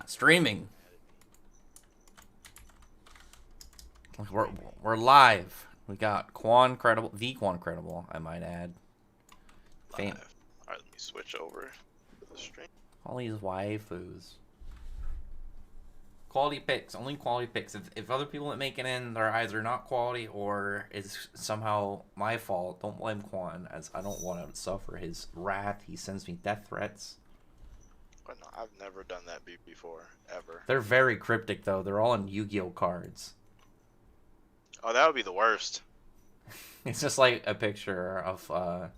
Streaming. We're live. We got Quancredible, the Quancredible, I might add. Alright, let me switch over to the stream. All these waifus. Quality picks, only quality picks. If other people that make it in, their eyes are not quality or it's somehow my fault, don't blame Quan, as I don't want to suffer his wrath. He sends me death threats. Oh, no, I've never done that before, ever. They're very cryptic, though. They're all in Yu-Gi-Oh cards. Oh, that would be the worst. It's just like a picture of,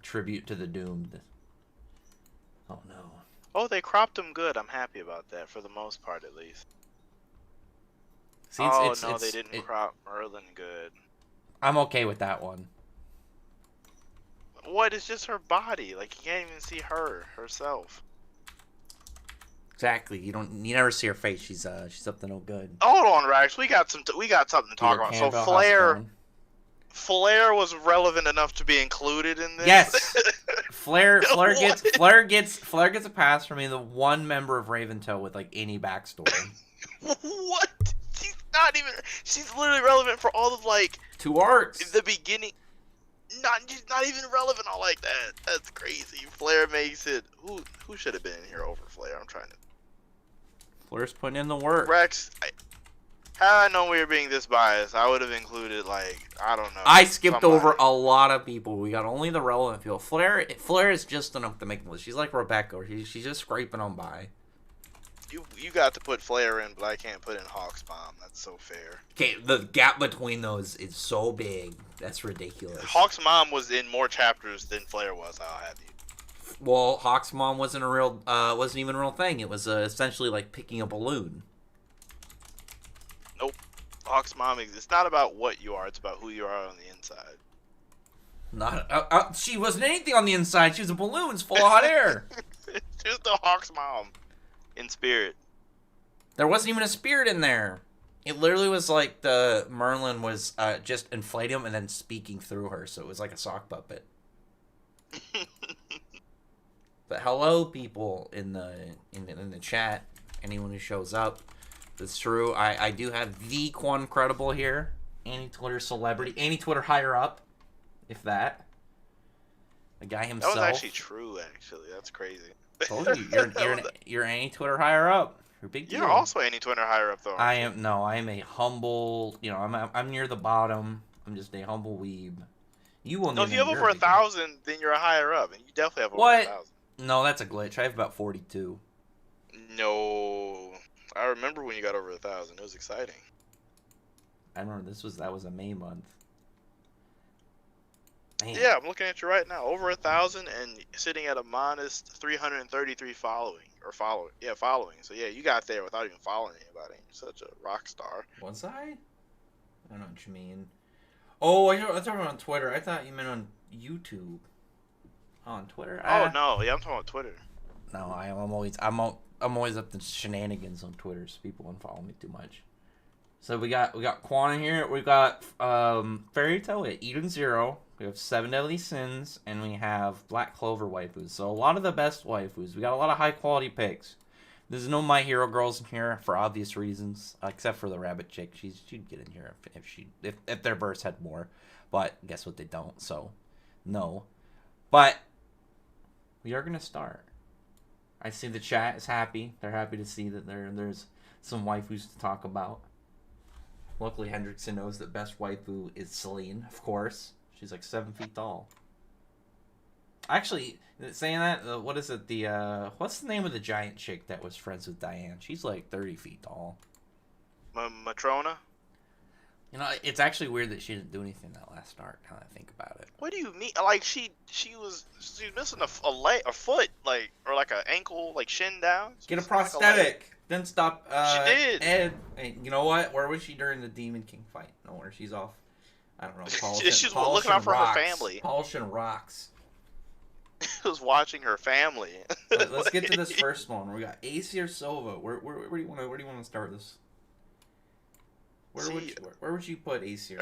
tribute to the doomed. Oh, no. Oh, they cropped them good. I'm happy about that, for the most part, at least. See, they didn't crop Merlin good. I'm okay with that one. What? It's just her body. Like, you can't even see herself. Exactly. You never see her face. She's up to no good. Hold on, Rax. We got something to talk about. So Flair was relevant enough to be included in this. Yes. Flair gets a pass from being the one member of Raventail with like any backstory. What? She's literally relevant for all of like 2 arcs. The beginning. She's not even relevant all like that. That's crazy. Flair makes it. Who should have been in here over Flair? I'm trying to. Flair's putting in the work. Rex, had I known we were being this biased, I would have included, like, I don't know. I skipped over a lot of people. We got only the relevant people. Flair is just enough to make the list. She's like Rebecca. She's just scraping on by. You got to put Flair in, but I can't put in Hawk's Mom. That's so fair. Okay, the gap between those is so big. That's ridiculous. Hawk's Mom was in more chapters than Flair was, I'll have you. Well, Hawk's Mom wasn't even a real thing. It was essentially like picking a balloon. Nope. Hawk's Mom exists. It's not about what you are, it's about who you are on the inside. She wasn't anything on the inside. She was a balloon. It's full of hot air. She was the Hawk's Mom. In spirit. There wasn't even a spirit in there. It literally was like the Merlin was just inflating him and then speaking through her, so it was like a sock puppet. But hello, people in the chat. Anyone who shows up, it's true. I do have the Quancredible here. Twitter celebrity, Twitter higher up, if that. The guy himself. That was actually true. Actually, that's crazy. Told you, you're Twitter higher up. You're a big deal. You're also Twitter higher up, though. I am a humble. I'm near the bottom. I'm just a humble weeb. You will. No, if you have over 1,000, then you're a higher up, and you definitely have over 1,000. No, that's a glitch. I have about 42. No, I remember when you got over 1,000. It was exciting. I remember that was a May month. Man. Yeah, I'm looking at you right now. Over 1,000 and sitting at a modest 333 following. So yeah, you got there without even following anybody. You're such a rock star. Was I? I don't know what you mean. Oh, I thought on Twitter. I thought you meant on YouTube. On Twitter? Oh no, yeah, I'm talking about Twitter. No, I'm always up to shenanigans on Twitter, so people won't follow me too much. So we got Quan in here. We got Fairy Tail. We got Eden Zero. We have 7 Deadly Sins, and we have Black Clover waifus. So a lot of the best waifus. We got a lot of high quality picks. There's no My Hero girls in here for obvious reasons, except for the rabbit chick. She'd get in here if their verse had more, but guess what? They don't. So no, but we are gonna start. I see the chat is happy. They're happy to see that there's some waifus to talk about. Luckily, Hendrickson knows that best waifu is Celine, of course. She's like 7 feet tall. Actually, saying that, what is it? What's the name of the giant chick that was friends with Diane? She's like 30 feet tall. Matrona? It's actually weird that she didn't do anything that last arc. Now that I think about it. What do you mean? Like she was missing a leg, a foot, like, or like an ankle, like shin down. Get a prosthetic. Then stop. She did. Ed, you know what? Where was she during the Demon King fight? No wonder she's off. I don't know. She's looking out for her family. Polishing rocks. Was watching her family. Let's get to this first one. We got Ace or Silva. Where do you want to start this? Where would you put Ace?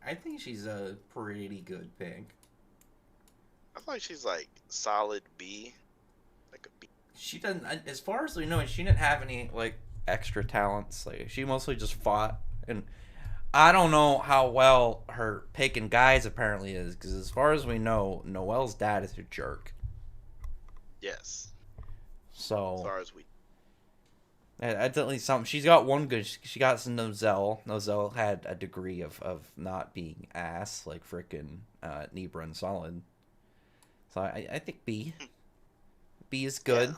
I think she's a pretty good pick. I feel like she's like solid B, like a B. she doesn't. As far as we know, she didn't have any like extra talents. Like she mostly just fought, and I don't know how well her picking guys apparently is, because as far as we know, Noelle's dad is a jerk. Yes. So As far as we. that's at least something. She's got one good. She got some Nozelle. Nozelle had a degree of not being ass like frickin' Nebra and Solid. So I think B. B is good. Yeah.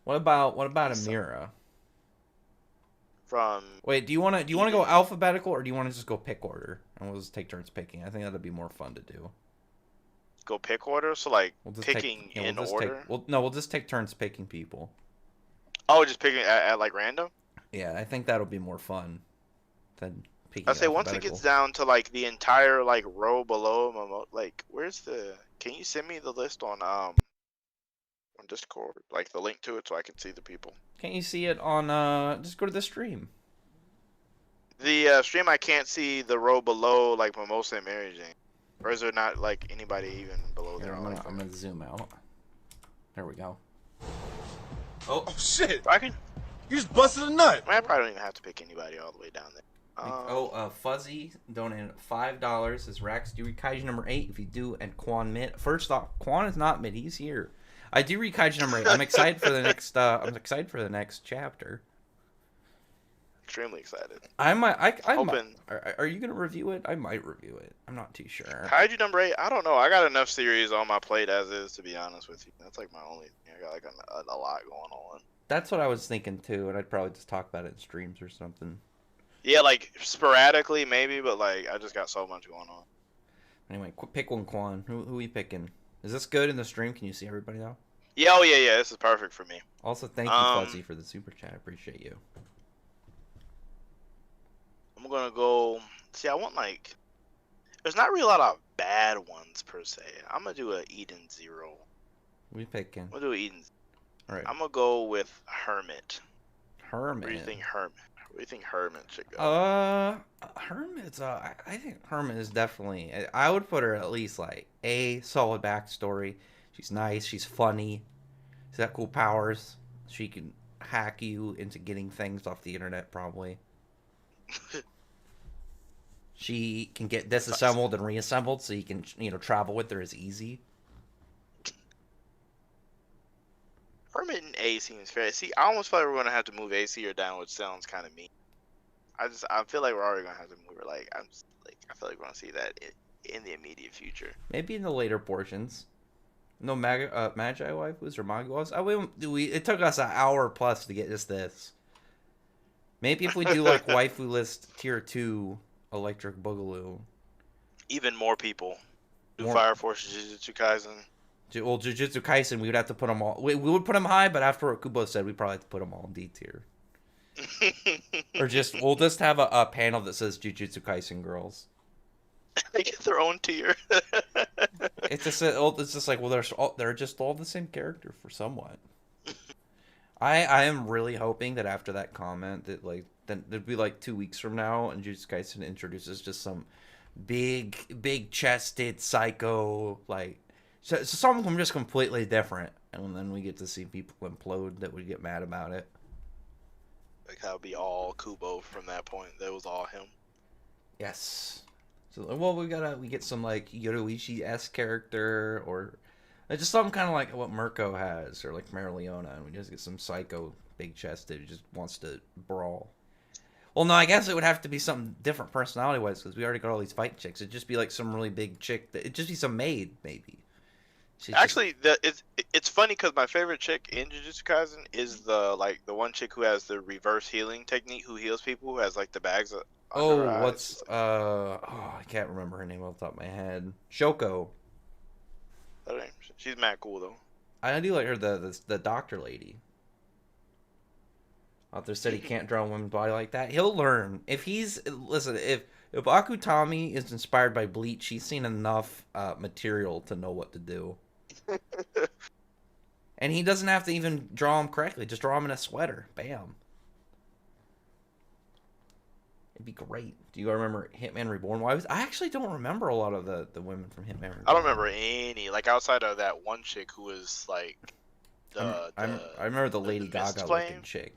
What about Amira? From. Wait, do you want to go alphabetical, or do you want to just go pick order and we'll just take turns picking? I think that'd be more fun to do. Go pick order, so like We'll just picking in order. We'll just take turns picking people. Oh, just picking at like random. Yeah, I think that'll be more fun than picking. I say once it gets down to like the entire like row below, like where's the? Can you send me the list on Discord, like the link to it, so I can see the people? Can't you see it on? Just go to the stream. The stream, I can't see the row below like Mimosa and Mary Jane. Or is there not like anybody even below there? I'm gonna zoom out. There we go. Oh shit! You just busted a nut. I probably don't even have to pick anybody all the way down there. Fuzzy donated $5. Says Rax, do you read Kaiju number 8? If you do, and Quan mid. First off, Quan is not mid. He's here. I do read Kaiju number 8. I'm excited for the next. I'm excited for the next chapter. Extremely excited. I'm hoping. Are you gonna review it? I might review it. I'm not too sure. Kaiju number 8. I don't know. I got enough series on my plate as is, to be honest with you. That's like my only thing. I got like a lot going on. That's what I was thinking too, and I'd probably just talk about it in streams or something. Yeah, like sporadically maybe, but like I just got so much going on. Anyway, pick one, Quan. Who are you picking? Is this good in the stream? Can you see everybody now? Yeah, oh yeah. This is perfect for me. Also, thank you, Fuzzy, for the super chat. I appreciate you. I'm gonna go. See, I want like. There's not really a lot of bad ones per se. I'm gonna do a Eden 0. We picking. I'm gonna do Eden. All right. I'm gonna go with Hermit. Hermit. Where do you think Hermit? Where do you think Hermit should go? Hermit's. I think Hermit is definitely. I would put her at least like a solid backstory. She's nice. She's funny. She's got cool powers. She can hack you into getting things off the internet, probably. She can get disassembled and reassembled, so you can, travel with her is easy. Hermit and A seems fair. See, I almost feel like we're gonna have to move AC or down, which sounds kind of mean. I feel like we're already gonna have to move her. Like, I feel like we're gonna see that in the immediate future. Maybe in the later portions. No Magi waifus or Maguas. It took us an hour plus to get just this. Maybe if we do like waifu list tier 2 Electric Boogaloo. Even more people. Do Fire Force, Jujutsu Kaisen. Well, Jujutsu Kaisen, we would have to put them all. We would put them high, but after what Kubo said, we probably have to put them all in D tier. Or we'll just have a panel that says Jujutsu Kaisen girls. They get their own tier. It's just like, well, they're just all the same character for somewhat. I am really hoping that after that comment that then it'd be like 2 weeks from now and Jujutsu Kaisen introduces just some big chested psycho, like so something just completely different, and then we get to see people implode that would get mad about it. Like that would be all Kubo from that point. That was all him. Yes. So well, we get some like Yoruichi-esque character, or just something kind of like what Mirko has, or like Marileona, and we just get some psycho big chested who just wants to brawl. Well, no, I guess it would have to be something different personality-wise, because we already got all these fight chicks. It'd just be like some really big chick. It'd just be some maid, maybe. Actually, it's funny because my favorite chick in Jujutsu Kaisen is the one chick who has the reverse healing technique, who heals people, who has like the bags. I can't remember her name off the top of my head. Shoko. She's mad cool though. I do like her, the doctor lady. Author said he can't draw a woman's body like that. He'll learn. If Akutami is inspired by Bleach, he's seen enough material to know what to do. And he doesn't have to even draw him correctly. Just draw him in a sweater. Bam. It'd be great. Do you remember Hitman Reborn? I actually don't remember a lot of the women from Hitman Reborn. I don't remember any, like outside of that one chick who was like I remember the Lady Gaga looking chick.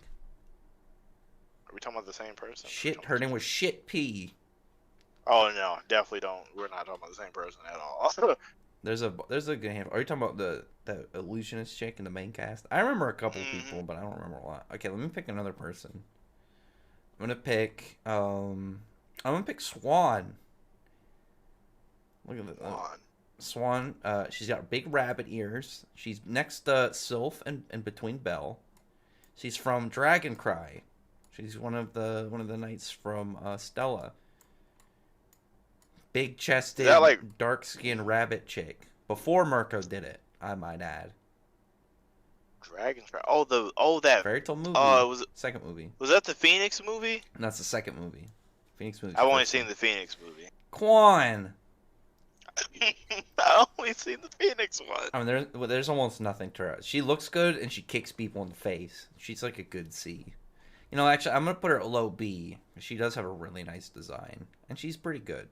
Are we talking about the same person? Shit, her name was Shit P. Oh no, definitely don't. We're not talking about the same person at all. There's a good handful. Are you talking about the illusionist chick in the main cast? I remember a couple people, but I don't remember a lot. Okay, let me pick another person. I'm gonna pick Swan. Look at that. Swan. She's got big rabbit ears. She's next to Sylph and between Belle. She's from Dragon Cry. She's one of the knights from Stella. Big chested, dark skinned rabbit chick. Before Mirko did it, I might add. Dragon Cry. That Fairy Tale movie. Second movie. Was that the Phoenix movie? And that's the second movie. Phoenix movie. I've only seen the Phoenix movie. Quan. I only seen the Phoenix one. I mean, there's almost nothing to her. She looks good and she kicks people in the face. She's like a good C. You know, actually, I'm gonna put her at low B. She does have a really nice design, and she's pretty good.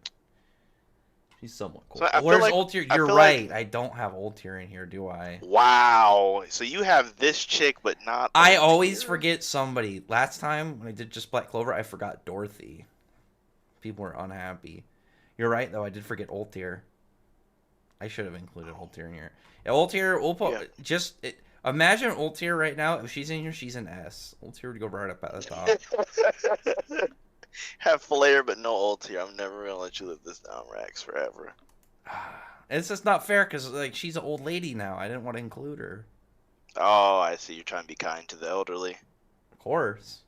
She's somewhat cool. So where's Ultear? You're right. I don't have Ultear in here, do I? Wow. So you have this chick, but not. I always forget somebody. Last time when I did just Black Clover, I forgot Dorothy. People were unhappy. You're right, though. I did forget Ultear. I should have included Ultear in here. Yeah, Ultear, we'll put imagine Ultear right now. If she's in here, she's an S. Ultear would go right up at the top. Have flair, but no Ultear. I'm never gonna let you live this down, Rax, forever. It's just not fair because like she's an old lady now. I didn't want to include her. Oh, I see. You're trying to be kind to the elderly. Of course.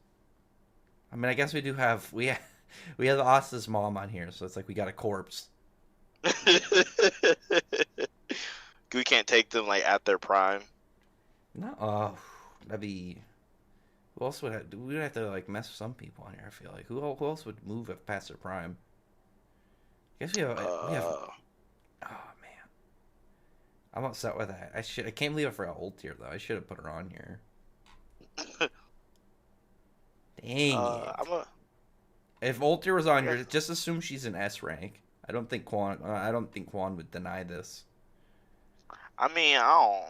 I mean, I guess we have the Asta's mom on here, so it's like we got a corpse. We can't take them like at their prime. No, that'd be. Who else would have? We'd have to like mess with some people on here. I feel like who else would move at past their prime? I guess we have. Oh man, I'm upset with that. I can't believe I forgot Ultear though. I should have put her on here. Dang it! If Ultear was on here, just assume she's an S rank. I don't think Quan would deny this. I mean, I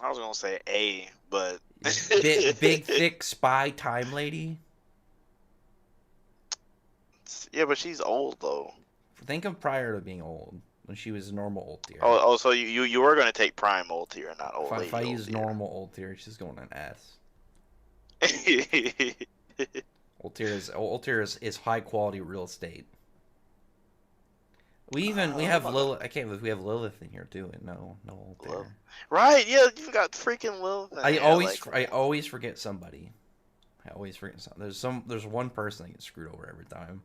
was gonna say A, but big thick spy time lady. Yeah, but she's old though. Think of prior to being old, when she was normal Ultear. Oh, so you were gonna take prime Ultear, not old lady. If I use normal Ultear, she's going an S. Ultear is high quality real estate. We have Lilith. I can't believe we have Lilith in here too. And no Ultear. Right? Yeah, you got freaking Lilith. I always forget somebody. I always forget something. There's one person that gets screwed over every time.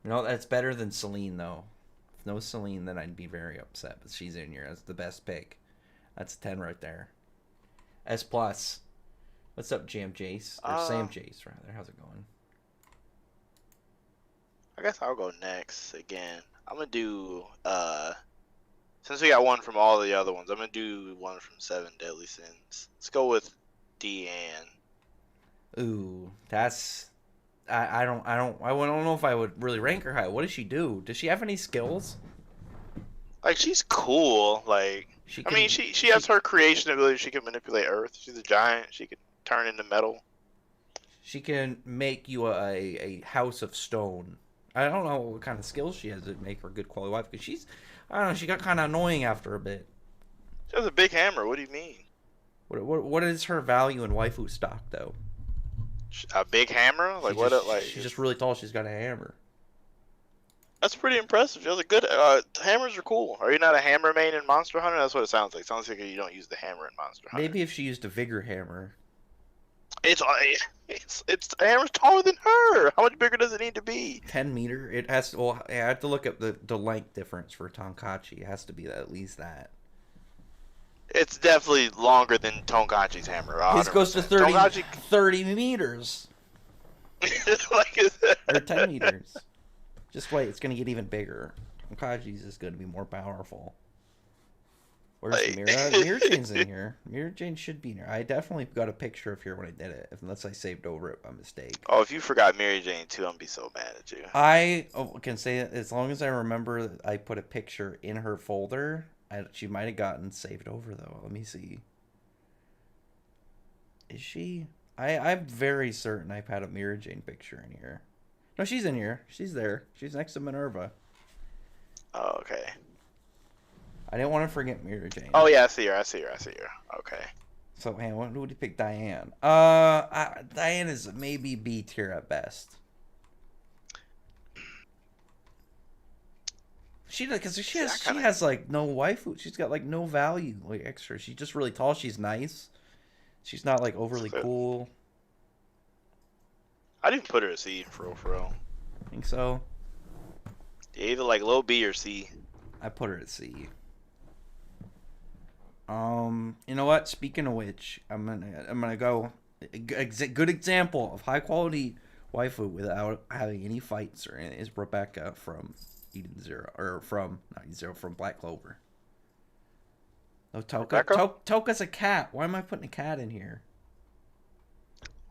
You know, that's better than Celine though. If no Celine, then I'd be very upset. But she's in here. That's the best pick. That's a 10 right there. S plus. What's up, Jam Jace? Or Sam Jace rather. How's it going? I guess I'll go next again. I'm gonna do since we got one from all the other ones, I'm gonna do one from Seven Deadly Sins. Let's go with Diane. Ooh, that's I don't know if I would really rank her high. What does she do? Does she have any skills? Like she's cool. Like she has her creation ability. She can manipulate Earth. She's a giant. She can turn into metal. She can make you a house of stone. I don't know what kind of skills she has to make her a good quality wife, because I don't know, she got kind of annoying after a bit. She has a big hammer. What do you mean? What is her value in waifu stock, though? A big hammer? Like she's just really tall. She's got a hammer. That's pretty impressive. She has a good. Hammers are cool. Are you not a hammer main in Monster Hunter? That's what it sounds like. It sounds like you don't use the hammer in Monster Hunter. Maybe if she used a vigor hammer. It's the hammer's taller than her. How much bigger does it need to be? 10 meter. It has to. Well, I have to look up the length difference for Tonkatchi. It has to be at least that. It's definitely longer than Tonkatchi's hammer. 100%. His goes to 30 meters. Or 10 meters. Just wait, it's gonna get even bigger. Tonkatchi's is gonna be more powerful. Where's Mira? Mirror Jane's in here. Mirror Jane should be in here. I definitely got a picture of her when I did it, unless I saved over it by mistake. Oh, if you forgot Mary Jane too, I'm gonna be so mad at you. I can say that as long as I remember that I put a picture in her folder, She might have gotten saved over though. Let me see. Is she? I'm very certain I've had a Mira Jane picture in here. No, she's in here. She's there. She's next to Minerva. Oh, okay. I didn't want to forget Mira Jane. Oh yeah, I see her. Okay. So, man, what would you pick? Diane. Diane is maybe B tier at best. She has like no waifu. She's got like no value like extra. She's just really tall. She's nice. She's not like overly cool. I'd even put her at C for real. I think so. Yeah, either like low B or C. I put her at C. You know what? Speaking of which, I'm gonna go. A good example of high quality waifu without having any fights or anything is Rebecca from Eden Zero, or from not Eden Zero, from Black Clover. Oh, Toka's a cat. Why am I putting a cat in here?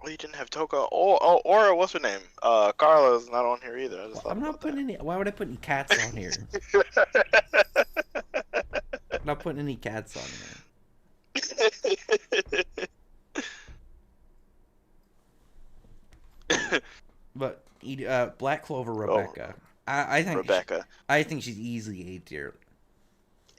Well, you didn't have Toka. Or what's her name? Carla's not on here either. I'm not putting any. Why would I put any cats on here? I'm not putting any cats on there. But Black Clover Rebecca. I think Rebecca. I think she's easily A tier.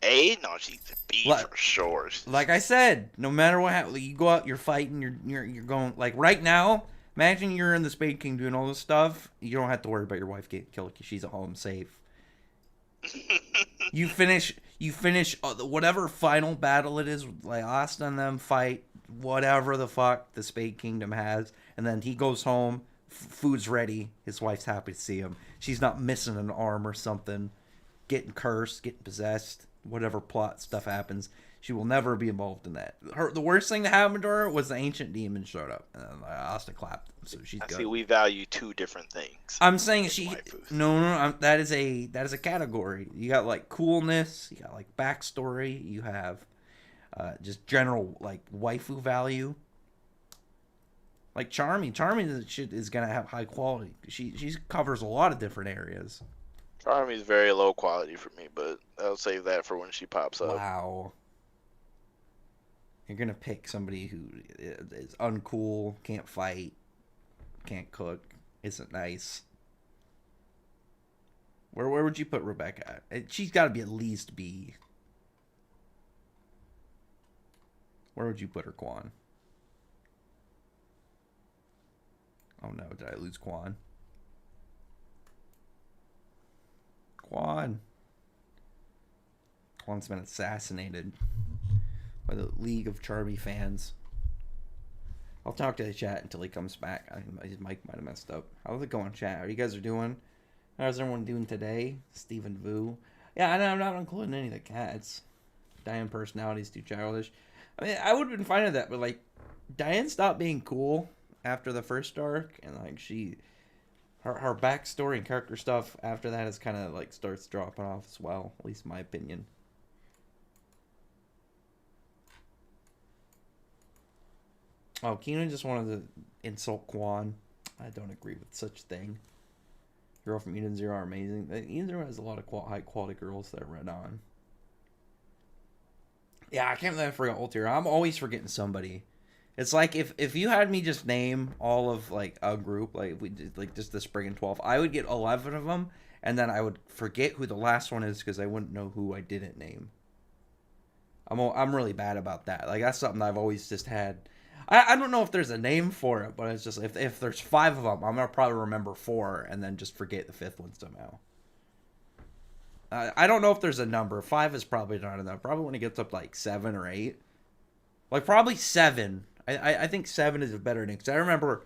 A? No, she's B for sure. Like I said, no matter what happens, you go out, you're fighting, you're going like right now. Imagine you're in the Spade King doing all this stuff. You don't have to worry about your wife getting killed because she's at home safe. You finish whatever final battle it is, like Austin and them fight whatever the fuck the Spade Kingdom has, and then he goes home, food's ready, his wife's happy to see him. She's not missing an arm or something, getting cursed, getting possessed, whatever plot stuff happens. She will never be involved in that. The worst thing that happened to her was the ancient demon showed up, and Austin clapped him, so she's good. See, we value two different things. I'm saying that is a category. You got like coolness, you got like backstory, you have just general like waifu value. Like Charmy is gonna have high quality. She covers a lot of different areas. Charmy's very low quality for me, but I'll save that for when she pops up. Wow. You're gonna pick somebody who is uncool, can't fight, can't cook, isn't nice. Where would you put Rebecca at? She's got to be at least B. Where would you put her, Quan? Oh no, did I lose Quan? Quan's been assassinated by the League of Charmy fans. I'll talk to the chat until he comes back. His mic might have messed up. How's it going, chat? How you guys are doing? How's everyone doing today? Stephen Vu. Yeah, I'm not including any of the cats. Diane personality's too childish. I mean, I would have been fine with that, but like, Diane stopped being cool after the first arc, and like her backstory and character stuff after that is kind of like starts dropping off as well. At least in my opinion. Oh, Keenan just wanted to insult Quan. I don't agree with such a thing. Girl from Eden Zero are amazing. Eden Zero has a lot of high quality girls that read on. Yeah, I can't believe I forgot Ultear. I'm always forgetting somebody. It's like if you had me just name all of like a group, like we did, like just the Spring and 12, I would get 11 of them, and then I would forget who the last one is because I wouldn't know who I didn't name. I'm really bad about that. Like that's something I've always just had. I don't know if there's a name for it, but it's just if there's 5 of them, I'm gonna probably remember 4 and then just forget the 5th one somehow. I don't know if there's a number. 5 is probably not enough. Probably when it gets up like 7 or 8, like probably 7. I think 7 is a better name because I remember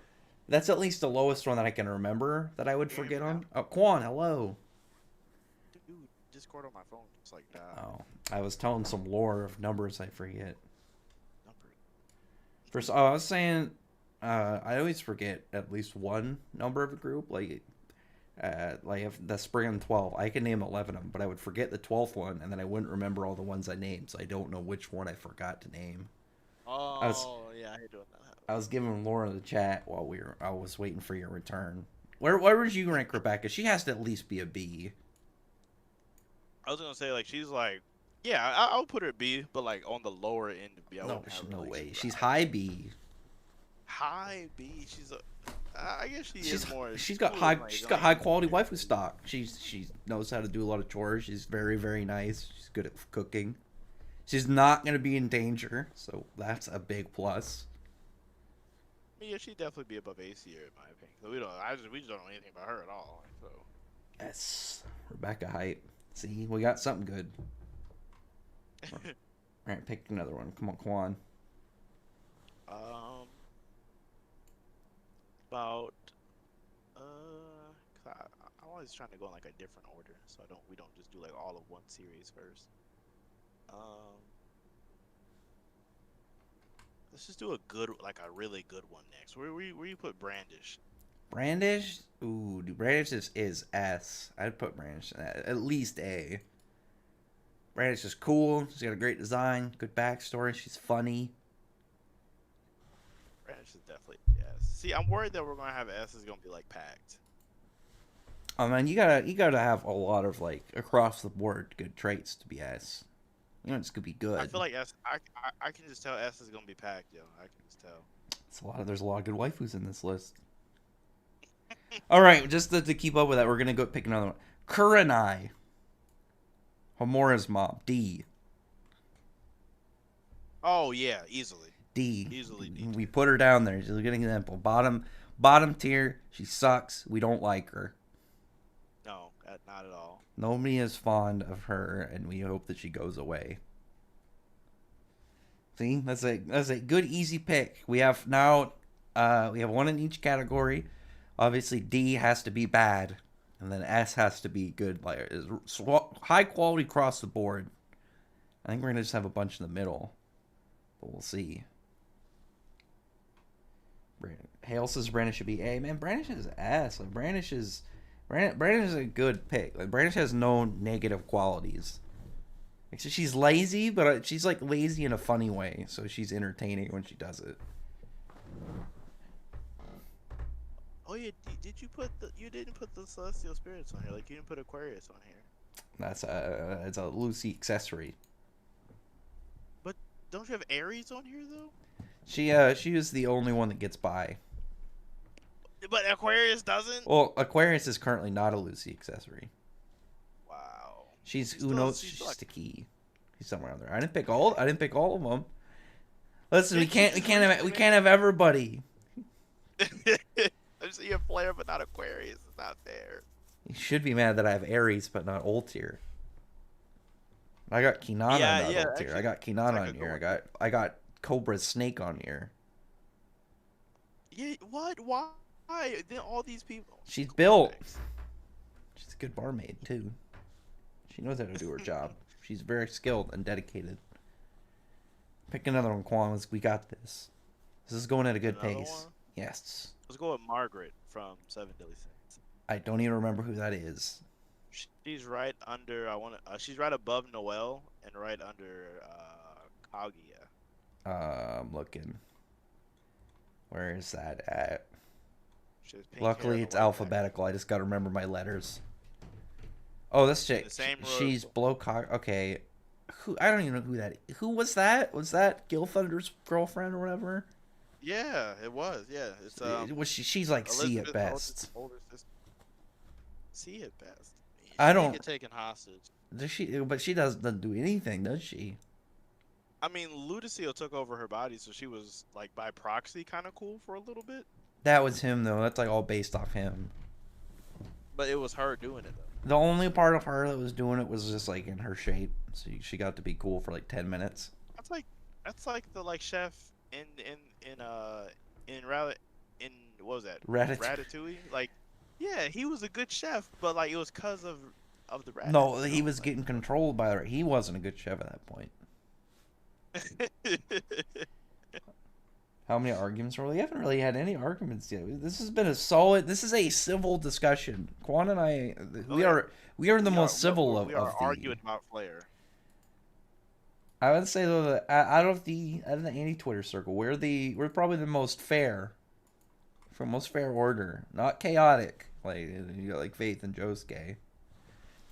that's at least the lowest one that I can remember that I would forget on. Oh, Quan, hello. Dude, Discord on my phone just like that. Oh, I was telling some lore of numbers I forget. First, I was saying, I always forget at least one number of a group. Like if the Spring and 12, I can name 11 of them, but I would forget the 12th one, and then I wouldn't remember all the ones I named, so I don't know which one I forgot to name. Oh, yeah, I hate doing that. I was giving Laura the chat while I was waiting for your return. Where would you rank Rebecca? She has to at least be a B. I was gonna say like she's like Yeah, I would put her at B, but like on the lower end of B. I No, wouldn't have her, no like, way. super She's high B. high B. She's a. I guess is more. She's got cooler high than, like, she's on got high the quality character. waifu stock. She knows how to do a lot of chores. She's very very nice. She's good at cooking. She's not gonna be in danger, so that's a big plus. Yeah, she'd definitely be above AC in my opinion. So we just don't know anything about her at all. So. Yes, Rebecca hype. See, we got something good. All right, pick another one. Come on, Quan. About 'cause I'm always trying to go in like a different order, so we don't just do like all of one series first. Let's just do a really good one next. Where you put Brandish? Brandish? Ooh, dude, Brandish is S. I'd put Brandish at least A. Brandish is cool. She's got a great design, good backstory. She's funny. Brandish is definitely yes. See, I'm worried that we're gonna have S is gonna be like packed. Oh man, you gotta have a lot of like across the board good traits to be S. You know, it's gonna be good. I feel like S. I can just tell S is gonna be packed, yo. I can just tell. There's a lot of good waifus in this list. All right, just to keep up with that, we're gonna go pick another one. Kurenai. Homura's mom. D. Oh yeah, easily. D. Easily D. We put her down there. She's a good example. Bottom tier. She sucks. We don't like her. No, not at all. Nobody is fond of her, and we hope that she goes away. See, that's a good easy pick. We have now, we have one in each category. Obviously, D has to be bad, and then S has to be good. Like high quality across the board. I think we're gonna just have a bunch in the middle, but we'll see. Hale says Brandish should be A. Man, Brandish is S. Like Brandish is a good pick. Like Brandish has no negative qualities. Like, so she's lazy, but she's like lazy in a funny way. So she's entertaining when she does it. Oh yeah, you didn't put the celestial spirits on here. Like you didn't put Aquarius on here. It's a Lucy accessory. But don't you have Aries on here though? She is the only one that gets by. But Aquarius doesn't? Well, Aquarius is currently not a Lucy accessory. Wow. She's she's the key. She's somewhere on there. I didn't pick all of them. Listen, we can't have everybody. I see a Blair, but not Aquarius. It's not fair. You should be mad that I have Aries, but not Ultear. I got Kinana, not Ultear. Actually, I got Kinana on here. I got Cobra's snake on here. Yeah, what? Why? Then all these people. She's built. She's a good barmaid too. She knows how to do her job. She's very skilled and dedicated. Pick another one, Quan. We got this. This is going at a good pace. One? Yes. Let's go with Margaret from Seven Deadly Sins. I don't even remember who that is. She's right under. She's right above Noelle and right under Kaguya. I'm looking. Where is that at? She has pink Luckily, hair it's and a white alphabetical. I just gotta remember my letters. Oh, this chick. The same row She's as- below Cog. Okay. I don't even know who that is. Who was that? Was that Gilthunder's girlfriend or whatever? Yeah, it was. Yeah, it's Was she's like C at best. Older sister. C at best. I She don't- didn't get taken hostage. Does she? But she doesn't do anything, does she? I mean, Ludicile took over her body, so she was like by proxy kind of cool for a little bit. That was him though. That's like all based off him. But it was her doing it though. The only part of her that was doing it was just like in her shape. So she got to be cool for like 10 minutes. That's like the chef in what was that? Ratatouille. Like, yeah, he was a good chef, but like it was because of the rat. No, he was getting controlled by her. He wasn't a good chef at that point. How many arguments were we? haven't really had any arguments yet. This has been this is a civil discussion. Quan and I, we are the most civil of We are the, arguing about Flair. I would say though that out of the anti-Twitter circle, we're probably the most fair, from most fair order, not chaotic like you know, like Faith and Josuke,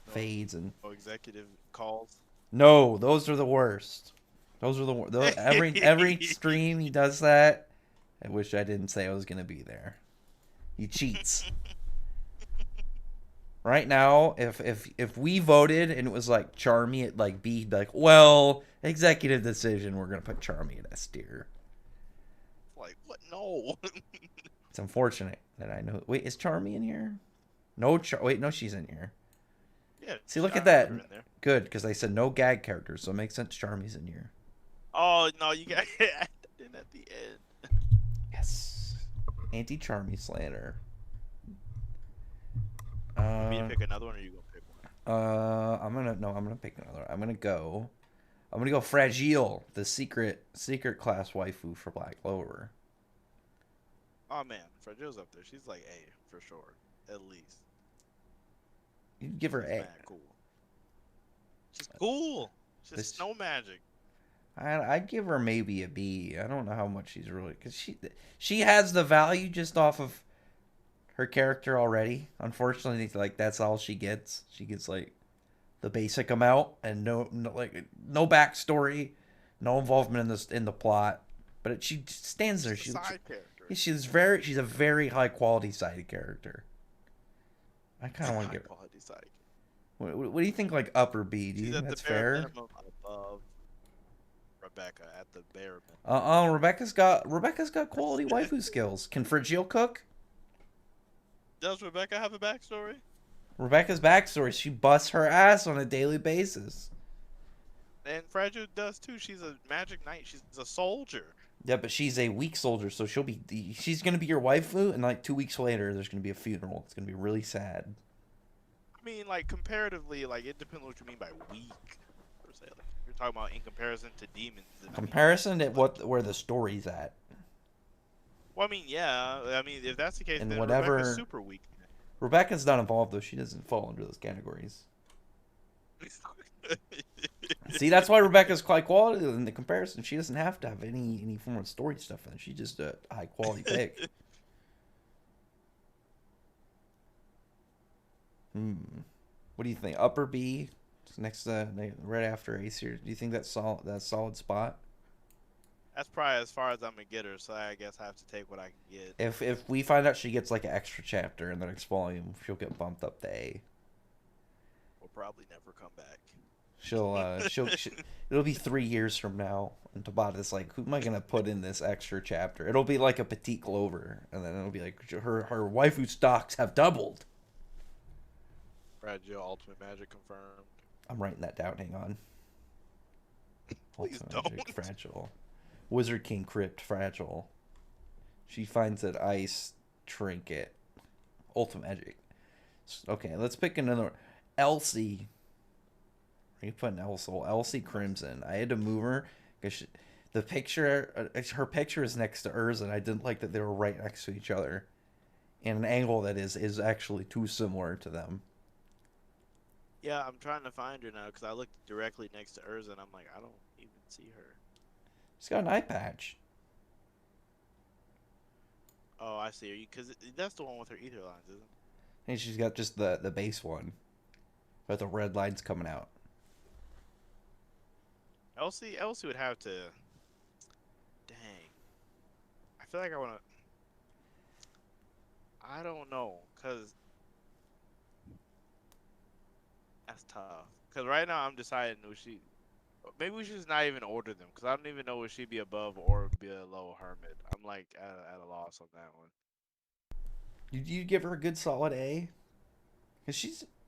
fades and executive calls. No, those are the worst. Those are the worst. Every stream he does that. I wish I didn't say I was gonna be there. He cheats. Right now, if we voted and it was like Charmy at like B, he'd be like, well, executive decision, we're gonna put Charmy at S tier. Like what? No. It's unfortunate that I know. Wait, is Charmy in here? No, wait, no, she's in here. Yeah. See, look at that. Good, because they said no gag characters, so it makes sense Charmy's in here. Oh no, you got it at the end. Yes. Anti-Charmy slander. Want me to pick another one, or you gonna pick one? I'm gonna pick another. I'm gonna go Fragile, the secret class waifu for Black Clover. Oh man, Fragile's up there. She's like A for sure, at least. You give her A. Cool. She's cool. She's snow magic. I'd give her maybe a B. I don't know how much she's really, because she has the value just off of her character already. Unfortunately, like that's all she gets. She gets like the basic amount and no backstory, no involvement in the plot. But she stands there. She's a side character. She's a very high quality side character. I kind of want to give her. What do you think? Like upper B? Do you think that's fair? Above Rebecca at the bare minimum. Rebecca's got quality waifu skills. Can Fragile cook? Does Rebecca have a backstory? Rebecca's backstory: she busts her ass on a daily basis. And Fragile does too. She's a magic knight. She's a soldier. Yeah, but she's a weak soldier, so she's gonna be your waifu, and like 2 weeks later, there's gonna be a funeral. It's gonna be really sad. I mean, like comparatively, like it depends on what you mean by weak. Per se, like, you're talking about in comparison to demons. Comparison to where the story's at. Well, I mean, yeah. I mean, if that's the case, and then whatever, Rebecca's super weak. Rebecca's not involved though. She doesn't fall under those categories. See, that's why Rebecca's high quality in the comparison. She doesn't have to have any form of story stuff in it. She's just a high quality pick. What do you think? Upper B, next right after Ace here. Do you think that's solid spot? That's probably as far as I'm gonna get her. So I guess I have to take what I can get. If we find out she gets like an extra chapter in the next volume, she'll get bumped up to A. We'll probably never come back. She'll it'll be 3 years from now, and Tabata's like, who am I gonna put in this extra chapter? It'll be like a Petite Clover, and then it'll be like her waifu stocks have doubled. Fragile Ultimate Magic confirmed. I'm writing that down. Hang on. Please Ultimate don't. Magic Fragile. Wizard King Crypt Fragile. She finds an ice trinket. Ultimate Magic. Okay, let's pick another one. Elsie. Are you putting Elsie Crimson? I had to move her because her picture is next to hers, and I didn't like that they were right next to each other, and an angle that is actually too similar to them. Yeah, I'm trying to find her now because I looked directly next to hers, and I'm like, I don't even see her. She's got an eye patch. Oh, I see her. Because that's the one with her ether lines, isn't it? And she's got just the base one, but the red lines coming out. Elsie would have to. Dang. I feel like I want to. I don't know, cause that's tough. Cause right now I'm deciding maybe we should just not even order them, cause I don't even know if she'd be above or below Hermit. I'm like at a loss on that one. You give her a good solid A, cause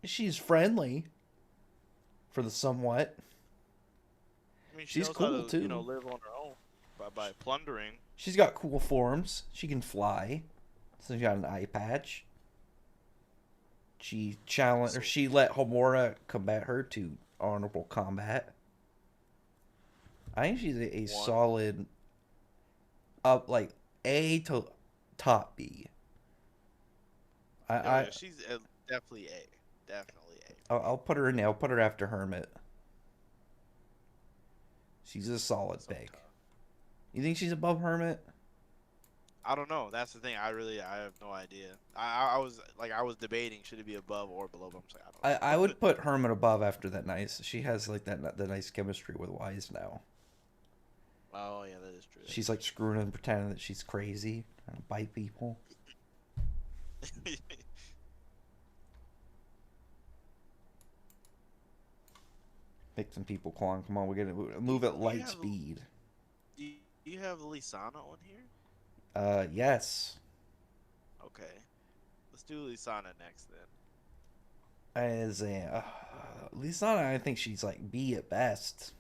she's friendly. For the somewhat. I mean, she's knows cool how to, too. Live on her own by plundering. She's got cool forms. She can fly. So she got an eye patch. She let Homura combat her to honorable combat. I think she's a solid up like A to top B. She's definitely A. Definitely A. I'll put her in there. I'll put her after Hermit. She's a solid pick. You think she's above Hermit? I don't know. That's the thing. I have no idea. I was debating should it be above or below. But I'm saying I don't know. I would put Hermit above after that nice. She has like the nice chemistry with Wise now. Oh yeah, that is true. She's like screwing and pretending that she's crazy, trying to bite people. Make some people climb. Come on, we're gonna move at light speed. Do you have Lisanna on here? Yes. Okay. Let's do Lisanna next then. As a Lisanna, I think she's like B at best.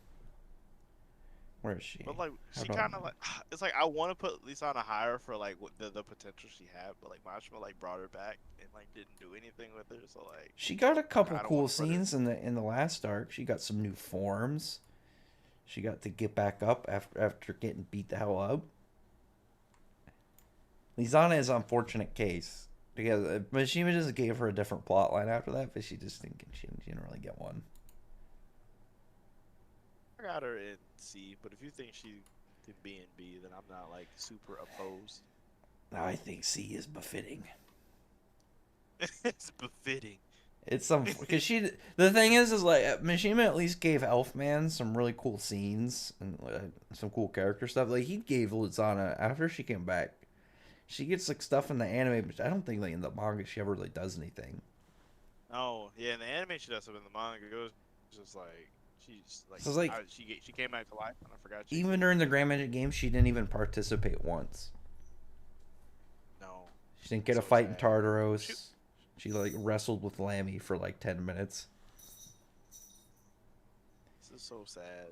Where is she? But like she kind of like it's like I want to put Lisanna higher for like what the potential she had, but like Mashima like brought her back and like didn't do anything with her, so like she got a couple I don't cool wanna put her- scenes in the last arc. She got some new forms. She got to get back up after getting beat the hell up. Lisanna is an unfortunate case because Mishima just gave her a different plot line after that, but she didn't really get one. I got her in C, but if you think she can be in B, then I'm not like super opposed. I think C is befitting. It's befitting. It's some because the thing is like Mishima at least gave Elfman some really cool scenes and some cool character stuff. Like he gave Lisanna after she came back. She gets like stuff in the anime, but I don't think like in the manga she ever really does anything. Oh yeah, in the anime she does stuff. In the manga, it was just like she's like, So it's like she came back to life, and I forgot. Even during the Grand Magic Games, she didn't even participate once. No. She didn't get a So fight in sad. Tartaros. She like wrestled with Lammy for like 10 minutes. This is so sad.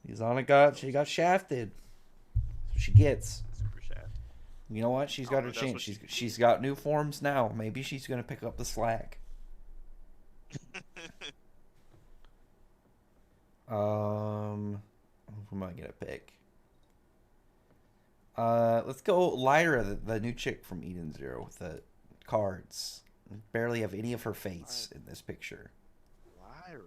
Lisanna she got shafted. That's what she gets. Super sad. You know what? She's got her chance. She's got new forms now. Maybe she's gonna pick up the slack. Who am I gonna pick? Let's go Lyra, the new chick from Eden Zero with the cards. Barely have any of her face in this picture. Lyra.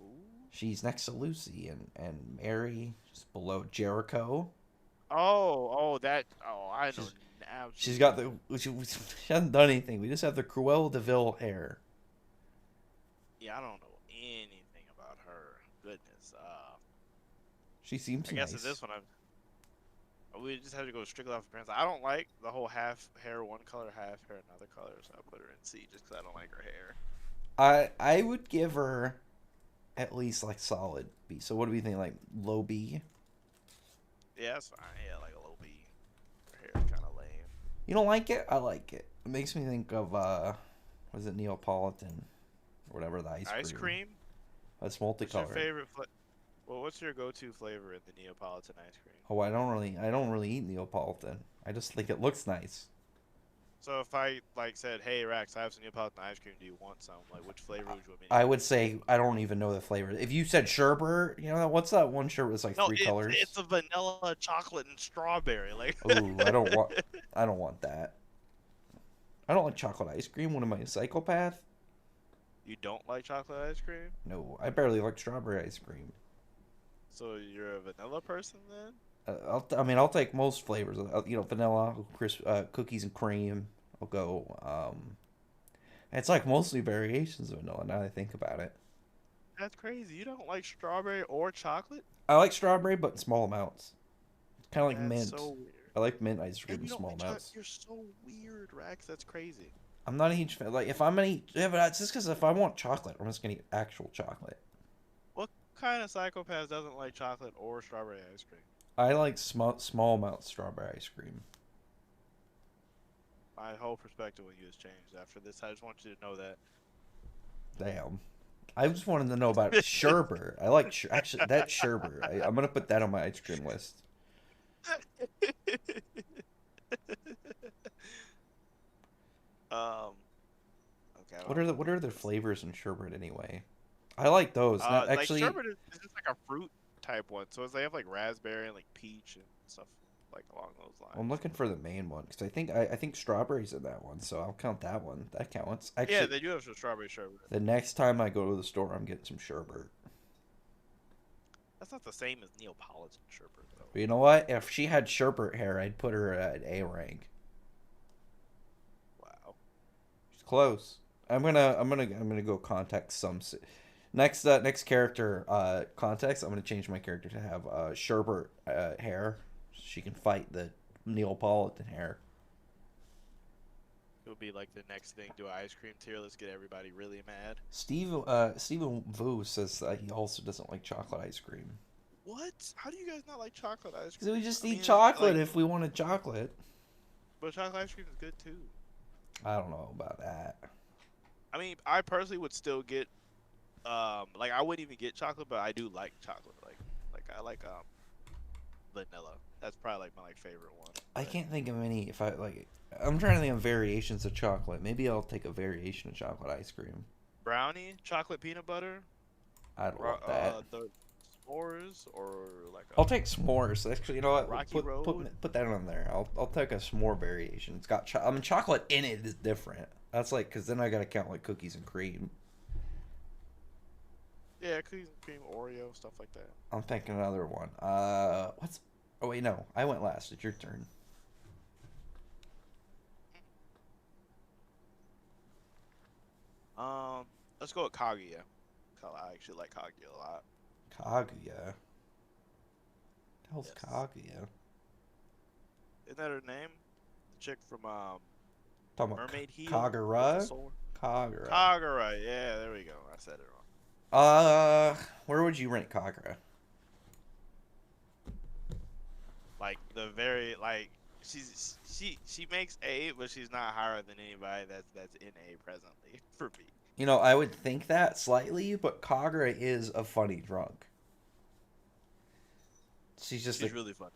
Ooh. She's next to Lucy and Mary, just below Jericho. I know now. She's got she hasn't done anything. We just have the Cruella de Vil hair. Yeah, I don't know anything about her. Goodness. She seems I guess nice. in this one, we just have to go strictly off appearance. I don't like the whole half hair one color, half hair another color, so I put her in C just because I don't like her hair. I would give her at least like solid B. So what do we think? Like low B? Yeah, that's fine. Yeah, like a low B. Her hair's kind of lame. You don't like it? I like it. It makes me think of was it Neapolitan or whatever the ice cream? It's multicolored. What's your favorite? Well, what's your go-to flavor in the Neapolitan ice cream? Oh, I don't really eat Neapolitan. I just think it looks nice. So if I like said, "Hey Rax, I have some Neapolitan ice cream. Do you want some?" Like, which flavor would you want me to I get? would say I don't even know the flavor. If you said sherbet, you know what's that one sherbet that's like No, three colors? it's a vanilla, chocolate, and strawberry. Like, Ooh, I don't want that. I don't like chocolate ice cream. What am I, a psychopath? You don't like chocolate ice cream? No, I barely like strawberry ice cream. So you're a vanilla person then? I'll take most flavors. Vanilla, cookies and cream. I'll go. It's like mostly variations of vanilla. Now that I think about it, That's crazy. You don't like strawberry or chocolate? I like strawberry, but in small amounts. It's kind of like That's mint. so weird. I like mint ice cream And in you don't small like amounts. You're so weird, Rax. That's crazy. I'm not a huge fan. Like if I'm gonna eat, yeah, but that's just because if I want chocolate, I'm just gonna eat actual chocolate. What kind of psychopath doesn't like chocolate or strawberry ice cream? I like small amounts of strawberry ice cream. My whole perspective on you has changed after this. I just want you to know that. Damn. I just wanted to know about sherbet. I like actually that sherbet. I'm gonna put that on my ice cream list. Okay. What are the flavors in sherbet anyway? I like those. Not, actually, like sherbet is just like a fruit type one. So they have like raspberry and like peach and stuff like along those lines. I'm looking for the main one because I think strawberries in that one, so I'll count that one. That counts. Actually, Yeah, they do have some strawberry sherbet. the next time I go to the store, I'm getting some sherbet. That's not the same as Neapolitan Sherbert, though. But you know what? If she had Sherbert hair, I'd put her at A rank. Wow. She's close. I'm gonna go context some. Next character context. I'm gonna change my character to have Sherbert hair. She can fight the Neapolitan hair. It would be like the next thing. Do an ice cream tier. Let's get everybody really mad. Steven Vu says that he also doesn't like chocolate ice cream. What? How do you guys not like chocolate ice cream? Because we just eat chocolate if we wanted chocolate. But chocolate ice cream is good too. I don't know about that. I mean, I personally would still get, like I wouldn't even get chocolate, but I do like chocolate. Like I like vanilla. That's probably like my favorite one. I can't think of any. If I like, I'm trying to think of variations of chocolate. Maybe I'll take a variation of chocolate ice cream. Brownie, chocolate peanut butter. I don't want that. The s'mores or like. I'll take s'mores. Actually, you know what? Rocky Road? Put that on there. I'll take a s'more variation. It's got I mean, chocolate in it is different. That's like, because then I gotta count like cookies and cream. Yeah, cookies and cream, Oreo, stuff like that. I'm thinking another one. What's? Oh wait, no. I went last. It's your turn. Let's go with Kaguya. I actually like Kaguya a lot. Kaguya. The hell's Yes. Kaguya? Isn't that her name? The chick from Talking about Mermaid Heel. Kagura? Kagura. Kagura. Yeah, there we go. I said it wrong. Where would you rank Kagura? Like she makes A, but she's not higher than anybody that's in A presently for me. You know, I would think that slightly, but Kagura is a funny drunk. She's really funny.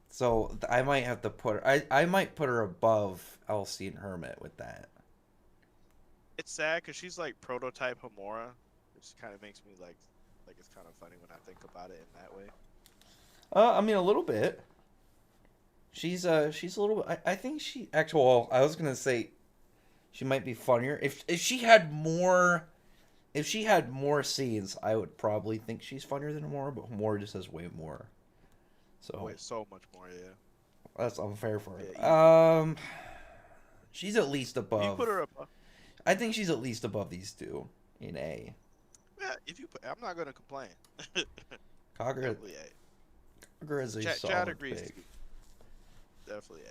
So I might have to put her. I might put her above Elsie and Hermit with that. It's sad because she's like prototype Homura, which kind of makes me like it's kind of funny when I think about it in that way. I mean, a little bit. She's a little bit. I think she actually. Well, I was gonna say, she might be funnier if she had more. If she had more scenes, I would probably think she's funnier than Homura, but Homura just has way more. So Wait, so much more, yeah. That's unfair for her. Yeah, She's at least above. You put her above. I think she's at least above these two in A. Yeah, I'm not gonna complain. Kagura Definitely A. is a Chad solid agrees. pick. Definitely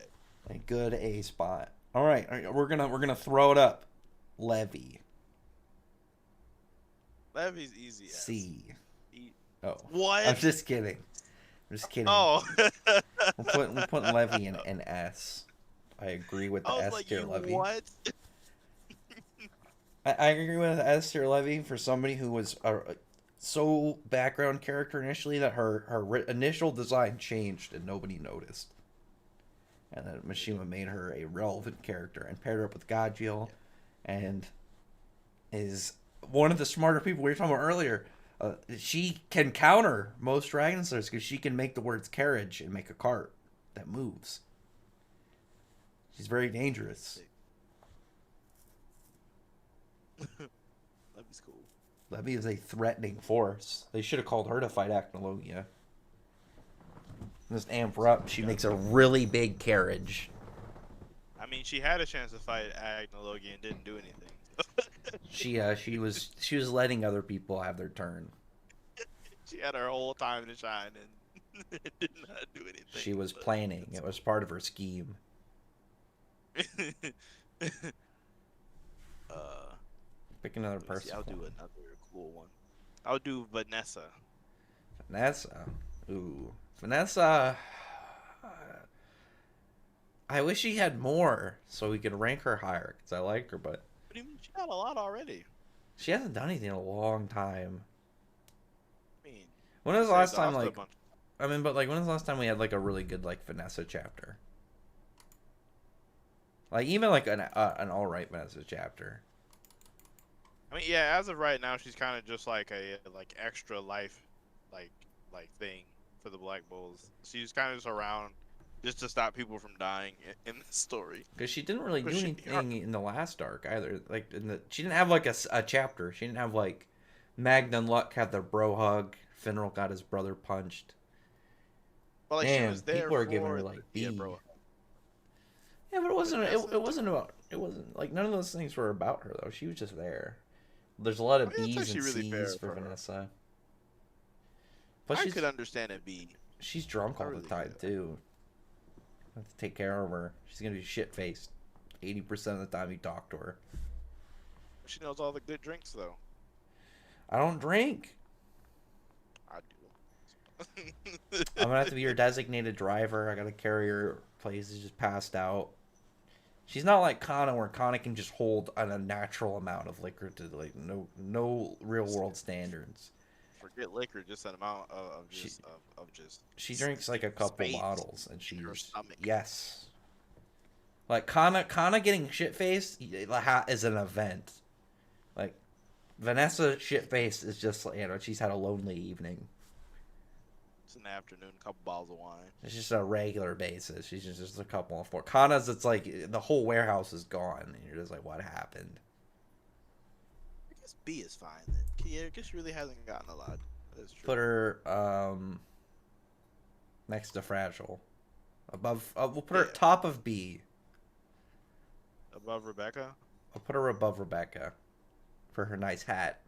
A. A good A spot. All right, we're gonna throw it up. Levy. Levy's easy. S. C. E. Oh, What? I'm just kidding. I'm just kidding. Oh. we're putting Levy in S. I agree with the I was S like, tier you Levy. what? I agree with the S tier Levy for somebody who was a so background character initially that her initial design changed and nobody noticed. And then Mishima made her a relevant character and paired her up with Gajil, and is one of the smarter people we were talking about earlier. She can counter most Dragon Slayers because she can make the words carriage and make a cart that moves. She's very dangerous. Levy's cool. Levy is a threatening force. They should have called her to fight Acnologia. Just amp her up. She makes a really big carriage. I mean, she had a chance to fight Agnologia and didn't do anything. She was letting other people have their turn. She had her whole time to shine and did not do anything. She was planning. It was part of her scheme. Pick another person. I'll do another cool one. I'll do Vanessa. Vanessa. Ooh. Vanessa. I wish she had more so we could rank her higher because I like her, but What do you mean? She got a lot already. she hasn't done anything in a long time. I mean, When was the last time, exhausted like, a bunch. I mean, but like, when was the last time we had like a really good like Vanessa chapter? Like even like an alright Vanessa chapter. I mean, yeah. As of right now, she's kind of just like a extra life, like thing for the Black Bulls. She's kind of just around just to stop people from dying in the story. Because she didn't really do But anything in the last arc either. Like she didn't have like a chapter. She didn't have like Magna and Luck had their bro hug. Finral got his brother punched. But like she Damn, was there people are for giving her like yeah, B. bro. Yeah, but it wasn't. Vanessa? It wasn't about. It wasn't like none of those things were about her though. She was just there. There's a lot of I mean, that's B's and actually really C's fair for for her. Vanessa. But I could understand it be. she's drunk I all the really time could. too. I have to take care of her. She's gonna be shit faced 80% of the time you talk to her. She knows all the good drinks though. I don't drink. I do. I'm gonna have to be your designated driver. I gotta carry her places. Just passed out. She's not like Kana, where Kana can just hold an unnatural amount of liquor to like no real world standards. Forget liquor, just an amount of She- just of just. She drinks like a couple space bottles, and in her she's stomach. yes. Like Kana getting shit faced is an event. Like Vanessa shit faced is just like she's had a lonely evening. It's an afternoon, a couple bottles of wine. It's just a regular basis. She's just a couple of four. Kana's, it's like the whole warehouse is gone, and you're just like, what happened? I guess B is fine then. Yeah, I guess she really hasn't gotten a lot. That's true. Put her next to Fragile, above. We'll put her Yeah. top of B. Above Rebecca. I'll put her above Rebecca for her nice hat.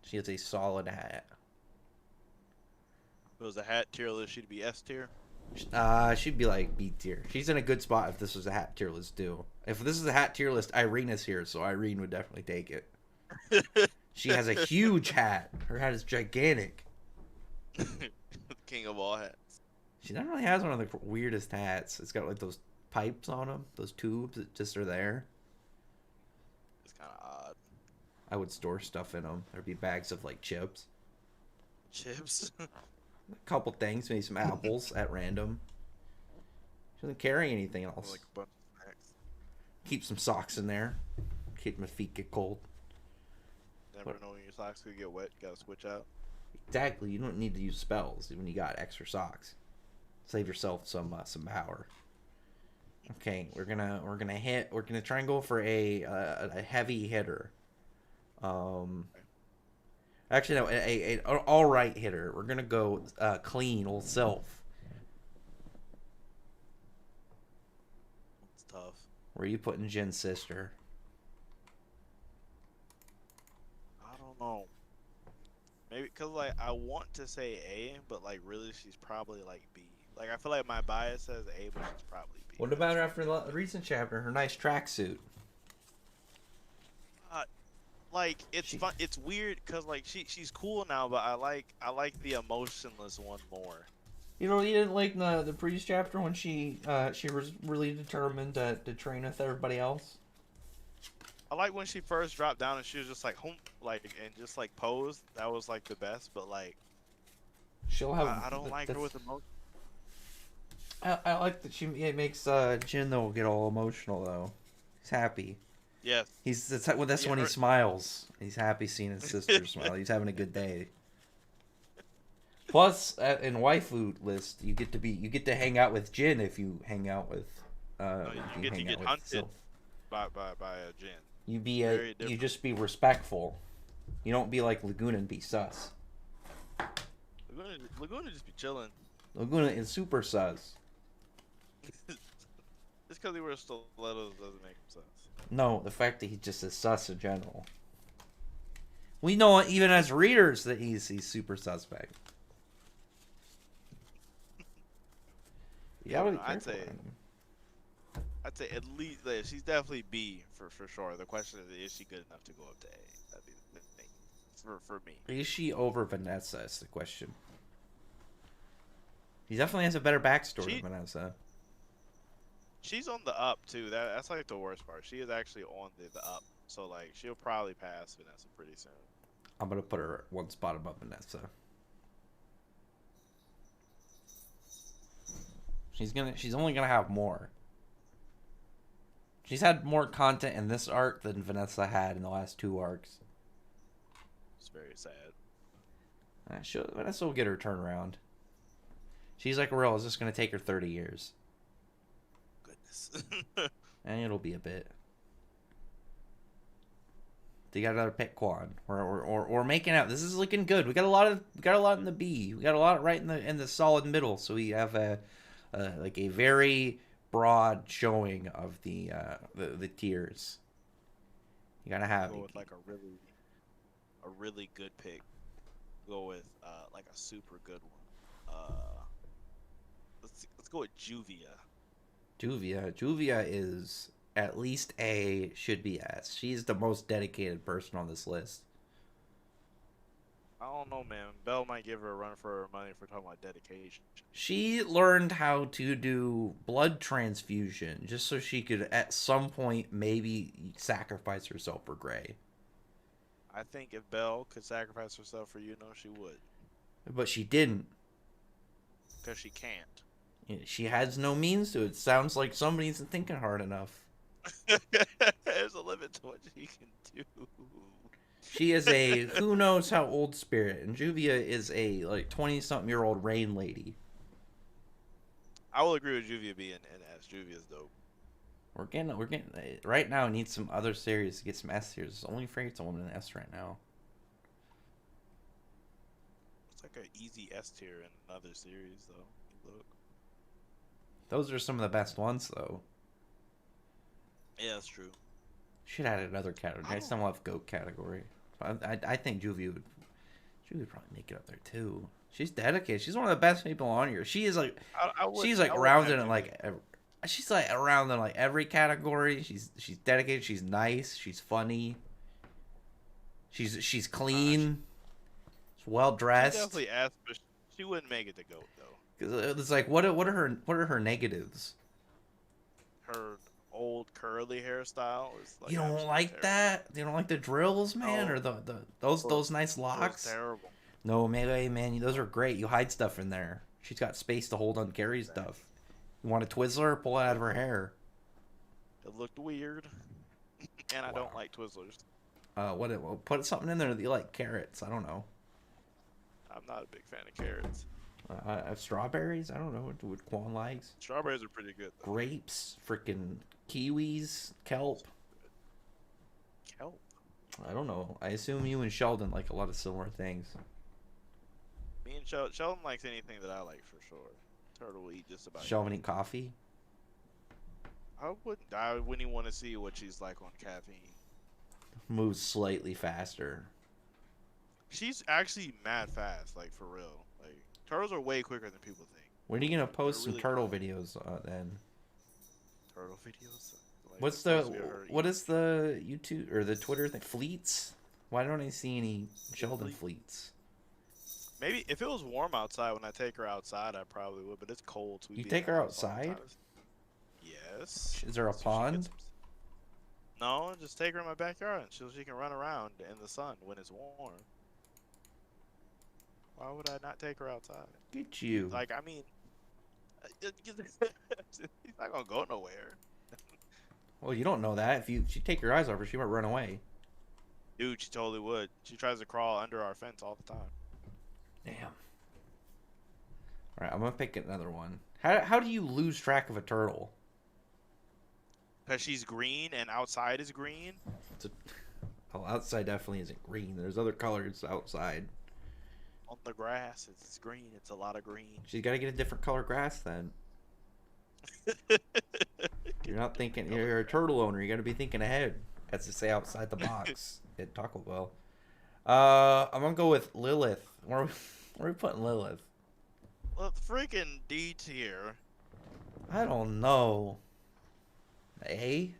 She has a solid hat. If it was a hat tier list, she'd be S tier. She'd be like B tier. She's in a good spot if this was a hat tier list too. If this is a hat tier list, Irene is here, so Irene would definitely take it. She has a huge hat. Her hat is gigantic. King of all hats. She not only has one of the weirdest hats. It's got like those pipes on them, those tubes that just are there. It's kind of odd. I would store stuff in them. There'd be bags of like chips, Chips. a couple things, maybe some apples at random. She doesn't carry anything else. Like a bunch of snacks. Keep some socks in there. Keep my feet get cold. Never know when your socks could get wet. Gotta switch out. Exactly. You don't need to use spells when you got extra socks. Save yourself some power. Okay, we're gonna try and go for a heavy hitter. Actually no, an all right hitter. We're gonna go clean old self. It's tough. Where are you putting Jin's sister? I don't know. Maybe because like I want to say A, but like really she's probably like B. Like I feel like my bias says A, but she's probably B. What about her after the recent chapter? Her nice tracksuit. Like it's fun. It's weird because like she's cool now, but I like the emotionless one more. You know, you didn't like the previous chapter when she was really determined to train with everybody else. I like when she first dropped down and she was just like home, like and just like posed. That was like the best. But like, She'll have. I don't like her with emotion. I like that it makes Jin though get all emotional though. He's happy. Yes. That's when he smiles. He's happy seeing his sister smile. He's having a good day. Plus, in waifu list, you get to hang out with Jin if you hang out with. You get to get hunted by a Jin. You just be respectful. You don't be like Laguna and be sus. Laguna just be chilling. Laguna is super sus. Just because he wears stilettos doesn't make sense. No, the fact that he just is sus in general. We know even as readers that he's super suspect. Yeah, I'd say at least she's definitely B for sure. The question is she good enough to go up to A? That'd be the thing for me. Is she over Vanessa? Is the question. He definitely has a better backstory than Vanessa. She's on the up too. That's like the worst part. She is actually on the up. So like she'll probably pass Vanessa pretty soon. I'm gonna put her one spot above Vanessa. She's only gonna have more. She's had more content in this arc than Vanessa had in the last 2 arcs. It's very sad. Vanessa will get her turnaround. She's like, Aurel, it's just gonna take her 30 years. Goodness. And it'll be a bit. They got another pick Quan. We're making out. This is looking good. We got a lot in the B. We got a lot right in the solid middle. So we have like a very broad showing of the tiers. You gotta have Go with like a really good pick. Go with like a super good one. Let's go with Juvia. Juvia is at least A, should be S. She's the most dedicated person on this list. I don't know, man. Belle might give her a run for her money for talking about dedication. She learned how to do blood transfusion just so she could, at some point, maybe sacrifice herself for Gray. I think if Belle could sacrifice herself for she would. But she didn't. Because she can't. She has no means to it. Sounds like somebody isn't thinking hard enough. There's a limit to what she can do. She is a who knows how old spirit, and Juvia is a like 20-something-year-old rain lady. I will agree with Juvia being an S. Juvia's dope. We're getting right now. Need some other series to get some S tiers. Only Fairy Tail in S right now. It's like an easy S tier in another series, though. Look. Those are some of the best ones, though. Yeah, that's true. Should add another category. I still have GOAT category. I think Juvia would probably make it up there too. She's dedicated. She's one of the best people on here. She is like she's like around in like she's like around in like every category. She's dedicated. She's nice. She's funny. She's clean. She's well dressed. She definitely asked, but she wouldn't make it to GOAT though. Cause it's like what are her negatives? Her old curly hairstyle is like you don't like terrible. that? You don't like the drills, man, No. or those nice locks? Terrible. No, Melee, man, those are great. You hide stuff in there. She's got space to hold on Gary's stuff. You want a Twizzler? Pull it out of her hair. It looked weird, and I don't like Twizzlers. Put something in there that you like. Carrots. I don't know. I'm not a big fan of carrots. Strawberries. I don't know what Quan likes. Strawberries are pretty good, though. Grapes. Freaking kiwis. Kelp. Kelp. I don't know. I assume you and Sheldon like a lot of similar things. Me and Sheldon likes anything that I like for sure. Turtle will eat just about. Sheldon eat coffee. I wouldn't even want to see what she's like on caffeine. Moves slightly faster. She's actually mad fast, like for real. Like turtles are way quicker than people think. When are you gonna post some really turtle videos then? Turtle videos. Like, what is the YouTube or the Twitter thing? Fleets? Why don't I see any Sheldon fleets? Maybe if it was warm outside when I take her outside, I probably would. But it's cold. So you take her outside? Yes. Is there a pond? No, just take her in my backyard so she can run around in the sun when it's warm. Why would I not take her outside? Get you. Like, I mean, he's not gonna go nowhere. Well, you don't know that. If you take your eyes off her, she might run away. Dude, she totally would. She tries to crawl under our fence all the time. Damn. All right, I'm gonna pick another one. How do you lose track of a turtle? Because she's green and outside is green. Well, outside definitely isn't green. There's other colors outside. On the grass, it's green. It's a lot of green. She's got to get a different color grass then. You're not thinking. You're a turtle owner. You got to be thinking ahead. As to say, outside the box at Taco Bell. I'm gonna go with Lilith. Where are we putting Lilith? Well, freaking D tier. I don't know. A?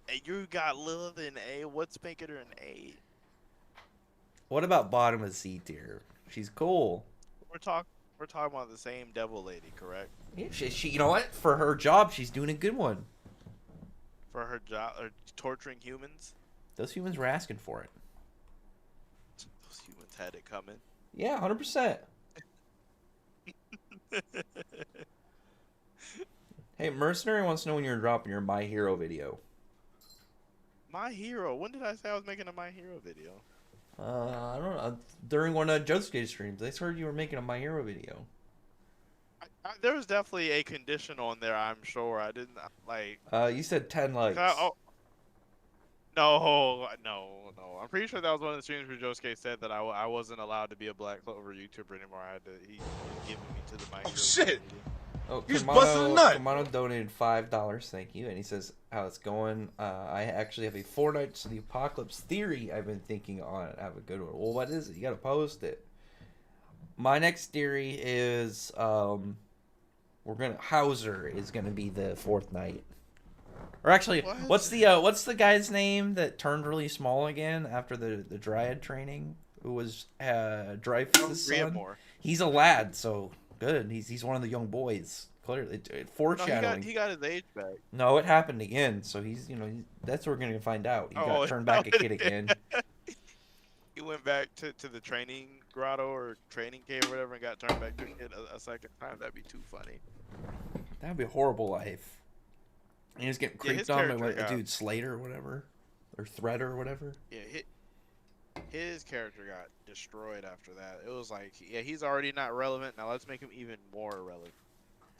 Hey, you got Lilith in A. What's making her an A? What about bottom of C tier? She's cool. We're talking about the same devil lady, correct? Yeah, she. You know what? For her job, she's doing a good one. For her job, torturing humans. Those humans were asking for it. Those humans had it coming. Yeah, 100%. Hey, Mercenary wants to know when you're dropping your My Hero video. My Hero? When did I say I was making a My Hero video? I don't know. During one of Josuke streams, I heard you were making a My Hero video. There was definitely a condition on there, I'm sure. I didn't, like... You said 10 likes. No. I'm pretty sure that was one of the streams where Josuke said that I wasn't allowed to be a Black Clover YouTuber anymore. He was giving me to the My Hero shit. community. Oh, You just busted a nut. Kamano donated $5. Thank you, and he says how it's going. I actually have a Fortnite to the Apocalypse theory I've been thinking on. Have a good one. Well, what is it? You gotta post it. My next theory is Hauser is gonna be the fourth knight. Or actually, What? what's the guy's name that turned really small again after the Dryad training? Who was Dreyfus' son? More. He's a lad, so good. He's one of the young boys. Clearly, foreshadowing. No, he got his age back. No, it happened again. So that's what we're gonna find out. He got turned back a kid again. He went back to the training grotto or training cave or whatever and got turned back to a kid a second time. That'd be too funny. That'd be a horrible life. And he was getting Yeah, his creeped on by character a got- dude Slater or whatever, or Threader or whatever. Yeah, his character got destroyed after that. It was like, yeah, he's already not relevant. Now let's make him even more irrelevant.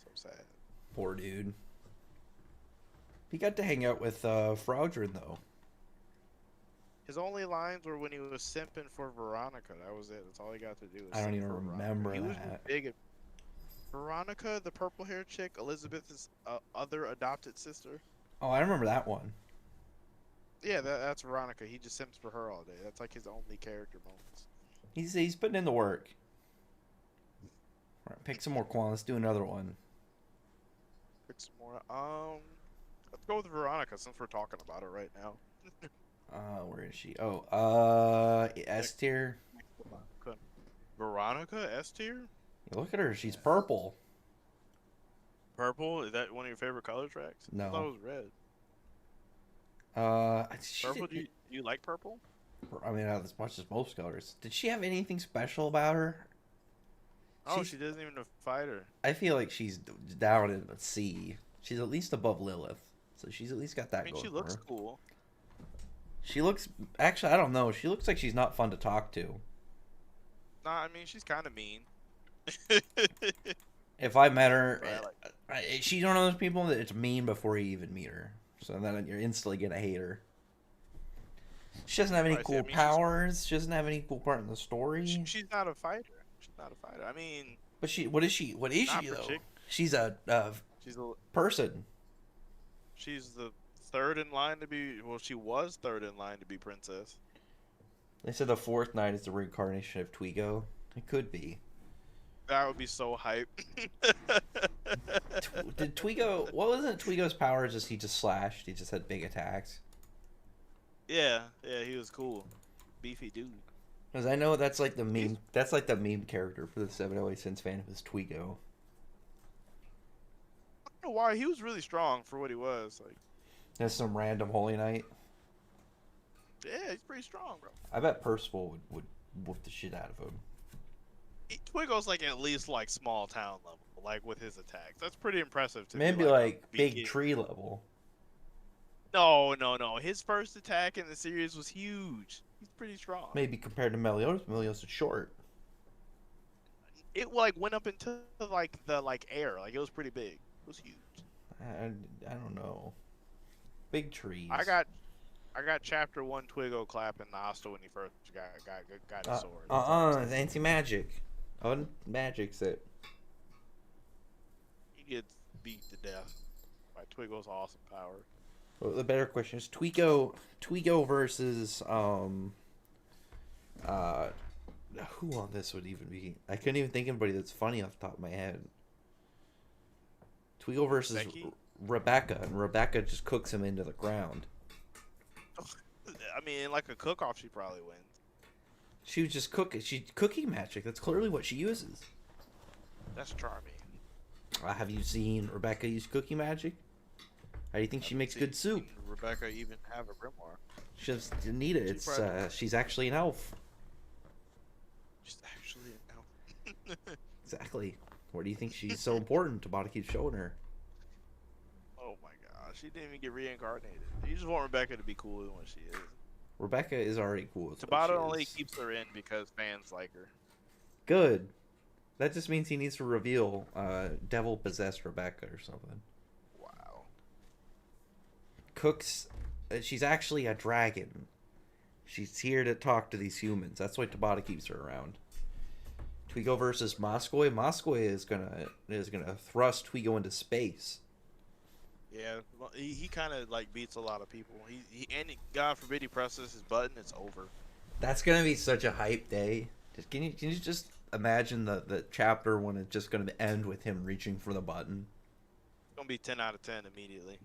So sad. Poor dude. He got to hang out with Fraudrin though. His only lines were when he was simping for Veronica. That was it. That's all he got to do. Was I don't simp even for Veronica. remember He was that. big at Veronica, the purple hair chick, Elizabeth's other adopted sister. Oh, I remember that one. Yeah, that's Veronica. He just simps for her all day. That's like his only character moments. He's putting in the work. All right, pick some more Quan. Let's do another one. Pick some more. Let's go with Veronica since we're talking about it right now. Where is she? Oh, S tier. Veronica, S tier? Look at her. She's purple. Purple? Is that one of your favorite color tracks? I thought No. it was red. Purple? Do you like purple? I mean, not as much as most colors. Did she have anything special about her? Oh, she doesn't even fight her. I feel like she's down in the sea. She's at least above Lilith, so she's at least got that I mean, going she for looks her. cool. She looks. Actually, I don't know. She looks like she's not fun to talk to. Nah, I mean, she's kind of mean. If I met her, Right, she's one of those people that it's mean before you even meet her. So then you're instantly gonna hate her. She doesn't have any Right, see, cool I mean, powers. She doesn't have any cool part in the story. She's not a fighter. She's not a fighter. I mean, But what is she? What is Not she though? partic- She's a person. she's the third in line to be. Well, she was third in line to be princess. They said the fourth knight is the reincarnation of Twigo. It could be. That would be so hype. Did Twigo? What wasn't Twigo's power? He just slashed. He just had big attacks. Yeah, he was cool. Beefy dude. Because I know that's like the meme. That's like the meme character for the 708 Sins fan was Twigo. I don't know why. He was really strong for what he was. Like, There's some random Holy Knight. yeah, he's pretty strong, bro. I bet Percival would whoop the shit out of him. Twigo's like at least like small town level, like with his attacks. That's pretty impressive to Maybe me. like a big beefy- tree level. No. His first attack in the series was huge. He's pretty strong. Maybe compared to Meliodas. Meliodas is short. It like went up into like the air. Like it was pretty big. It was huge. I don't know. Big trees. I got chapter 1 Twigo clapping Nosta when he first got his sword. It's anti-magic. Unmagic's it. He gets beat to death by Twigo's awesome power. Well, the better question is Twigo versus who on this would even be? I couldn't even think of anybody that's funny off the top of my head. Twigo versus Becky? Rebecca, and Rebecca just cooks him into the ground. I mean, like a cook-off, she probably wins. She was just She's cooking magic. That's clearly what she uses. That's Charmy. Have you seen Rebecca use cooking magic? How do you think she makes good soup? Rebecca even have a grimoire. She doesn't need it. It's probably- she's actually an elf. She's actually an elf. Exactly. Why do you think she's so important? Tabata keeps showing her. Oh my god, she didn't even get reincarnated. You just want Rebecca to be cooler than what she is. Rebecca is already cool. with what Tabata she only is. keeps her in because fans like her. Good. That just means he needs to reveal devil possessed Rebecca or something. Wow. Cooks she's actually a dragon. She's here to talk to these humans. That's why Tabata keeps her around. Twigo versus Moskoy. Moskoy is gonna thrust Twigo into space. Yeah, well, he kind of like beats a lot of people. God forbid he presses his button, it's over. That's gonna be such a hype day. Can you just imagine the chapter when it's just gonna end with him reaching for the button? It's gonna be 10 out of 10 immediately.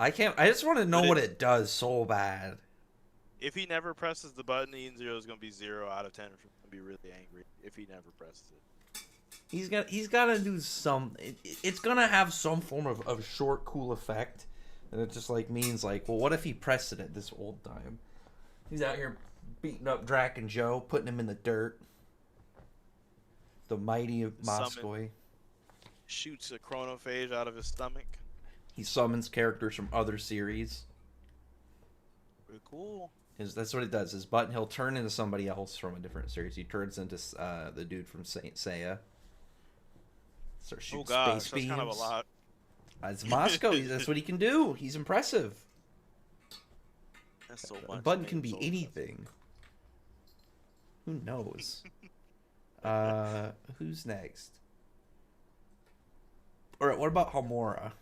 I just want to know what it does so bad. If he never presses the button, Eden Zero is gonna be 0 out of 10. I'm gonna be really angry if he never presses it. He's gotta do some. It's gonna have some form of short, cool effect, and it just like means like, well, what if he pressed it at this old time? He's out here beating up Drac and Joe, putting him in the dirt. The mighty Moskoy. Shoots a chronophage out of his stomach. He summons characters from other series. Pretty cool. That's what it does. His button, he'll turn into somebody else from a different series. He turns into the dude from Saint Seiya. Starts shooting space beams. That's kind of a lot. It's Moscow. That's what he can do. He's impressive. That's so much. The button can be anything. Who knows? Who's next? Alright, what about Homura?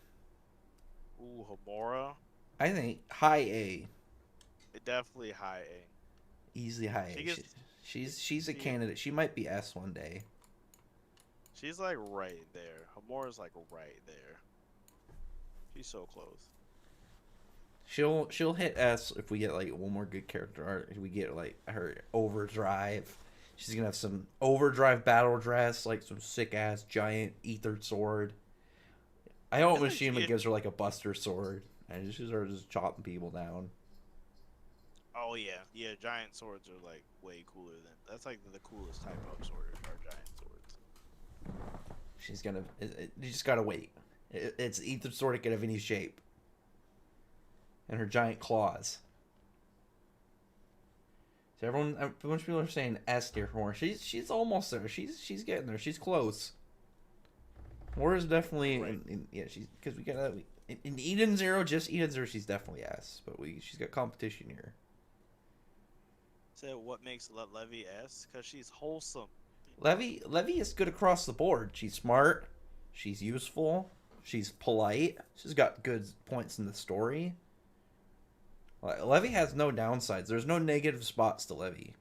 Ooh, Homura. I think high A. Definitely high A. Easily high A. She's a candidate. She might be S one day. She's like right there. Homura's like right there. She's so close. She'll hit S if we get like one more good character art. If we get like her overdrive. She's gonna have some overdrive battle dress, like some sick ass giant ether sword. I hope Mishima gives her like a buster sword and she's just chopping people down. Oh yeah, giant swords are like way cooler than that's like the coolest type of sword are giant swords. She's gonna. You just gotta wait. It's ether sword. It can have any shape. And her giant claws. So a bunch of people are saying S tier for her. She's almost there. She's getting there. She's close. Mora's definitely right. she's because we gotta in Eden Zero, just Eden Zero. She's definitely S, but she's got competition here. So what makes Levy S? Because she's wholesome. Levy is good across the board. She's smart. She's useful. She's polite. She's got good points in the story. Levy has no downsides. There's no negative spots to Levy.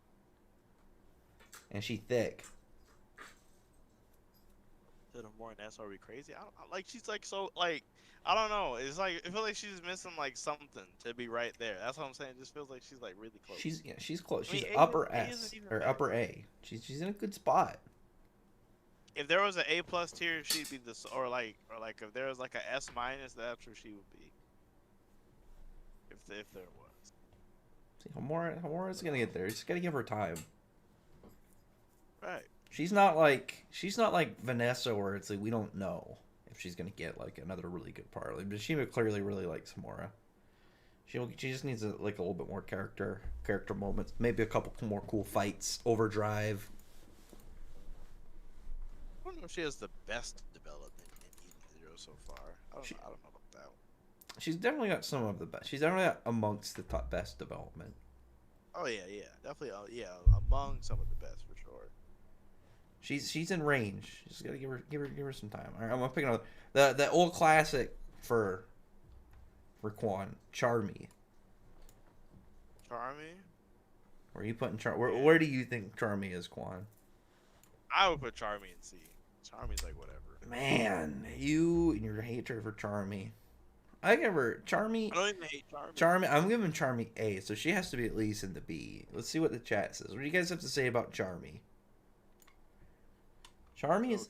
And she's thick. To the more an S, are we crazy? She's like so like I don't know. It's like I feel like she's missing like something to be right there. That's what I'm saying. It just feels like she's like really close. She's close. She's upper S or bad. upper A. She's in a good spot. If there was an A+ tier, she'd be this or like if there was like a S-, that's where she would be. If there was. See, Homura's gonna get there. You just gotta give her time. Right. She's not like Vanessa, where it's like we don't know if she's gonna get like another really good part. Like, but she clearly really likes Homura. She just needs a little bit more character moments. Maybe a couple more cool fights. Overdrive. I don't know if she has the best development in Eden Zero so far. I don't know about that one. She's definitely got some of the best. She's definitely got amongst the top best development. Oh yeah, definitely. Among some of the best for sure. She's in range. Just gotta give her some time. All right, I'm gonna pick another. The old classic for Quan, Charmy. Charmy. Where are you putting Where do you think Charmy is, Quan? I would put Charmy in C. Charmy's like whatever. Man, you and your hatred for Charmy. I give her Charmy. I don't even hate Charmy. Charmy, I'm giving Charmy A, so she has to be at least in the B. Let's see what the chat says. What do you guys have to say about Charmy? Charmy's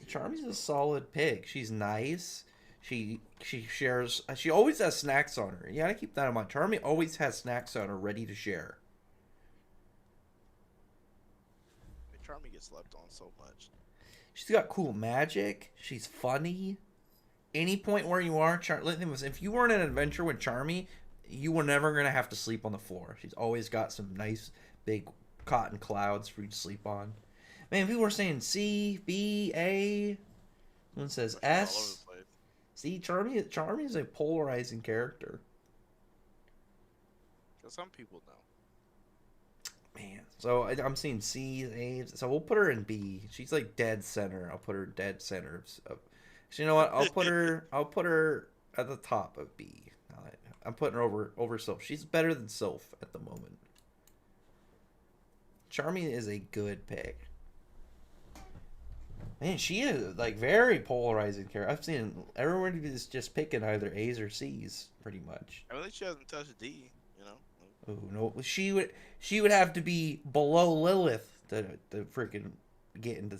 a solid pick. She's nice. She shares. She always has snacks on her. You gotta keep that in mind. Charmy always has snacks on her, ready to share. Charmy gets slept on so much. She's got cool magic. She's funny. Any point where you are, if you were in an adventure with Charmy, you were never gonna have to sleep on the floor. She's always got some nice big cotton clouds for you to sleep on. Man, people were saying C, B, A. One says S. See, Charmy is a polarizing character. But some people know. Man, so I'm seeing C's, A's. So we'll put her in B. She's like dead center. I'll put her dead center. So you know what? I'll put her at the top of B. I'm putting her over Sylph. She's better than Sylph at the moment. Charmy is a good pick. Man, she is like very polarizing character. I've seen everyone is just picking either A's or C's pretty much. At least she hasn't touched D, you know. Oh no, she would have to be below Lilith to freaking get into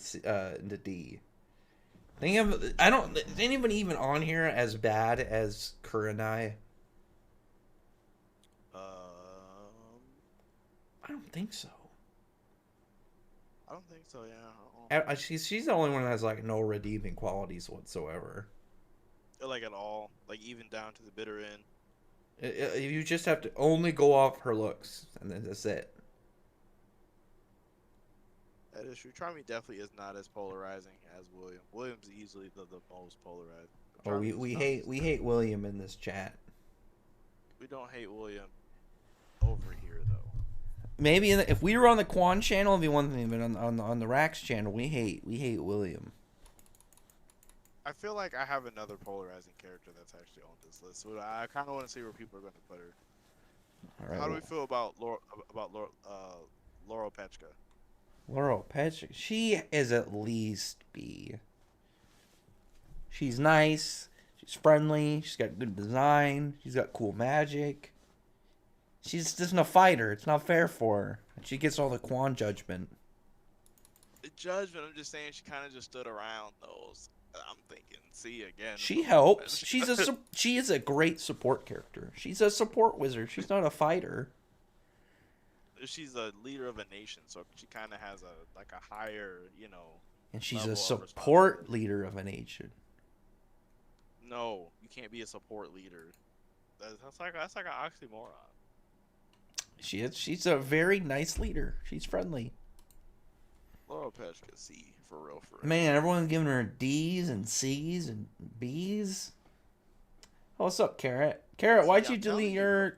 D. Is anybody even on here as bad as Kurenai? I don't think so. I don't think so. Yeah. She's the only one that has like no redeeming qualities whatsoever. Like at all, like even down to the bitter end. You just have to only go off her looks, and then that's it. That is true. Charmy definitely is not as polarizing as William. William's easily the most polarizing. Oh, we hate William in this chat. We don't hate William over here though. Maybe if we were on the Quan channel, it'd be one thing, but on the Rax channel, we hate William. I feel like I have another polarizing character that's actually on this list. So I kind of want to see where people are going to put her. All right, How do we feel about Laurel Pechka? Laurel Pechka, she is at least B. She's nice. She's friendly. She's got good design. She's got cool magic. She's just a fighter. It's not fair for her. She gets all the Quan judgment. The judgment, I'm just saying she kind of just stood around those. I'm thinking, see again. She helps. She is a great support character. She's a support wizard. She's not a fighter. She's a leader of a nation, so she kind of has a higher, And she's a support leader of a nation. No, you can't be a support leader. That's like an oxymoron. She's a very nice leader. She's friendly. Laurel Pechka, C, for real. Man, everyone's giving her D's and C's and B's. Oh, what's up, Carrot? Carrot, why'd you delete your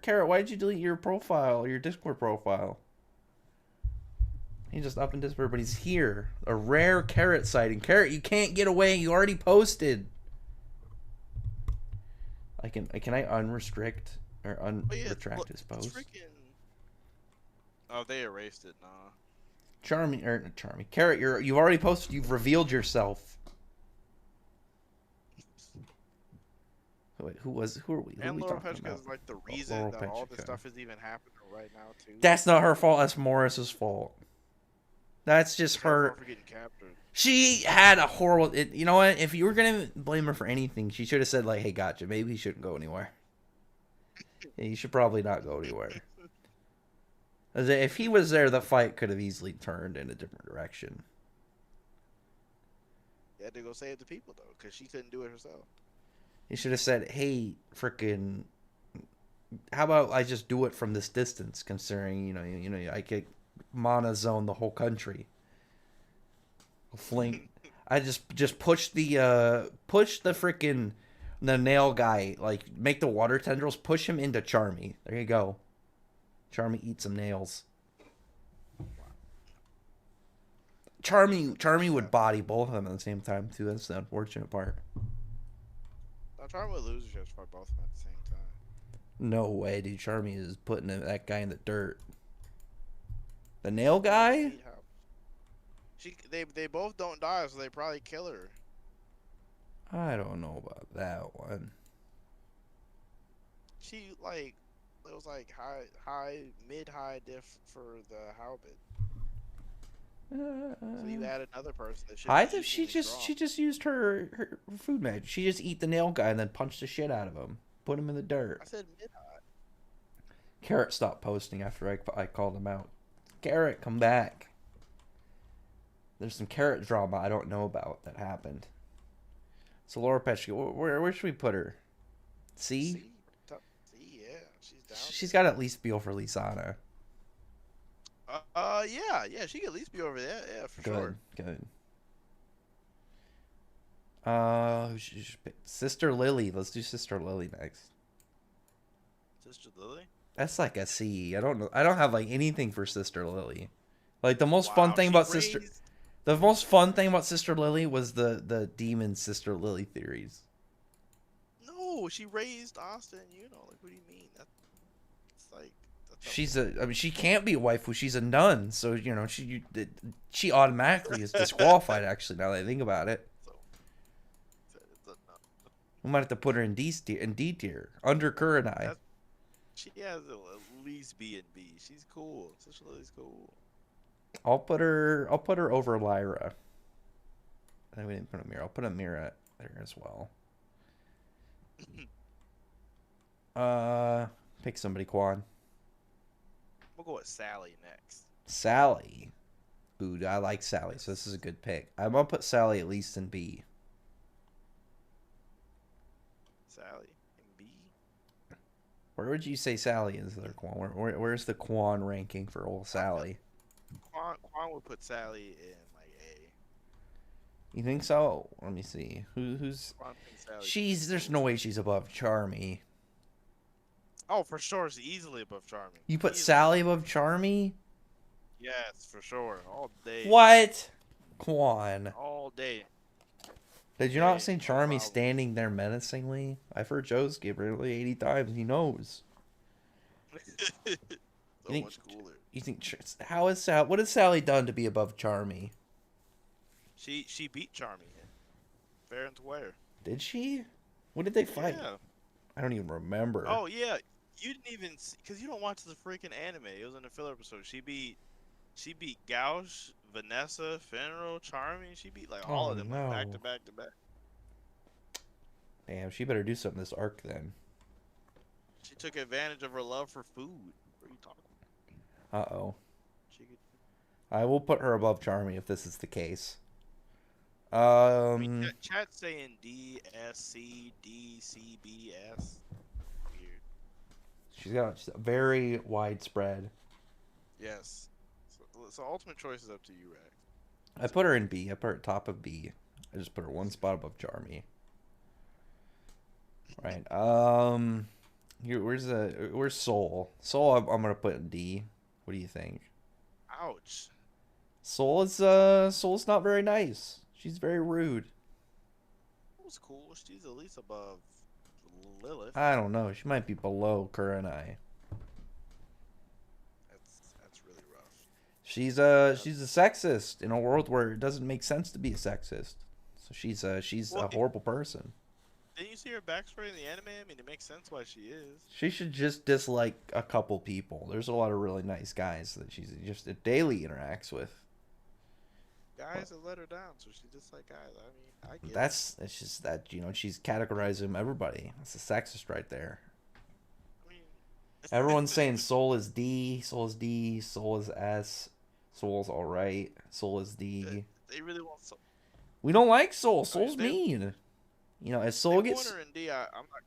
profile, your Discord profile? He's just up in Discord, but he's here. A rare Carrot sighting. Carrot, you can't get away. You already posted. Can I unrestrict or unretract his post? Oh, they erased it. Nah. Charmy or not Charmy. Carrot, you've already posted. You've revealed yourself. Wait, who are we? And Laura Pechka is like the reason that all this stuff is even happening right now too. That's not her fault. That's Morris's fault. That's just her. For getting captured. She had a horrible. You know what? If you were gonna blame her for anything, she should have said like, "Hey, gotcha. Maybe he shouldn't go anywhere. Yeah, you should probably not go anywhere." As if he was there, the fight could have easily turned in a different direction. You had to go save the people though, because she couldn't do it herself. He should have said, "Hey, frickin', how about I just do it from this distance? Considering you know, I could mana zone the whole country. Fling, I just push the frickin' the nail guy, like make the water tendrils, push him into Charmy. There you go. Charmy eat some nails. Charmy would body both of them at the same time too. That's the unfortunate part. Charmy would lose just for both of them at the same time. No way, dude. Charmy is putting that guy in the dirt. The nail guy? They both don't die, so they probably kill her. I don't know about that one. She it was like mid-high diff for the halberd. So you add another person that should high diff. She just used her food magic. She just eat the nail guy and then punched the shit out of him. Put him in the dirt. I said mid-high. Carrot stopped posting after I called him out. Carrot, come back. There's some Carrot drama I don't know about that happened. So Laura Pechka, where should we put her? C? C, yeah, she's down. She's got to at least be over Lisanna. Yeah, she could at least be over there. Yeah, for sure. Good. Sister Lily. Let's do Sister Lily next. Sister Lily? That's like a C. I don't know. I don't have like anything for Sister Lily. Like the most Wow, fun thing she about raised- the most fun thing about Sister Lily was the demon Sister Lily theories. No, she raised Austin. You know, like what do you mean? That's like I mean, she can't be a waifu. She's a nun, so she automatically is disqualified. Actually, now that I think about it, so it's a no. we might have to put her in D tier under Kurenai. She has to at least B and B. She's cool. Sister Lily's cool. I'll put her over Lyra. I think we didn't put a mirror. I'll put a mirror there as well. Pick somebody, Quan. We'll go with Sally next. Sally. Ooh, I like Sally, so this is a good pick. I'm gonna put Sally at least in B. Sally and B. Where would you say Sally is there, Quan? Where's the Quan ranking for old Sally? Quan would put Sally in like A. You think so? Let me see. Who's? Quan thinks Sally. There's no way she's above Charmy. Oh, for sure, it's easily above Charmy. You put Easily. Sally above Charmy? Yes, for sure. All day. What? Quan. All day. Did you not Yeah, see no Charmy problem. standing there menacingly? I've heard Joe's give her like 80 times. He knows. So think- much cooler. You think what has Sally done to be above Charmy? She beat Charmy. Fair and square. Did she? What did they fight? Yeah. I don't even remember. Oh yeah. You didn't even because you don't watch the freaking anime. It was in a filler episode. She beat Gauche, Vanessa, Finro, Charmy. She beat like all Oh, of them no. like, back to back to back. Damn, she better do something this arc then. She took advantage of her love for food. What are you talking Uh-oh. She could, I will put her above Charmy if this is the case. I mean, chat's saying D, S, C, D, C, B, S. Weird. She's got a very widespread. Yes. So ultimate choice is up to you, Rex. I put her in B. I put her at top of B. I just put her one spot above Charmy. Right. Where's Soul? Soul, I'm gonna put in D. What do you think? Ouch. Soul's not very nice. She's very rude. That was cool. She's at least above Lilith. I don't know. She might be below Kurenai. That's really rough. She's a sexist in a world where it doesn't make sense to be a sexist. So she's Well, a horrible person. Didn't you see her backstory in the anime? I mean, it makes sense why she is. She should just dislike a couple people. There's a lot of really nice guys that she's just daily interacts with. Guys that let her down, so she just like guys. I mean, I get It's just that she's categorizing everybody. That's a sexist right there. I mean, Everyone's saying Soul is D, Soul is D, Soul is S, Soul's all right, Soul is D. they really want some. We don't like Soul. Soul's they- mean. As They Soul want gets her in D. I'm not.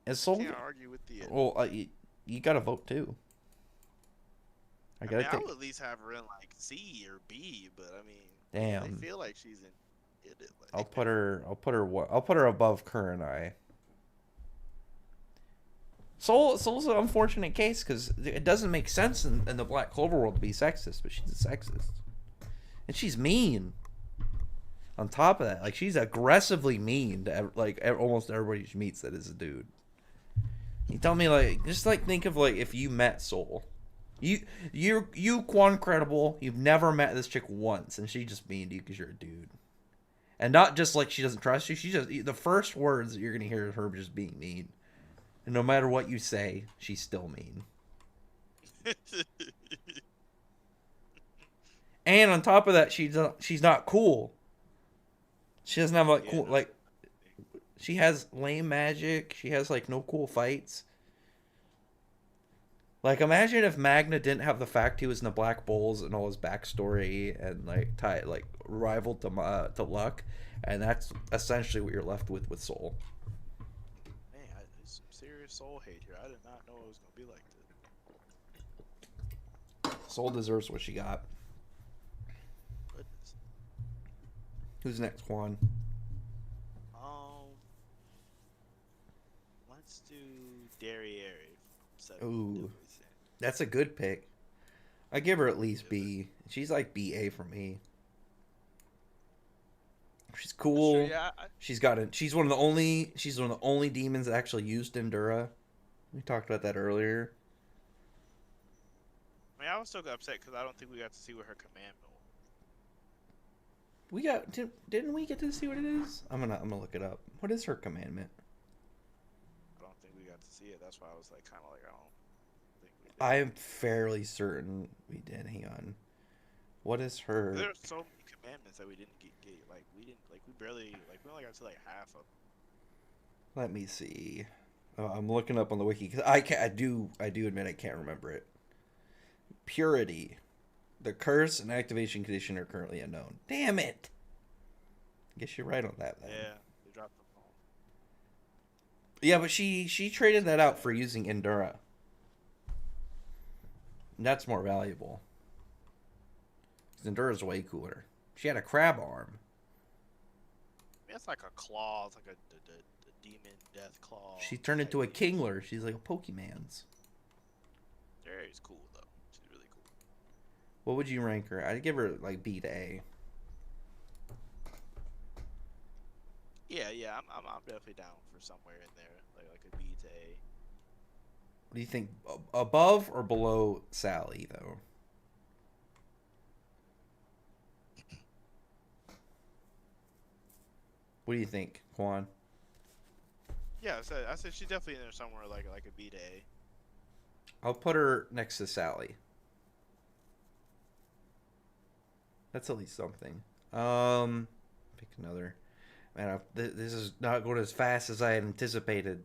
as Soul. Can't argue with the. Well, you gotta vote too. I I gotta mean, I take. would at least have her in like C or B, but I mean, Damn. they feel like she's in it. Like, I'll put her above Kurenai. Soul's an unfortunate case because it doesn't make sense in the Black Clover world to be sexist, but she's a sexist, and she's mean. On top of that, like she's aggressively mean to almost everybody she meets that is a dude. You tell me just think of if you met Soul, you Quancredible, you've never met this chick once, and she just mean to you because you're a dude. And not just she doesn't trust you. She just the first words that you're gonna hear is her just being mean, and no matter what you say, she's still mean. And on top of that, she's not cool. She doesn't have cool She has lame magic. She has no cool fights. Imagine if Magna didn't have the fact he was in the Black Bulls and all his backstory and rival to Luck, and that's essentially what you're left with Soul. Man, there's some serious Soul hate here. I did not know it was gonna be like this. Soul deserves what she got. Goodness. Who's next, Juan? Let's do Derriere. Ooh, that's a good pick. I give her at least B. She's like BA for me. She's cool. Sure, yeah, She's one of the only demons that actually used Endura. We talked about that earlier. I mean, I was still upset because I don't think we got to see what her commandment was. Didn't we get to see what it is? I'm gonna look it up. What is her commandment? I don't think we got to see it. That's why I was like, kind of like, I don't think we did. I am fairly certain we did. Hang on. What is her? There's so many commandments that we didn't get. Like we barely, like we only got to like half of them. Let me see. I'm looking up on the wiki because I do admit I can't remember it. Purity. The curse and activation condition are currently unknown. Damn it! Guess you're right on that then. Yeah, they dropped the phone. Yeah, but she traded that out for using Endura. And that's more valuable. Endura's way cooler. She had a crab arm. I mean, it's like a claw. It's like a demon death claw. She turned into a Kingler. She's like a Pokemon's. Derriere's cool though. She's really cool. What would you rank her? I'd give her like B to A. Yeah, I'm definitely down for somewhere in there, like a B to A. What do you think? Above or below Sally, though? What do you think, Quan? Yeah, I said she's definitely in there somewhere, like a B to A. I'll put her next to Sally. That's at least something. Pick another. Man, this is not going as fast as I had anticipated.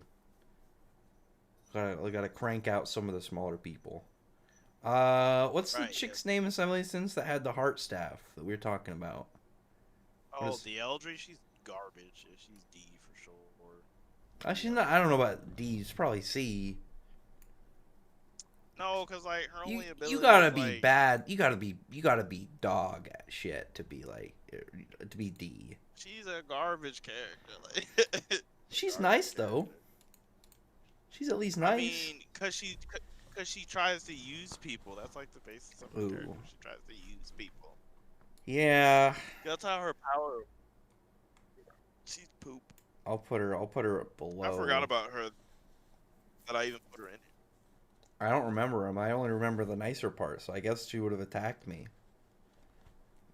Gotta crank out some of the smaller people. What's the chick's name in Simulations that had the heart staff that we were talking about? Oh, the Eldry, she's garbage. She's D for sure. She's not. I don't know about D. It's probably C. No, because like her only ability. You gotta be like, bad. You gotta be dog shit to be D. She's a garbage character. Like, she's nice though. She's at least nice. I mean, cause she tries to use people. That's like the basis of her character. She tries to use people. Yeah. That's how her power. She's poop. I'll put her below. I forgot about her. That I even put her in. I don't remember him. I only remember the nicer part. So I guess she would have attacked me.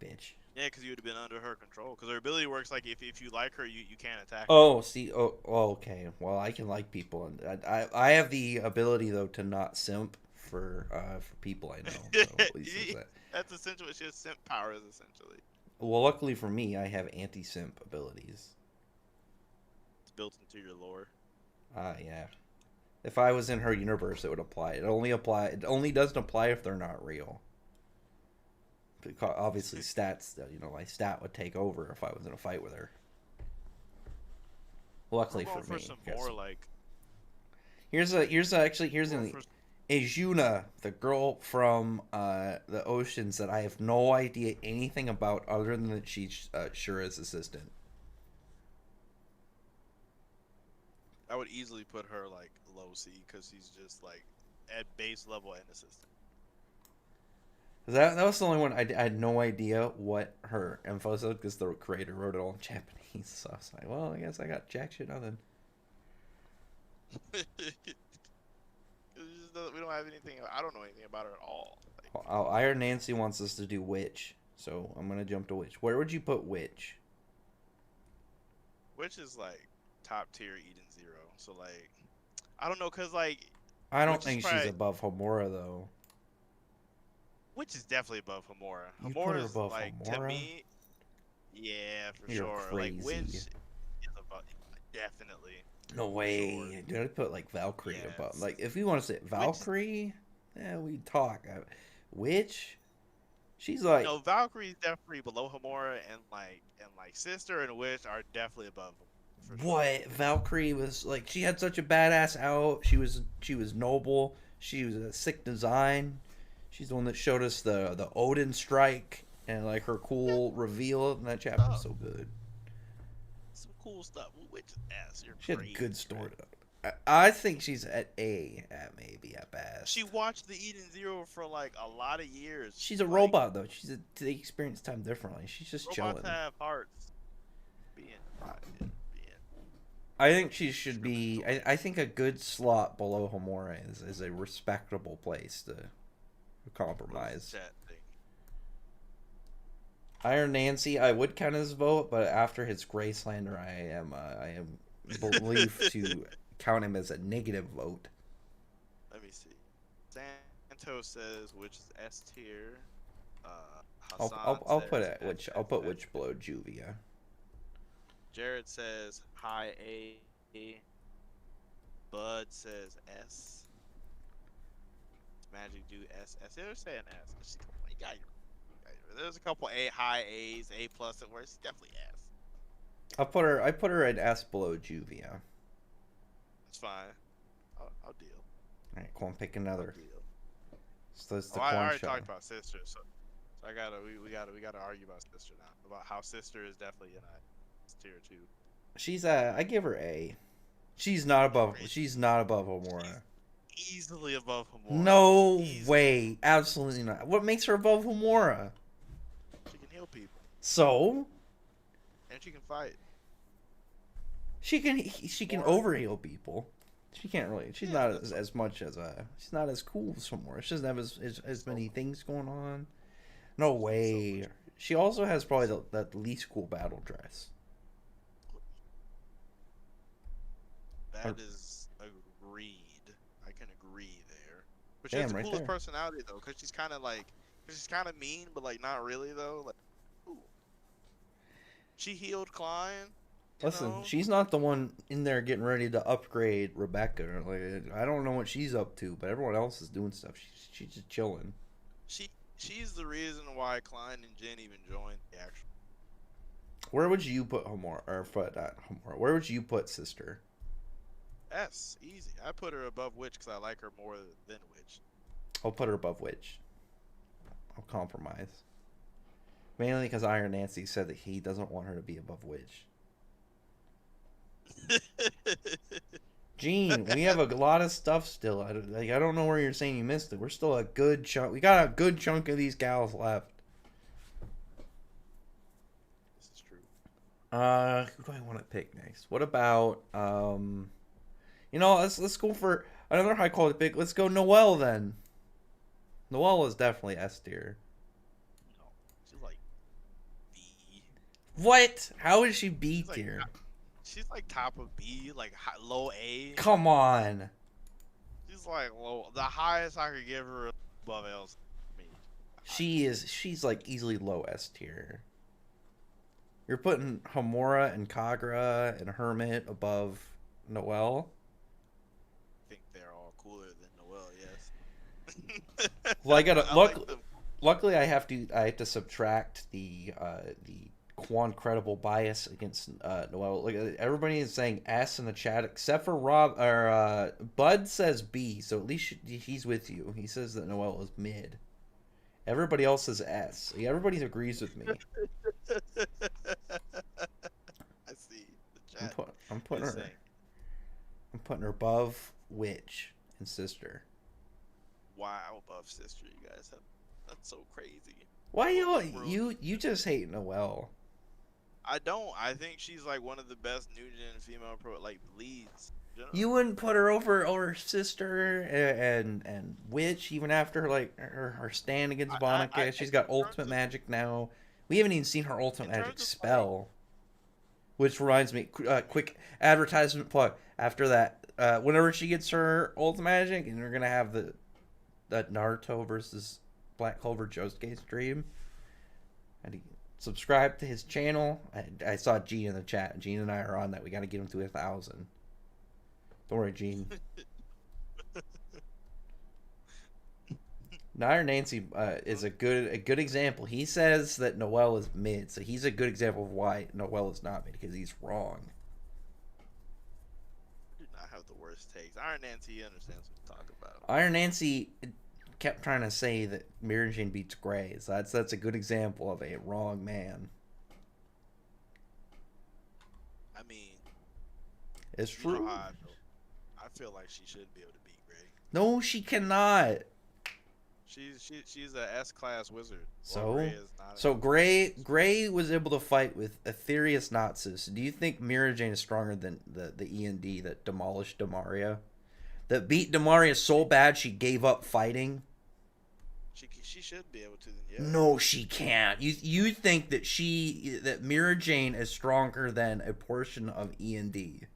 Bitch. Yeah, because you would have been under her control. Because her ability works like if you like her, you can't attack her. Oh, see. Oh, okay. Well, I can like people, and I have the ability though to not simp for people I know. So at least That's essentially she has simp powers essentially. Well, luckily for me, I have anti-simp abilities. It's built into your lore. Yeah. If I was in her universe, it would apply. It only doesn't apply if they're not real. Because obviously stats, my stat would take over if I was in a fight with her. Luckily for me. Some more, like... Here's an Ejuna, the girl from the oceans that I have no idea anything about other than that she's Shura's assistant. I would easily put her like low C because she's just like at base level and assistant. That was the only one I had no idea what her info was because the creator wrote it all in Japanese. So I was like, well, I guess I got jack shit nothing. We don't have anything. I don't know anything about her at all. Like, Iron Nancy wants us to do Witch, so I'm gonna jump to Witch. Where would you put Witch? Witch is like top tier Eden Zero. So like, I don't know, cause like, I don't think she's above Homura though. Witch is definitely above Homura. You put her above like Homura? to me, yeah, for You're sure. crazy. Like Witch is above, definitely. No way. Sure. Dude, I'd put like Valkyrie Yes. above. Like if you want to say Valkyrie, we'd talk. Witch, she's like No, Valkyrie's definitely below Homura, and Sister and Witch are definitely above them. For what? Sure. Valkyrie was like she had such a badass out. She was noble. She was a sick design. She's the one that showed us the Odin strike and like her cool reveal in that chapter was so good. Some cool stuff. Witch ass, you're She had a crazy, good story. I think she's at A at maybe at best. She watched the Eden Zero for like a lot of years. She's a like, robot though. They experience time differently. She's just robots chilling. have hearts. Being. I think she should be. I think a good slot below Homura is a respectable place to compromise. Chat thing. Iron Nancy, I would count as vote, but after his Gray slander, I am believed to count him as a negative vote. Let me see. Santos says which is S tier. I'll put it which I'll put which below Juvia. Jared says high A. Bud says S. Magic do S. They're saying S. There's a couple high A's, A plus at worst. Definitely S. I put her at S below Juvia. It's fine. I'll deal. All right, go on, pick another. So it's the I Quan already show. talked about Sister, so we gotta argue about Sister now. About how Sister is definitely in a tier 2. She's I give her A. She's not above Homura. She's easily above Homura. No way, absolutely not. What makes her above Homura? She can heal people. So And she can fight. she can overheal people. She can't really. She's not as much as she's not as cool as Homura. She doesn't have as many things going on. No way. She also has probably the least cool battle dress. That is agreed. I can agree there. But she Damn, has the right coolest there. personality though, because she's kind of mean, but like not really though. Like, ooh. She healed Klein. Listen, she's not the one in there getting ready to upgrade Rebecca. Like, I don't know what she's up to, but everyone else is doing stuff. She's just chilling. She's the reason why Klein and Jen even joined the actual. Where would you put Homura? Or not Homura? Where would you put Sister? S, easy. I put her above Witch because I like her more than Witch. I'll put her above Witch. I'll compromise. Mainly because Iron Nancy said that he doesn't want her to be above Witch. Gene, we have a lot of stuff still. I don't know where you're saying you missed it. We're still a good chunk. We got a good chunk of these gals left. This is true. Who do I want to pick next? What about let's go for another high quality pick. Let's go Noelle then. Noelle is definitely S tier. No, she's like B. What? How is she B tier? She's like top of B, like low A. Come on. She's like low. The highest I could give her above Elsie. She's like easily low S tier. You're putting Homura and Kagura and Hermit above Noelle. I think they're all cooler than Noelle. Yes. Well, I gotta like them. luckily I have to subtract the Quancredible bias against Noelle. Like, everybody is saying S in the chat except for Rob or Bud says B, so at least he's with you. He says that Noelle is mid. Everybody else says S. Everybody agrees with me. I see the chat. I'm putting her above Witch and Sister. Wow, above Sister, you guys have. That's so crazy. Why you just hate Noelle? I don't. I think she's like one of the best new gen female leads. You wouldn't put her over Sister and Witch even after like her stand against Veronica. She's got ultimate magic now. We haven't even seen her ultimate magic spell. Which reminds me, quick advertisement plug. After that, whenever she gets her ultimate magic, and we're gonna have that Naruto versus Black Clover Josuke stream. And subscribe to his channel. I saw Gene in the chat. Gene and I are on that. We got to get him to 1,000. Don't worry, Gene. Iron Nancy is a good example. He says that Noelle is mid, so he's a good example of why Noelle is not mid, because he's wrong. I do not have the worst takes. Iron Nancy understands what to talk about. Iron Nancy kept trying to say that Mary Jane beats Grey, so that's a good example of a wrong man. I mean, It's true. feel like she should be able to beat Gray. No, she cannot. She's a S-class wizard. So, Gray is not Gray was able to fight with Aetherius Natsus. Do you think Mira Jane is stronger than the END that demolished Demaria? That beat Demaria so bad she gave up fighting? She should be able to. Then, yeah. No, she can't. You think that Mira Jane is stronger than a portion of END?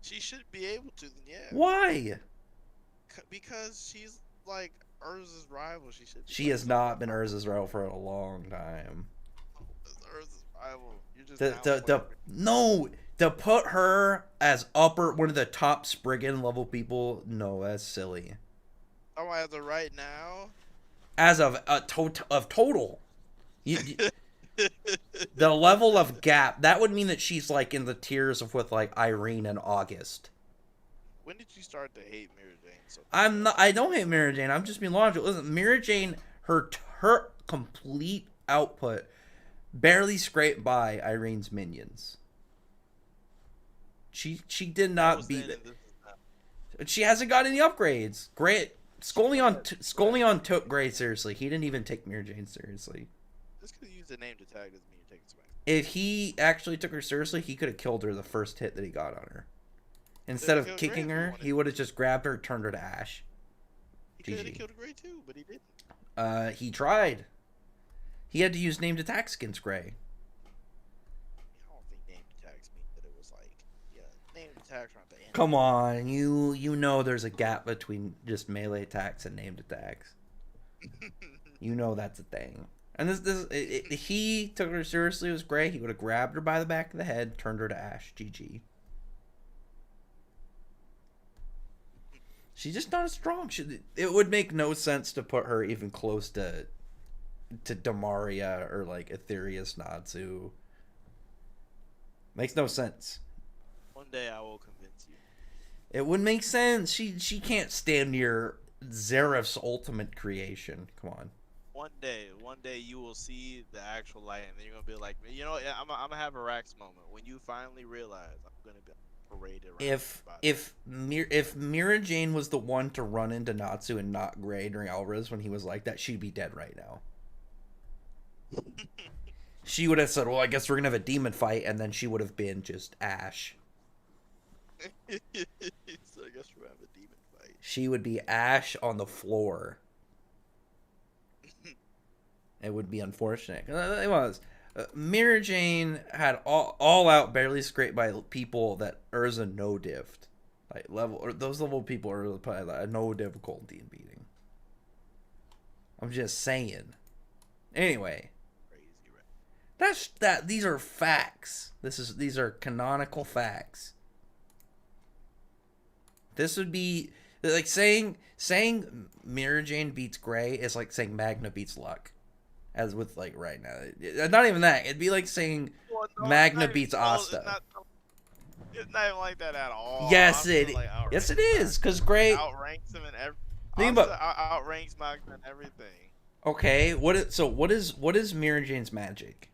She should be able to. Then, yeah. Why? Because she's like Urza's rival. She has not been Urza's rival for a long time. Urza's rival. You're just no. To put her as one of the top Spriggan level people, no, that's silly. Oh, as of right now? As of total. The level of gap, that would mean that she's like in the tiers of with like Irene and August. When did you start to hate Mira Jane? I don't hate Mira Jane. I'm just being logical. Listen, Mira Jane, her complete output barely scraped by Irene's minions. She did not beat it. She hasn't got any upgrades. Great. Scoleon took Gray seriously. He didn't even take Mira Jane seriously. Just because you use the name to tag doesn't mean you're taking somebody. If he actually took her seriously, he could have killed her the first hit that he got on her. Instead of kicking her, he would have just grabbed her, turned her to ash. He could have killed Gray too, but he didn't. He tried. He had to use named attacks against Gray. I don't think named attacks mean that it was like, yeah, named attacks aren't the end. Come on, you know there's a gap between just melee attacks and named attacks. You know that's a thing. And he took her seriously. It was Gray. He would have grabbed her by the back of the head, turned her to ash. GG. She's just not as strong. It would make no sense to put her even close to Demaria or like Aetherius Natsu. Makes no sense. One day I will convince you. It would make sense. She can't stand near Zeref's ultimate creation. Come on. One day you will see the actual light, and then you're gonna be like, you know, I'm gonna have a Rax moment when you finally realize I'm gonna be paraded around. If Mira Jane was the one to run into Natsu and not Gray during Alvarez when he was like that, she'd be dead right now. She would have said, well, I guess we're gonna have a demon fight, and then she would have been just ash. So I guess we're gonna have a demon fight. She would be ash on the floor. It would be unfortunate. It was. Mira Jane had all out barely scraped by people that Urza no dived. Like those level people are probably like no difficulty in beating. I'm just saying. Anyway. Crazy, right? These are facts. These are canonical facts. This would be like saying Mira Jane beats Gray is like saying Magna beats Luck. As with like right now, not even that. It'd be like saying Magna beats Asta. It's not even like that at all. Yes, it is. Because Gray outranks him in everything. Outranks Magna in everything. Okay, what is Mira Jane's magic?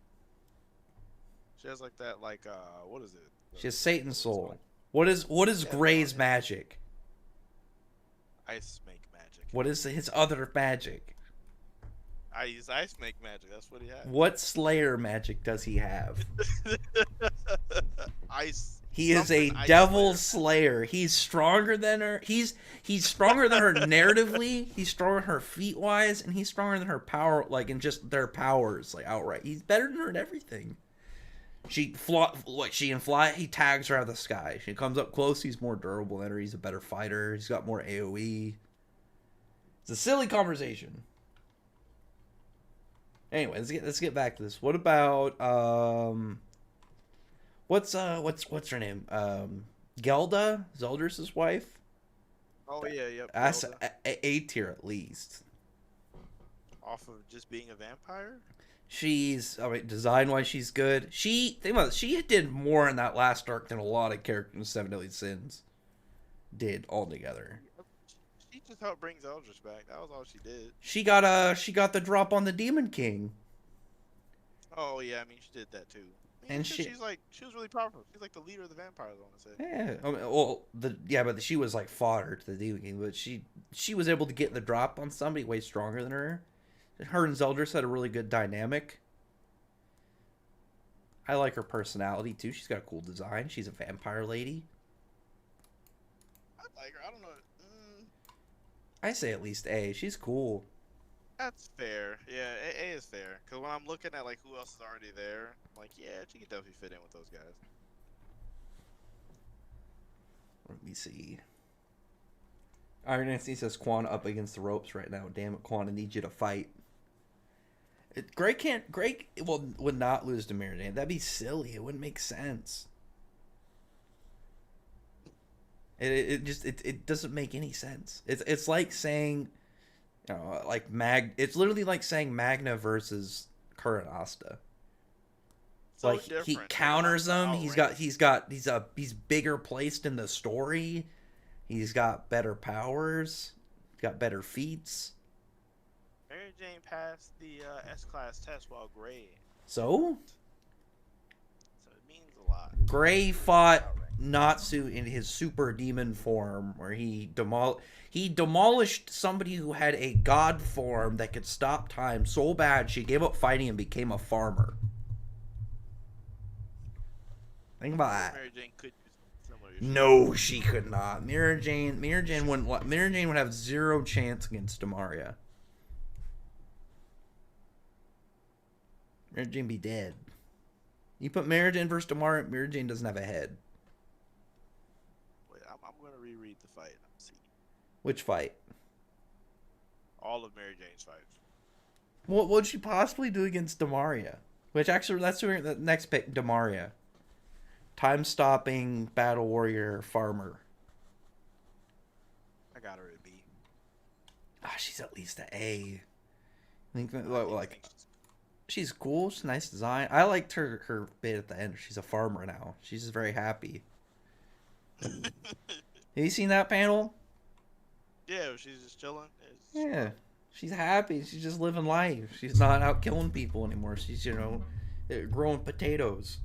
She has like that, like what is it? She has Satan's soul. What is Gray's magic? Ice make magic. What is his other magic? I use ice make magic. That's what he has. What Slayer magic does he have? Ice. He is a devil slayer. He's stronger than her. He's stronger than her narratively. He's stronger than her feat wise, and he's stronger than her power, like in just their powers, like outright. He's better than her in everything. He tags her out of the sky. She comes up close. He's more durable than her. He's a better fighter. He's got more AOE. It's a silly conversation. Anyway, let's get back to this. What about what's her name? Gelda, Zeldris' wife. Oh yeah, yep. That's A tier at least. Off of just being a vampire. Design wise, she's good. Think about it, she did more in that last arc than a lot of characters in Seven Deadly Sins did altogether. She just helped bring Zeldris back. That was all she did. She got the drop on the Demon King. Oh yeah, I mean she did that too. And she was really powerful. She's like the leader of the vampires, I want to say. Yeah, I mean, well, but she was like fodder to the Demon King. But she was able to get the drop on somebody way stronger than her. Her and Zeldris had a really good dynamic. I like her personality too. She's got a cool design. She's a vampire lady. I like her. I don't know. I say at least A. She's cool. That's fair. Yeah, A is fair. Because when I'm looking at like who else is already there, I'm like, yeah, she could definitely fit in with those guys. Let me see. Iron Nancy says Quan up against the ropes right now. Damn it, Quan, I need you to fight. Greg would not lose to Mary Jane. That'd be silly. It wouldn't make sense. It doesn't make any sense. It's like saying, you know, like It's literally like saying Magna versus Current Asta. So like different. he counters them. He's bigger placed in the story. He's got better powers. He's got better feats. Mary Jane passed the S-class test while Gray. So it means a lot. Gray fought Natsu in his super demon form, where he demolished somebody who had a god form that could stop time so bad she gave up fighting and became a farmer. Think about that. Mary Jane could do something similar. No, she could not. Mary Jane would have zero chance against Demaria. Mary Jane be dead. You put Mary Jane versus Demaria, Mary Jane doesn't have a head. Wait, I'm going to reread the fight. Let's see. Which fight? All of Mary Jane's fights. What would she possibly do against Demaria? Which actually, that's the next pick, Demaria. Time-stopping, battle warrior, farmer. I got her at B. She's at least an A. I think like she's cool. She's a nice design. I liked her bit at the end. She's a farmer now. She's just very happy. Have you seen that panel? Yeah, she's just chilling. Yeah, she's happy. She's just living life. She's not out killing people anymore. She's, growing potatoes.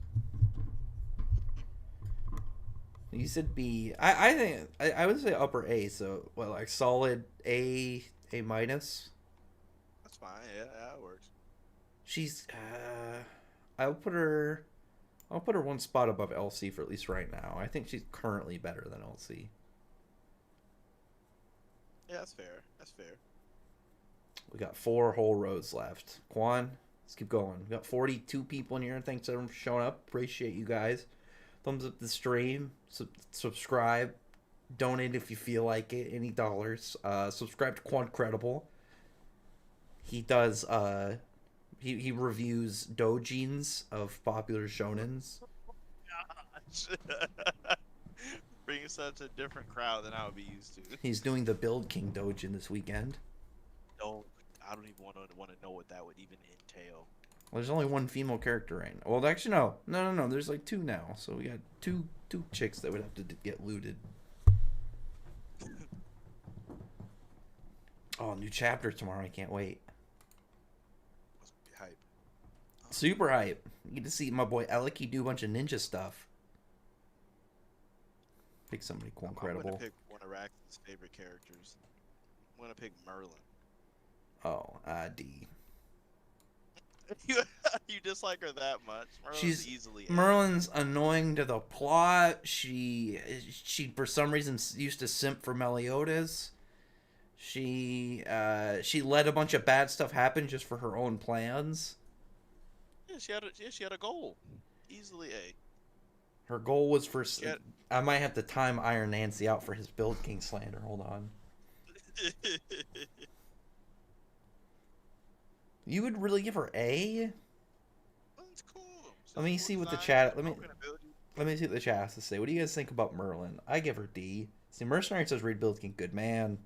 You said B. I think I would say upper A. So what, like solid A minus? That's fine. Yeah, that works. She's I'll put her one spot above Elsie for at least right now. I think she's currently better than Elsie. Yeah, that's fair. That's fair. We got 4 whole rows left. Quan, let's keep going. We got 42 people in here. Thanks everyone for showing up. Appreciate you guys. Thumbs up the stream. Subscribe. Donate if you feel like it. Any dollars. Subscribe to Quancredible. He does he reviews doujins of popular shonens. Bringing such a different crowd than I would be used to. He's doing the Build King doujin this weekend. No, I don't even want to know what that would even entail. Well, there's only one female character right now. Well, actually, no. There's like 2 now. So we got two chicks that would have to get looted. Oh, new chapter tomorrow. I can't wait. Must be hype. Super hype. You get to see my boy Eliki do a bunch of ninja stuff. Pick somebody Quancredible. I'm going to pick one of Rax's favorite characters. I'm going to pick Merlin. Oh, D. You dislike her that much? Merlin's easily Merlin's annoying to the plot. She for some reason used to simp for Meliodas. She let a bunch of bad stuff happen just for her own plans. Yeah, she had a goal. Easily A. Her goal was for. I might have to time Iron Nancy out for his Build King slander. Hold on. You would really give her A? That's cool. Let me see what the chat. Let me see what the chat has to say. What do you guys think about Merlin? I give her D. See, Mercenary says read Build King. Good man.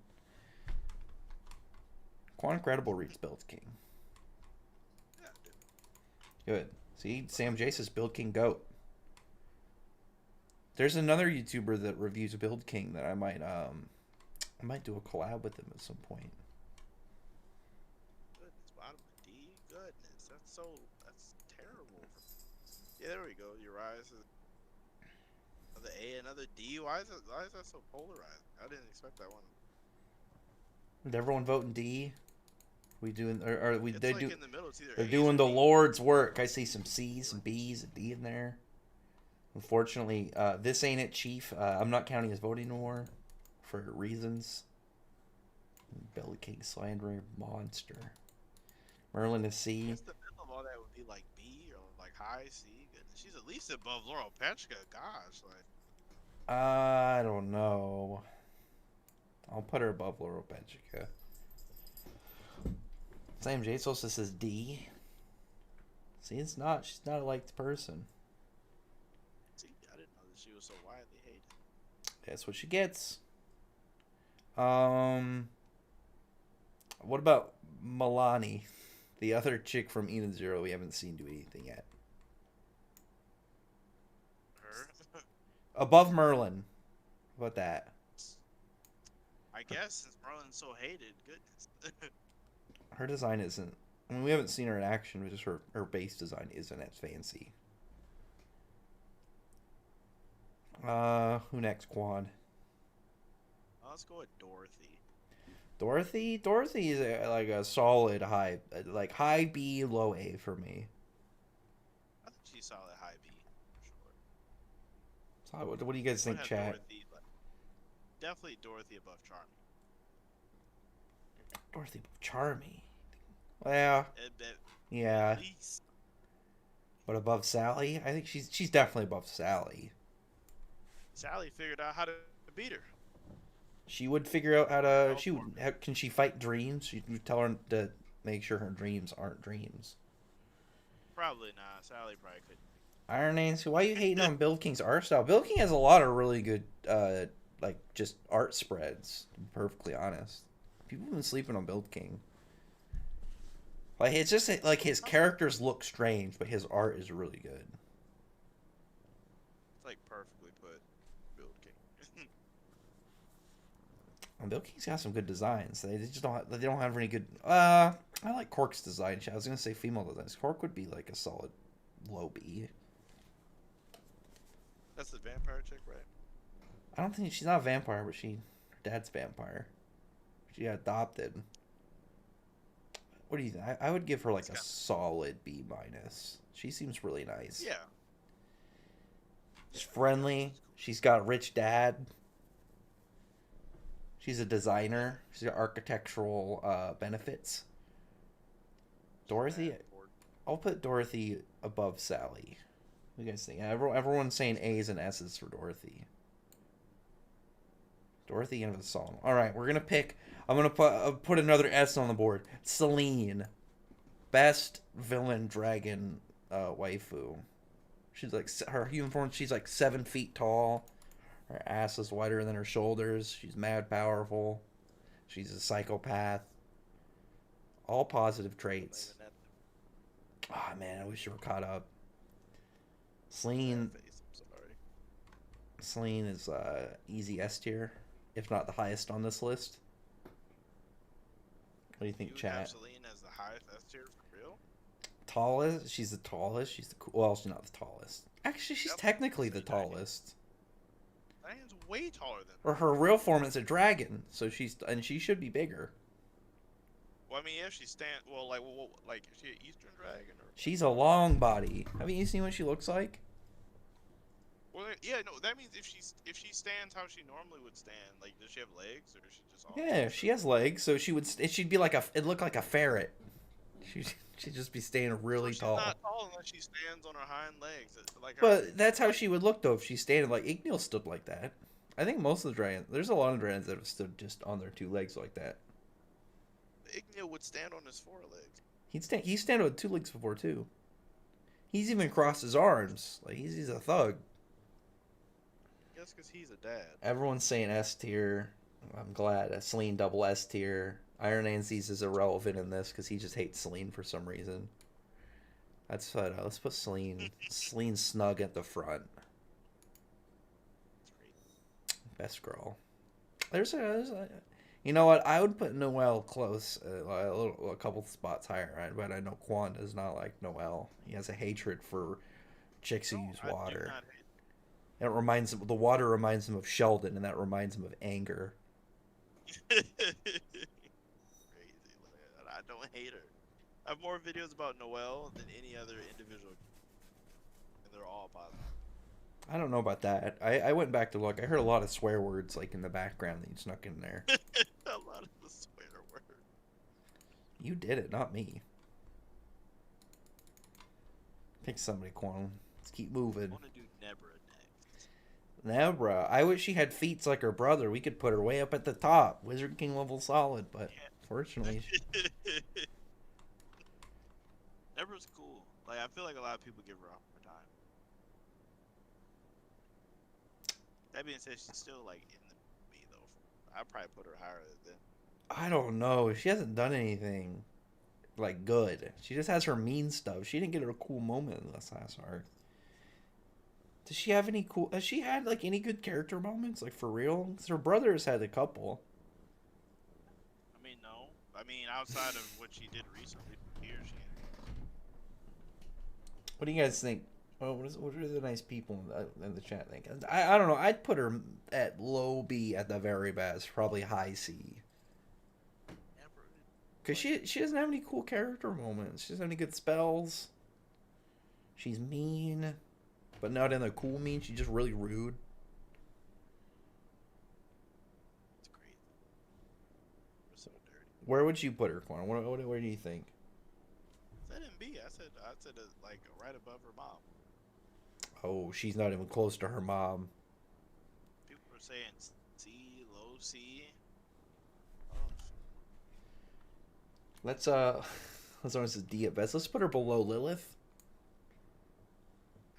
Quancredible reads Build King. Good. See, Sam J says Build King GOAT. There's another YouTuber that reviews Build King that I might do a collab with him at some point. Goodness, bottom of D. Goodness, that's terrible. Yeah, there we go. Urias is another A, another D. Why is that so polarized? I didn't expect that one. Is everyone voting D? We doing? Are we? It's They like do. in the middle. It's either They're A's doing or the D. Lord's work. I see some C's, some B's, a D in there. Unfortunately, this ain't it, Chief. I'm not counting his voting anymore for reasons. Belly King Slanderer Monster. Merlin is I C. guess the middle of all that would be like B or like high C. She's at least above Laurel Pechka. Gosh, like. I don't know. I'll put her above Laurel Pechka. Same J Solstice says D. See, it's not. She's not a liked person. See, I didn't know that she was so widely hated. That's what she gets. What about Milani, the other chick from Eden Zero we haven't seen do anything yet? Her, Above Merlin. How about that? I guess, since Merlin's so hated, goodness. Her design isn't. I mean, we haven't seen her in action, but just her base design isn't as fancy. Who next? Quan. Let's go with Dorothy. Dorothy is like a solid high, like high B, low A for me. I think she's solid high B, for sure. So what do you guys think, I'd have chat? Dorothy, definitely Dorothy above Charmy. Dorothy Charmy. Well, yeah. At least. But above Sally? I think she's definitely above Sally. Sally figured out how to beat her. She would figure out how to. Can she fight dreams? You tell her to make sure her dreams aren't dreams. Probably not. Sally probably couldn't. Iron Nancy, why are you hating on Build King's art style? Build King has a lot of really good, like just art spreads. To be perfectly honest, people have been sleeping on Build King. Like it's just like his characters look strange, but his art is really good. It's like perfectly put. Build King. And Build King's got some good designs. They just don't. They don't have any good. I like Cork's design. I was gonna say female designs. Cork would be like a solid low B. That's the vampire chick, right? I don't think she's not a vampire, but her dad's vampire. She got adopted. What do you think? I would give her like a solid B minus. She seems really nice. Yeah. She's friendly. She's got a rich dad. She's a designer. She's got architectural benefits. Dorothy, I'll put Dorothy above Sally. What do you guys think? Everyone's saying A's and S's for Dorothy. Dorothy and a song. All right, we're gonna pick. I'm gonna put another S on the board. Celine, best villain dragon waifu. She's like her human form. She's like 7 feet tall. Her ass is wider than her shoulders. She's mad powerful. She's a psychopath. All positive traits. Ah, man, I wish you were caught up. Celine is easy S tier, if not the highest on this list. What do you think, chat? Have Celine as the highest S tier for real? Tallest? She's the tallest. She's the well, she's not the tallest. Actually, she's technically the tallest. Diane's way taller than Or her real form is a dragon, so she should be bigger. Well, I mean, if she like is she an Eastern dragon or? She's a long body. Haven't you seen what she looks like? Well, yeah, no. That means if she stands how she normally would stand, like does she have legs or is she just? Yeah, she has legs, so she'd be like it'd look like a ferret. She'd just be staying really tall. She's not tall unless she stands on her hind legs. But that's how she would look though if she standing like Igneel stood like that. I think most of the dragons. There's a lot of dragons that have stood just on their 2 legs like that. Igneel would stand on his 4 legs. He'd stand with 2 legs before too. He's even crossed his arms. Like he's a thug. I guess because he's a dad. Everyone's saying S tier. I'm glad. Celine double S tier. Iron Nancy's is irrelevant in this because he just hates Celine for some reason. That's fine. Let's put Celine. Celine snug at the front. Best girl. There's a you know what? I would put Noelle close, a couple spots higher, right? But I know Quan does not like Noelle. He has a hatred for chicks who No, use I do water. not hate And it reminds him, the water reminds him of Sheldon, and that reminds him of anger. Crazy. I don't hate her. I have more videos about Noelle than any other individual, and they're all positive. I don't know about that. I went back to look. I heard a lot of swear words like in the background that you snuck in there. A lot of the swear words. You did it, not me. Pick somebody, Quan. Let's keep I moving. want to do Nebra next. Nebra. I wish she had feet like her brother. We could put her way up at the top. Wizard King level solid, but fortunately... Nebra's cool. Like, I feel like a lot of people give her a hard time. That being said, she's still, like, in the me, though. I'd probably put her higher than... I don't know. She hasn't done anything, like, good. She just has her mean stuff. She didn't get her cool moment in this last arc. Does she have any cool... Has she had, like, any good character moments? Like, for real? Because her brother has had a couple. I mean, no. I mean, outside of what she did recently, here she... What do you guys think? Oh, what are the nice people in the chat think? I don't know. I'd put her at low B at the very best. Probably high C. Because she doesn't have any cool character moments. She doesn't have any good spells. She's mean. But not in a cool mean. She's just really rude. It's crazy. We're so dirty. Where would you put her, Quan? Where do you think? I said in B. I said like right above her mom. Oh, she's not even close to her mom. People are saying C, low C. Oh, Let's almost a D at best. Let's put her below Lilith.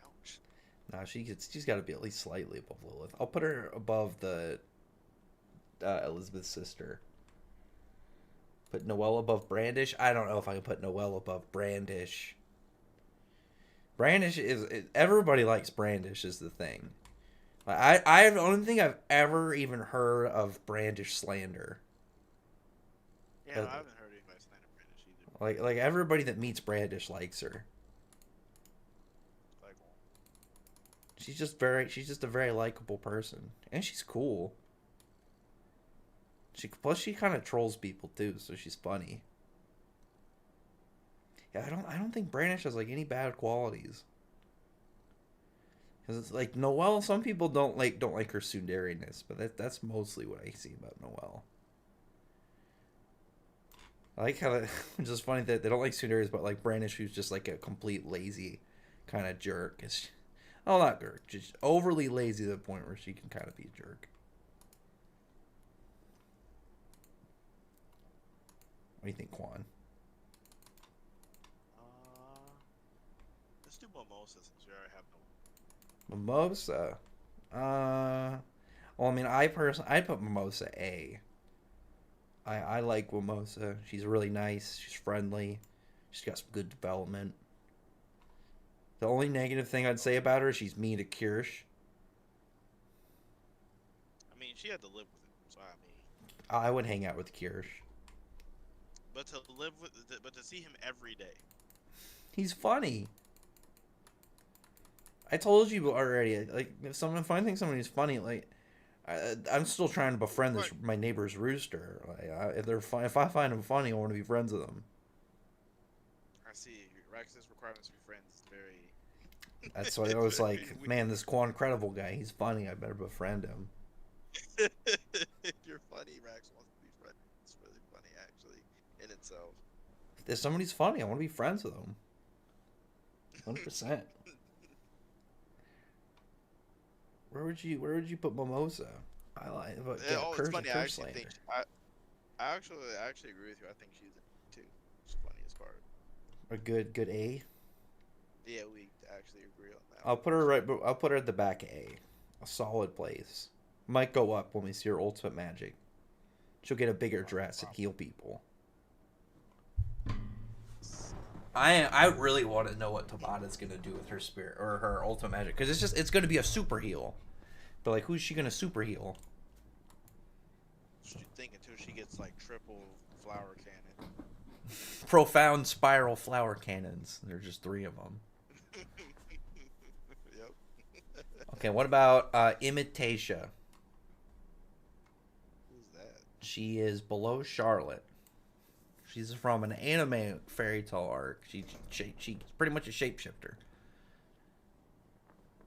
ouch. Nah, she's got to be at least slightly above Lilith. I'll put her above the Elizabeth's sister. Put Noelle above Brandish. I don't know if I can put Noelle above Brandish. Brandish is everybody likes Brandish is the thing. I don't think I've ever even heard of Brandish slander. Yeah, no, I haven't heard anybody slander Brandish either. Like everybody that meets Brandish likes her. Like, She's just a very likable person, and she's cool. Plus she kind of trolls people too, so she's funny. Yeah, I don't think Brandish has like any bad qualities. Cause it's like Noelle, some people don't like her tsundere-ness, but that's mostly what I see about Noelle. I like how it's just funny that they don't like tsunderes, but like Brandish, who's just like a complete lazy kind of jerk. Not jerk, just overly lazy to the point where she can kind of be a jerk. What do you think, Quan? let's do Mimosa since we already have no. Mimosa. Well, I mean, I'd put Mimosa A. I like Mimosa. She's really nice. She's friendly. She's got some good development. The only negative thing I'd say about her is she's mean to Kirsch. I mean, she had to live with him, so I mean. I would hang out with Kirsch. But to see him every day. He's funny. I told you already. Like, if I think somebody's funny, like, I'm still trying to befriend my neighbor's rooster. Like, if I find him funny, I want to be friends with him. I see. Rex's requirements to be friends is very. That's why I was like, man, this Quancredible guy, he's funny. I better befriend him. You're funny. Rex wants to be friends. It's really funny, actually, in itself. If somebody's funny, I want to be friends with him. 100%. Where would you put Mimosa? I like, but yeah, it's funny. I Curse actually Slander. think I actually agree with you. I think she's in too. She's funny as part. A good A. Yeah, we actually agree on that. I'll put her I'll put her at the back A. A solid place. Might go up when we see her ultimate magic. She'll get a bigger dress and heal people. I really want to know what Tabata's gonna do with her spirit or her ultimate magic, because it's gonna be a super heal. But like, who's she gonna super heal? What you think until she gets like triple flower cannon? Profound spiral flower cannons. There's just 3 of them. Okay, what about Imitatia? Who's that? She is below Charlotte. She's from an anime fairy tale arc. She's pretty much a shapeshifter.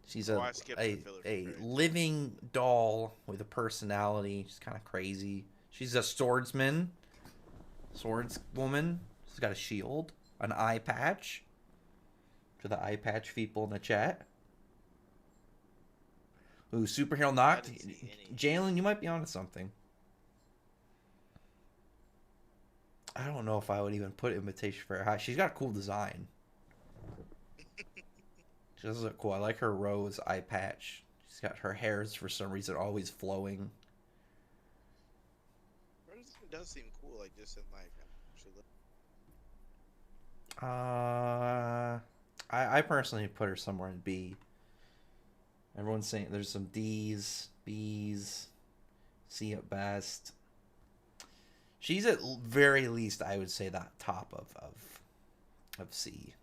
She's Oh, I skipped the filler a fairy tale. living doll with a personality. She's kind of crazy. She's a swordsman. Swordswoman. She's got a shield. An eye patch. To the eye patch people in the chat. Ooh, superhero knocked. didn't see any. Jalen, you might be onto something. I don't know if I would even put Imitation Fairy high. She's got a cool design. She does look cool. I like her rose eye patch. She's got her hairs for some reason always flowing. It does seem cool, like just in life. I personally put her somewhere in B. Everyone's saying there's some D's, B's, C at best. She's at very least, I would say, that top of C.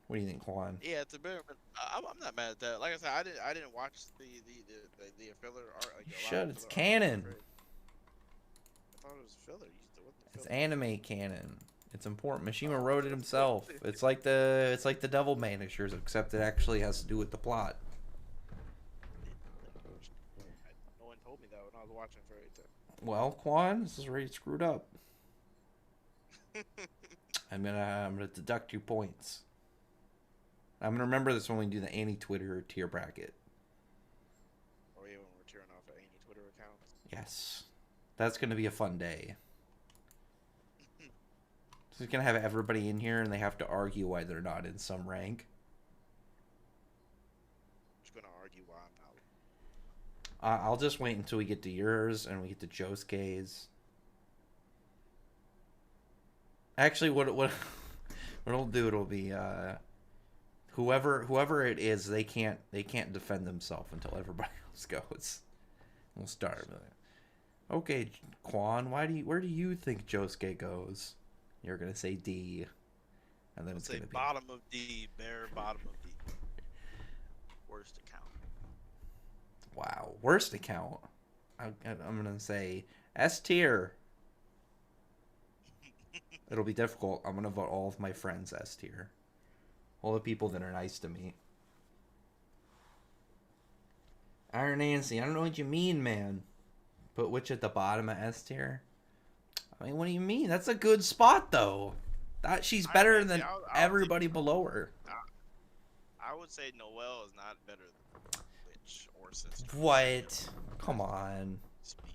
What do you think, Juan? Yeah, it's a bit. I'm not mad at that. Like I said, I didn't watch the filler art. Like, You a lot should. of It's filler art. canon. I thought it was filler. What the It's filler? anime canon. It's important. Mishima wrote it himself. It's like the Devil Managers, except it actually has to do with the plot. No one told me that when I was watching Fairy Tail. Well, Quan, this is already screwed up. I'm gonna deduct your points. I'm gonna remember this when we do the anti-Twitter tier bracket. Oh yeah, when we're tearing off any Twitter accounts. Yes, that's gonna be a fun day. So we're gonna have everybody in here, and they have to argue why they're not in some rank. I'm just gonna argue why I'm not. I'll just wait until we get to yours and we get to Josuke's. Actually, what it'll do, it'll be whoever it is, they can't defend themselves until everybody else goes. We'll start with it. Okay, Quan, where do you think Josuke goes? You're gonna say D, and then Let's it's say gonna be bottom of D, bare bottom of D. Worst account. wow, worst account. I'm gonna say S tier. It'll be difficult. I'm gonna vote all of my friends S tier. All the people that are nice to me. Iron Nancy, I don't know what you mean, man. Put which at the bottom of S tier? I mean, what do you mean? That's a good spot, though. That she's better Iron than Nancy, I'll everybody below her. I would say Noelle is not better than Witch or Sister. What? Come on. Speed.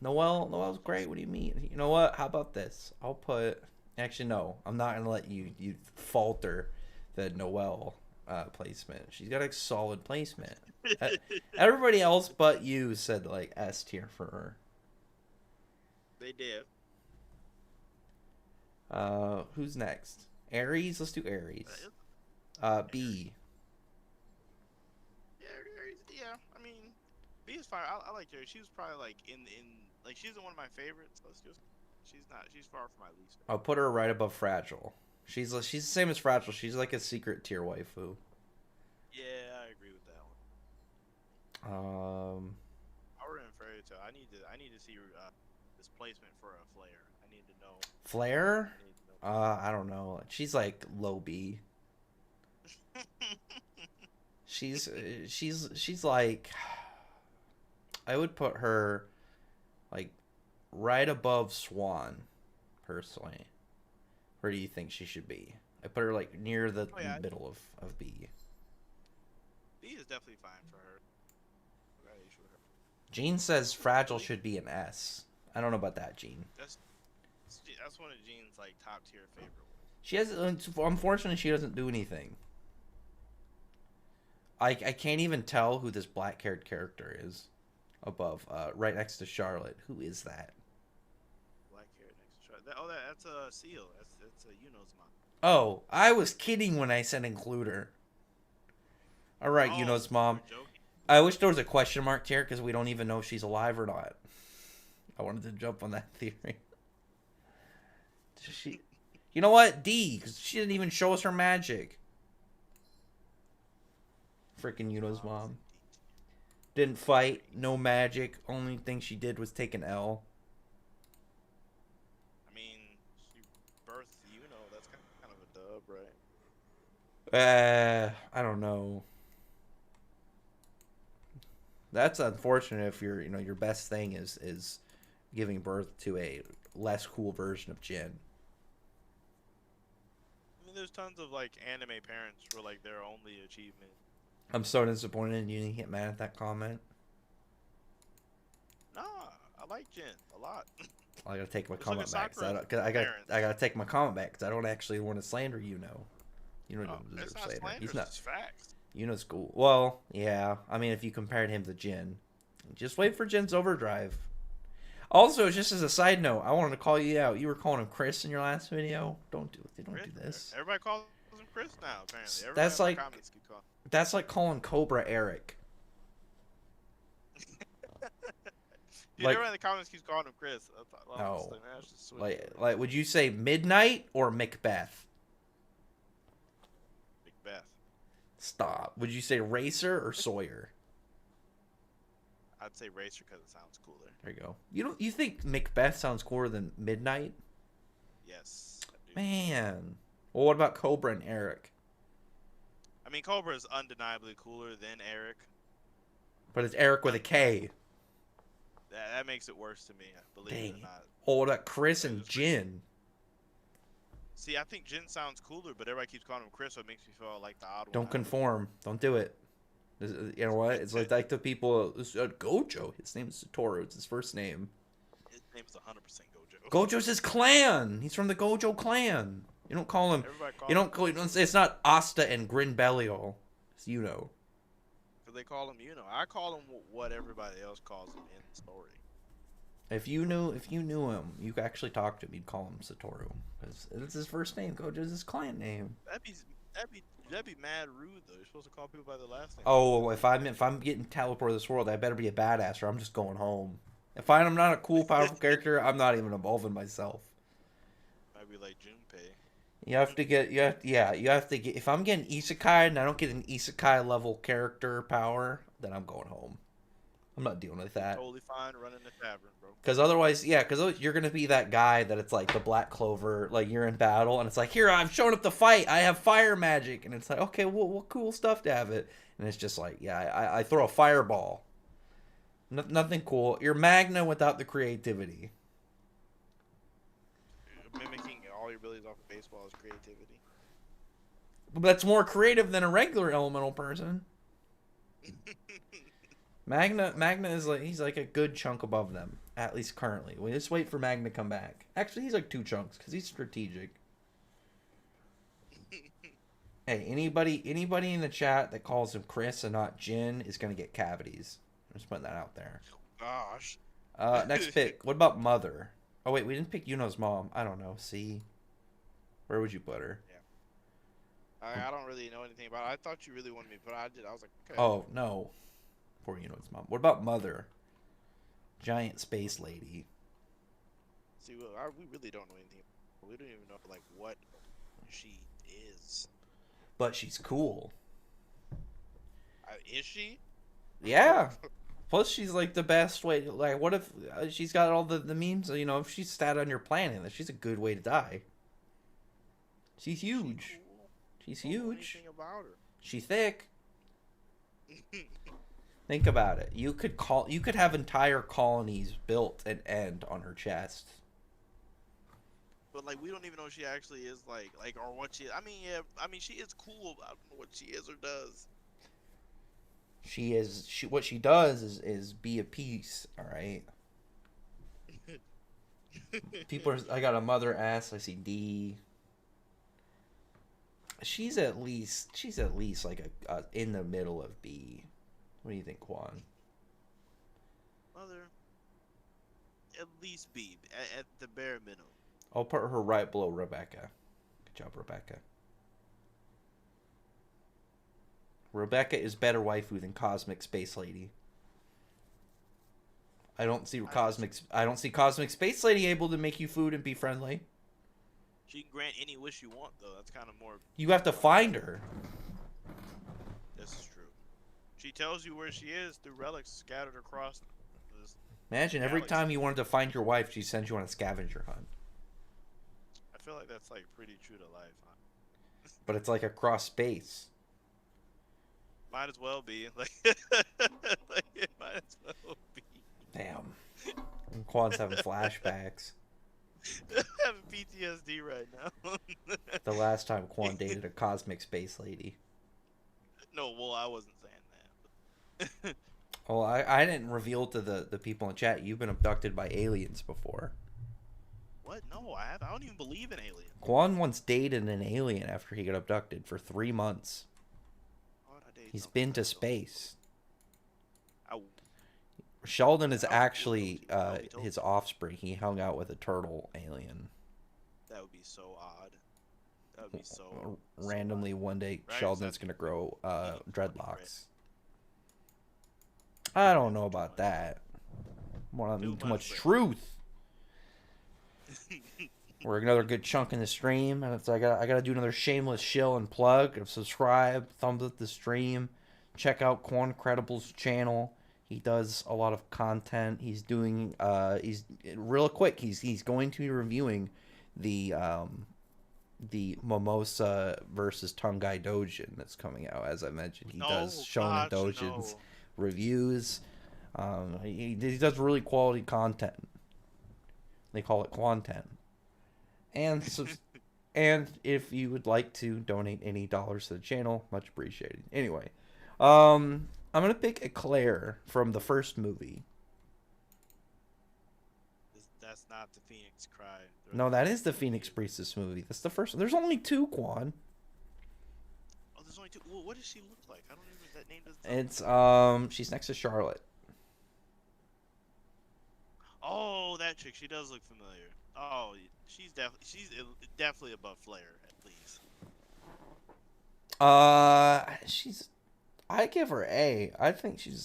Noelle's great. What do you mean? You know what? How about this? I'll put. Actually, no. I'm not gonna let you falter the Noelle placement. She's got a solid placement. Everybody else but you said like S tier for her. They did. Who's next? Aries. Let's do Aries. B. Yeah. I mean, B is fine. I like her. She was probably like in like she's one of my favorites. She's far from my least favorite. I'll put her right above Fragile. She's the same as Fragile. She's like a secret tier waifu. Yeah, I agree with that one. Our in Fairy Tail. I need to see this placement for a Flare. I need to know. Flare? I need to know. I don't know. She's like low B. She's like, I would put her like right above Swan, personally. Where do you think she should be? I put her like near the middle of B. B is definitely fine for her. Gene says Fragile should be an S. I don't know about that, Gene. That's one of Jean's like top tier favorite ones. She has, unfortunately, she doesn't do anything. I can't even tell who this black-haired character is above, right next to Charlotte. Who is that? Black-haired next to Charlotte. That's a Seal. That's a Yuno's mom. Oh, I was kidding when I said include her. All right, Yuno's mom. I wish there was a question mark here because we don't even know if she's alive or not. I wanted to jump on that theory. You know what? D, because she didn't even show us her magic. Freaking Yuno's mom. Didn't fight, no magic. Only thing she did was take an L. I mean, she birthed Yuno. That's kind of a dub, right? I don't know. That's unfortunate if your best thing is giving birth to a less cool version of Jin. I mean, there's tons of like anime parents where like their only achievement. I'm so disappointed in you didn't get mad at that comment. Nah, I like Jin a lot. I gotta take my It's comment like a back. Sakura I gotta take my comment back because I don't actually want to slander Yuno. You don't Oh, deserve it's not slander. slander. He's not. It's facts. Yuno's cool. Well, yeah. I mean, if you compared him to Jin, just wait for Jin's overdrive. Also, just as a side note, I wanted to call you out. You were calling him Chris in your last video. Don't do this. Everybody calls him Chris now. Apparently, everybody That's in the like comments keep calling. that's like calling Cobra Eric. Dude, like- everybody in the comments keeps calling him Chris. No. Man, I should switch it. Like, would you say Midnight or Macbeth? Macbeth. Stop. Would you say Racer or Sawyer? I'd say Racer because it sounds cooler. There you go. You think Macbeth sounds cooler than Midnight? Yes. I do. Man. Well, what about Cobra and Eric? I mean, Cobra is undeniably cooler than Eric. But it's Eric with a K. That makes it worse to me, believe it Dang. or not. Oh, what about Chris and Jin? See, I think Jin sounds cooler, but everybody keeps calling him Chris, so it makes me feel like the odd one. Don't conform. Don't do it. You know what? It's like the people. Gojo. His name is Satoru. It's his first name. His name's 100% Gojo. Gojo's his clan. He's from the Gojo clan. You don't call him. Everybody calls You don't say it's not Asta and Grinbelliol. It's Yuno. Because they call him I call him what everybody else calls him in the story. If you knew him, you could actually talk to him. You'd call him Satoru because it's his first name. Gojo's his clan name. That'd be mad rude though. You're supposed to call people by their last name. Oh, if I'm getting teleported to this world, I better be a badass or I'm just going home. If I'm not a cool, powerful character, I'm not even involving myself. I'd be like Junpei. You have to get. If I'm getting isekai and I don't get an isekai level character power, then I'm going home. I'm not dealing with that. Totally fine running the tavern, bro. Because otherwise, you're gonna be that guy that it's like the Black Clover, like you're in battle and it's like, here, I'm showing up to fight. I have fire magic, and it's like, okay, what cool stuff to have it, and it's just like, yeah, I throw a fireball. Nothing cool. You're Magna without the creativity. Mimicking all your abilities off of baseball is creativity. But that's more creative than a regular elemental person. Magna is like he's like a good chunk above them, at least currently. We just wait for Magna to come back. Actually, he's like 2 chunks because he's strategic. Hey, anybody in the chat that calls him Chris and not Jin is gonna get cavities. I'm just putting that out there. Gosh. Next pick. What about Mother? Oh wait, we didn't pick Yuno's mom. I don't know. C. Where would you put her? I don't really know anything about it. I thought you really wanted me, but I did. I was like, okay. Oh no. Poor Yuno's mom. What about Mother? Giant space lady. See, we really don't know anything. We don't even know like what she is. But she's cool. Is she? Yeah. Plus, she's like the best way. Like, what if she's got all the memes? You know, if she's sat on your planet, she's a good way to die. She's huge. She's I don't know huge. anything about her. She's thick. Think about it. You could have entire colonies built and end on her chest. But like, we don't even know what she actually is like or what she. I mean, yeah. I mean, she is cool. I don't know what she is or does. What she does is be a piece. All right. I got a Mother S. I see D. She's at least like a in the middle of B. What do you think, Quan? Mother. At least B at the bare minimum. I'll put her right below Rebecca. Good job, Rebecca. Rebecca is better waifu than Cosmic Space Lady. I don't see Cosmic Space Lady able to make you food and be friendly. She can grant any wish you want, though. That's kind of more. You have to find her. This is true. tells you where she is through relics scattered across this Imagine every galaxy. time you wanted to find your wife, she sends you on a scavenger hunt. I feel like that's like pretty true to life, huh? But it's like across space. Might as well be. Like, like it might as well be. Damn. And Quan's having flashbacks. I'm having PTSD right now. The last time Quan dated a cosmic space lady. No, well, I wasn't saying that. Well, I didn't reveal to the people in chat you've been abducted by aliens before. What? No, I have. I don't even believe in aliens. Quan once dated an alien after he got abducted for 3 months. Why would I date He's something been to like that? space. I, Sheldon is How actually cool would you be? his offspring. He hung out with a turtle alien. that would be so odd. That would be so Randomly So one day, Right, Sheldon's exactly. gonna grow Fucking dreadlocks. I don't know about that. More Too too much much bread. truth. odd. We're another good chunk in the stream, and it's I gotta do another shameless shill and plug. Subscribe, thumbs up the stream, check out Quancredible's channel. He does a lot of content. He's doing he's real quick. He's going to be reviewing the Mimosa versus Tungai Dojin that's coming out. As I mentioned, he does Shonen Dojin's reviews. He does really quality content. They call it Quantent. And and if you would like to donate any dollars to the channel, much appreciated. Anyway, I'm gonna pick a Claire from the first movie. That's not the Phoenix Cry. No, that is the Phoenix Priestess movie. That's the first. There's only 2, Quan. Oh, there's only 2. Well, what does she look like? I don't even. That name doesn't. It's she's next to Charlotte. Oh, that chick. She does look familiar. Oh, she's definitely above Flair at least. I give her A. I think she's a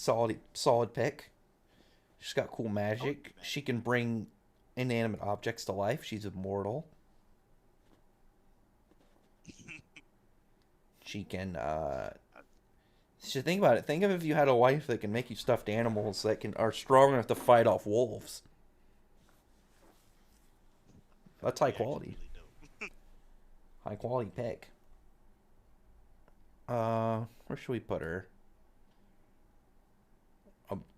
solid pick. She's got cool magic. She can bring inanimate objects to life. She's immortal. She can so think about it. Think of if you had a wife that can make you stuffed animals that are strong enough to fight off wolves. That's high quality. High quality pick. Where should we put her?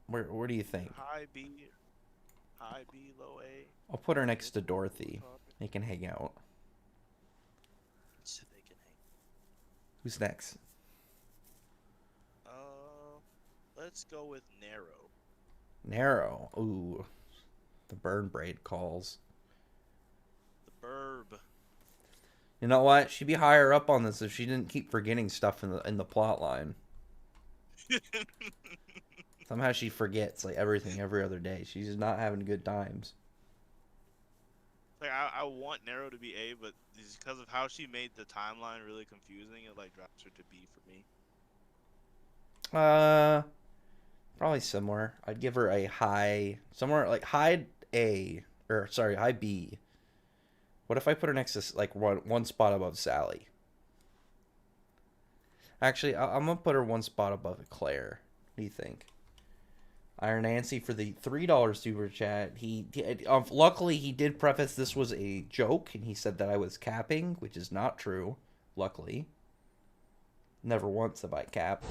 Where do you think? High B, low A. I'll put her next to Dorothy. They can hang out. So they can hang. Who's next? Let's go with Narrow. Narrow. Ooh. The burn braid calls. The Burb. You know what? She'd be higher up on this if she didn't keep forgetting stuff in the plot line. Somehow she forgets like everything every other day. She's just not having good times. Like I want Narrow to be A, but because of how she made the timeline really confusing, it like drops her to B for me. Probably similar. I'd give her a high, somewhere like high A, or sorry, high B. What if I put her next to like one spot above Sally? Actually, I'm gonna put her one spot above Claire. What do you think? Iron Nancy for the $3 super chat. Luckily he did preface this was a joke, and he said that I was capping, which is not true. Luckily, never once have I capped.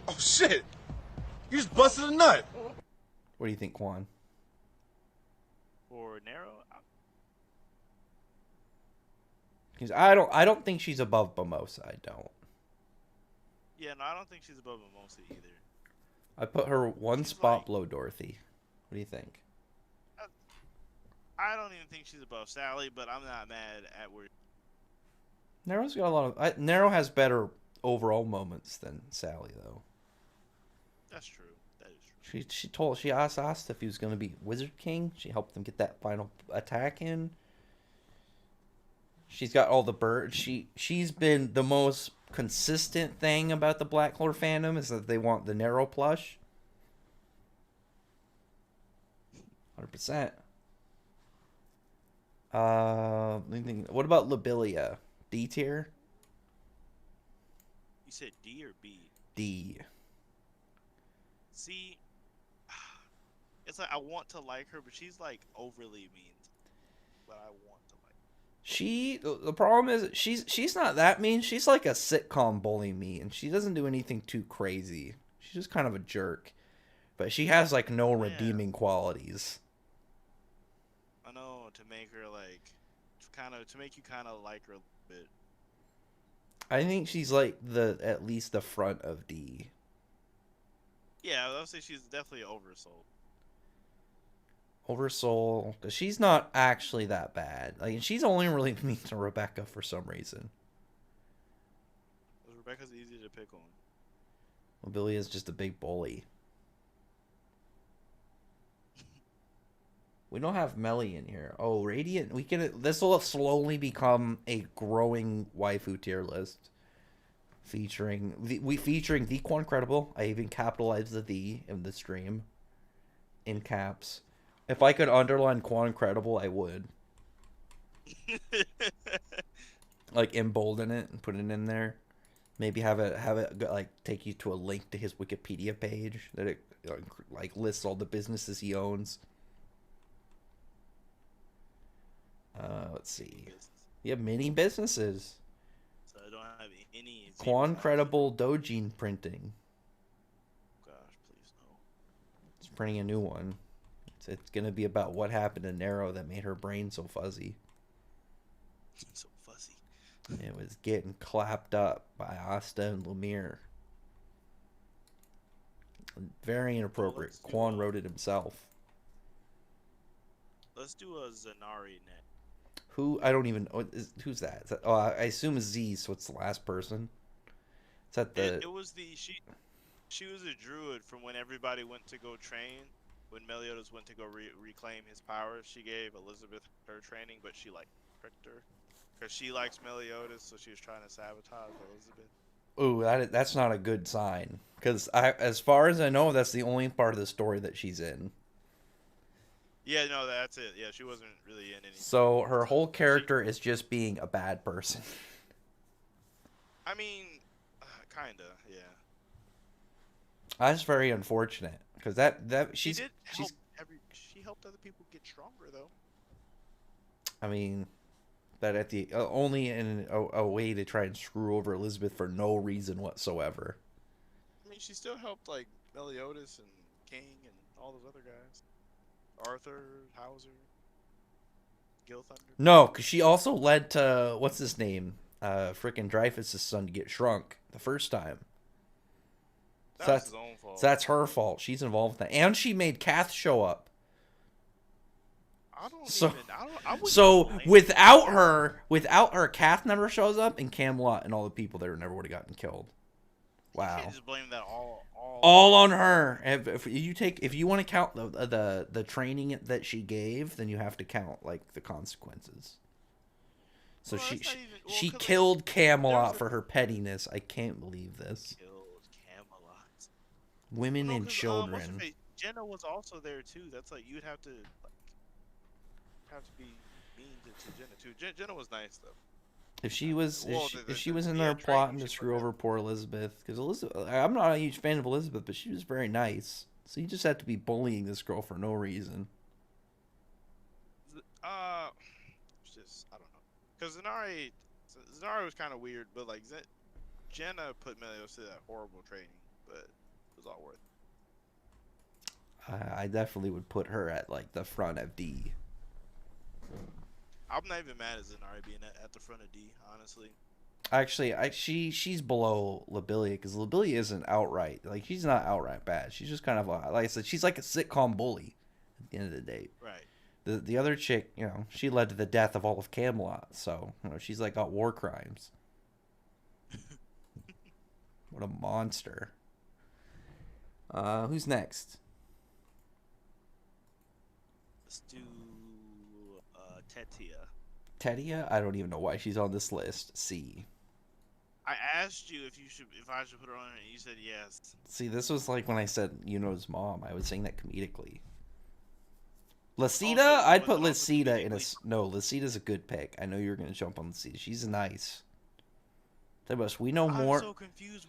Oh shit! You just busted a nut. What do you think, Quan? For Narrow, Because I don't think she's above Mimosa. I don't. yeah, no, I don't think she's above Mimosa either. I put her one She's spot like- below Dorothy. What do you think? I don't even think she's above Sally, but I'm not mad at where. Narrow's got a lot of. Narrow has better overall moments than Sally, though. That's true. That is true. She asked if he was going to be Wizard King. She helped him get that final attack in. She's got all the birds. She's been the most consistent thing about the Black Clover fandom is that they want the Narrow plush. 100%. What about Labilia? D tier? You said D or B? D. See, it's like I want to like her, but she's like overly mean. But I want to like. The problem is she's not that mean. She's like a sitcom bully mean. She doesn't do anything too crazy. She's just kind of a jerk. But she has like no redeeming qualities. I know, to make her like to make you kind of like her a little bit. I think she's like at least the front of D. Yeah, I would say she's definitely oversold. Oversoul, because she's not actually that bad. Like, she's only really mean to Rebecca for some reason. Rebecca's easy to pick on. Well, Billy is just a big bully. We don't have Melly in here. Oh, Radiant. This will slowly become a growing waifu tier list, featuring the Quancredible. I even capitalized the "the" in the stream, in caps. If I could underline Quancredible, I would. Like embolden it and put it in there. Maybe have it like take you to a link to his Wikipedia page that it like lists all the businesses he owns. Let's see. You have many businesses. So I don't have any. Quancredible Dojin printing. Gosh, please no. It's printing a new one. It's gonna be about what happened to Nero that made her brain so fuzzy. So fuzzy. It was getting clapped up by Asta and Lemire. Very inappropriate. Quan wrote it himself. Let's do a Zanari net. Who? I don't even know. Who's that? Oh, I assume it's Z, so it's the last person. Is that the... It was the... She was a druid from when everybody went to go train. When Meliodas went to go reclaim his powers, she gave Elizabeth her training, but she, like, tricked her. Because she likes Meliodas, so she was trying to sabotage Elizabeth. Ooh, that's not a good sign. Because as far as I know, that's the only part of the story that she's in. Yeah, no, that's it. Yeah, she wasn't really in anything. So her whole character is just being a bad person. I mean, kinda, yeah. That's very unfortunate because she helped other people get stronger though. I mean, that at the only in a way to try and screw over Elizabeth for no reason whatsoever. I mean, she still helped like Meliodas and King and all those other guys. Arthur, Hauser, Gilthunder. No, because she also led to what's his name, frickin' Dreyfus' son to get shrunk the first time. That's his own fault. So that's her fault. She's involved in that, and she made Kath show up. Without her, Kath never shows up, and Camelot and all the people there never would have gotten killed. Wow. You can't just blame that all on her. If you want to count the training that she gave, then you have to count like the consequences. So she killed Camelot for her pettiness. I can't believe this. Killed Camelot. Women and children. Jenna was also there too. That's like you'd have to be mean to Jenna too. Jenna was nice though. If she was in there plotting to screw over poor Elizabeth, because I'm not a huge fan of Elizabeth, but she was very nice. So you just have to be bullying this girl for no reason. It's just I don't know, because Zanari was kind of weird, but like Jenna put Meliodas through that horrible training, but it was all worth it. I definitely would put her at like the front of D. I'm not even mad at Zanari being at the front of D, honestly. Actually, she's below Lobelia because Lobelia isn't outright like she's not outright bad. She's just kind of like I said, she's like a sitcom bully at the end of the day. Right. The other chick, she led to the death of all of Camelot, so she's like got war crimes. What a monster. Who's next? Let's do Tetia. Tetia? I don't even know why she's on this list. C. I asked you if I should put her on, and you said yes. See, this was like when I said Yuno's mom. I was saying that comedically. Lacita? I'd put Lacita in a... No, Lacita's a good pick. I know you're going to jump on Lacita. She's nice. We know more... I'm so confused.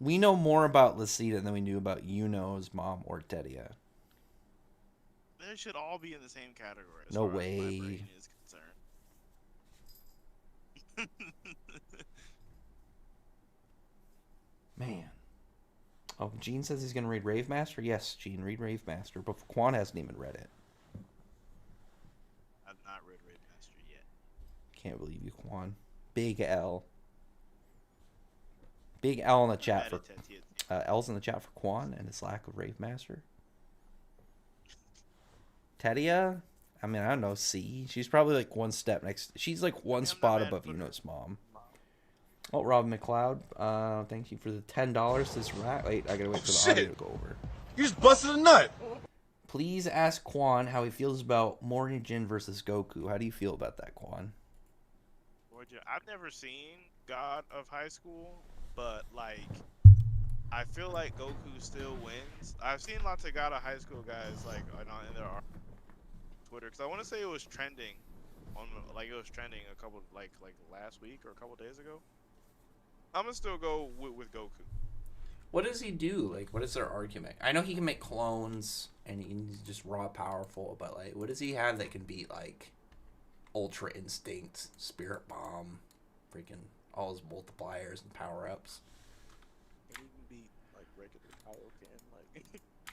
We know more about Lisanna than we knew about Yuno's mom or Tedia. They should all be in the same category. As No far as my way. brain is concerned. Man. Oh, Gene says he's going to read Rave Master? Yes, Gene, read Rave Master. But Quan hasn't even read it. I've not read Rave Master yet. Can't believe you, Quan. Big L. Big L in the chat for... L's in the chat for Quan and his lack of Rave Master. Tedia? I mean, I don't know. C. She's probably like one step next. She's like one spot above Yuno's mom. Oh, Rob McLeod, thank you for the $10 this rack. Wait, I gotta wait for the audio to go over. You just busted a nut. Please ask Quan how he feels about Morgan versus Goku. How do you feel about that, Quan? I've never seen God of High School, but like, I feel like Goku still wins. I've seen lots of God of High School guys like in their Twitter, because I want to say it was trending on a couple like last week or a couple days ago. I'm gonna still go with Goku. What does he do? Like, what is their argument? I know he can make clones and he's just raw powerful, but like, what does he have that can beat like Ultra Instinct, Spirit Bomb, freaking all his multipliers and power ups? Can even beat like regular Kaioken, like.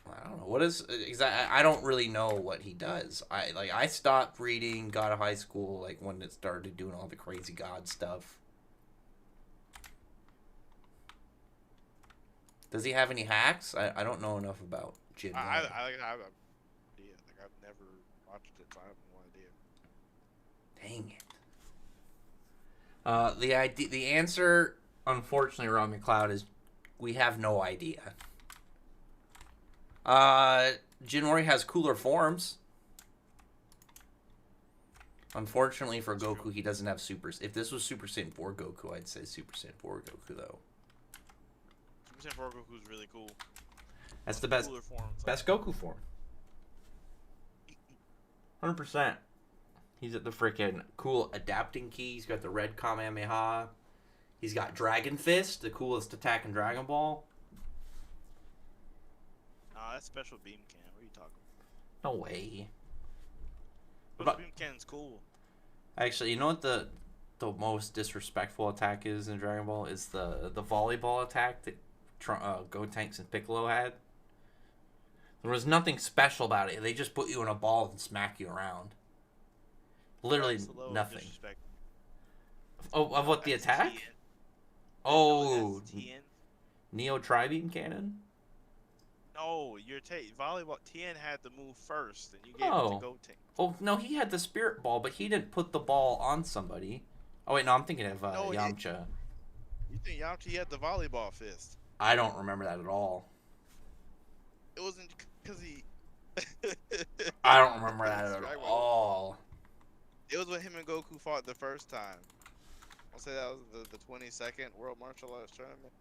I don't know what is exactly. I don't really know what he does. I stopped reading God of High School like when it started doing all the crazy god stuff. Does he have any hacks? I don't know enough about Jin. I have no idea. Like, I've never watched it, so I have no idea. Dang it. The answer, unfortunately, Rob McLeod, is we have no idea. Jinori has cooler forms. Unfortunately for Goku, he doesn't have supers. If this was Super Saiyan 4 Goku, I'd say Super Saiyan 4 Goku, though. Super Saiyan 4 Goku's really cool. That's the best, best Goku form. 100%. He's at the freaking cool adapting key. He's got the red Kamehameha. He's got Dragon Fist, the coolest attack in Dragon Ball. Nah, that's Special Beam Can. What are you talking No way. about? Beam Can's cool. Actually, you know what the most disrespectful attack is in Dragon Ball? Is the volleyball attack that Gotenks and Piccolo had. There was nothing special about it. They just put you in a ball and smack you around. Literally nothing. Oh, of what, the attack? Tien. Oh, Tien. Neo Tri-Beam Cannon? No, volleyball. Tien had the move first, and you gave it to Gotenks. Oh, no, he had the Spirit Ball, but he didn't put the ball on somebody. Oh, wait, no, I'm thinking of Yamcha. You think Yamcha had the volleyball fist? I don't remember that at all. It wasn't because he... I don't remember that at all. It was when him and Goku fought the first time. I'll say that was the 22nd World Martial Arts Tournament.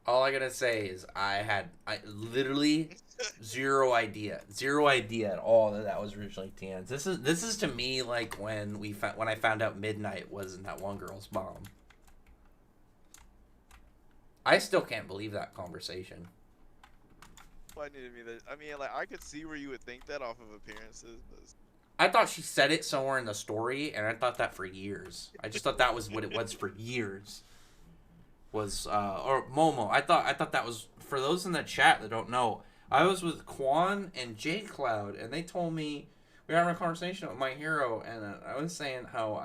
All I gotta say is I literally zero idea at all that was originally Tien's. This is to me like when I found out Midnight wasn't that one girl's mom. I still can't believe that conversation. Funny to me that, I mean, like, I could see where you would think that off of appearances, but... I thought she said it somewhere in the story, and I thought that for years. I just thought that was what it was for years. Was or Momo. I thought that was, for those in the chat that don't know, I was with Quan and J Cloud, and they told me we were having a conversation with my hero, and I was saying how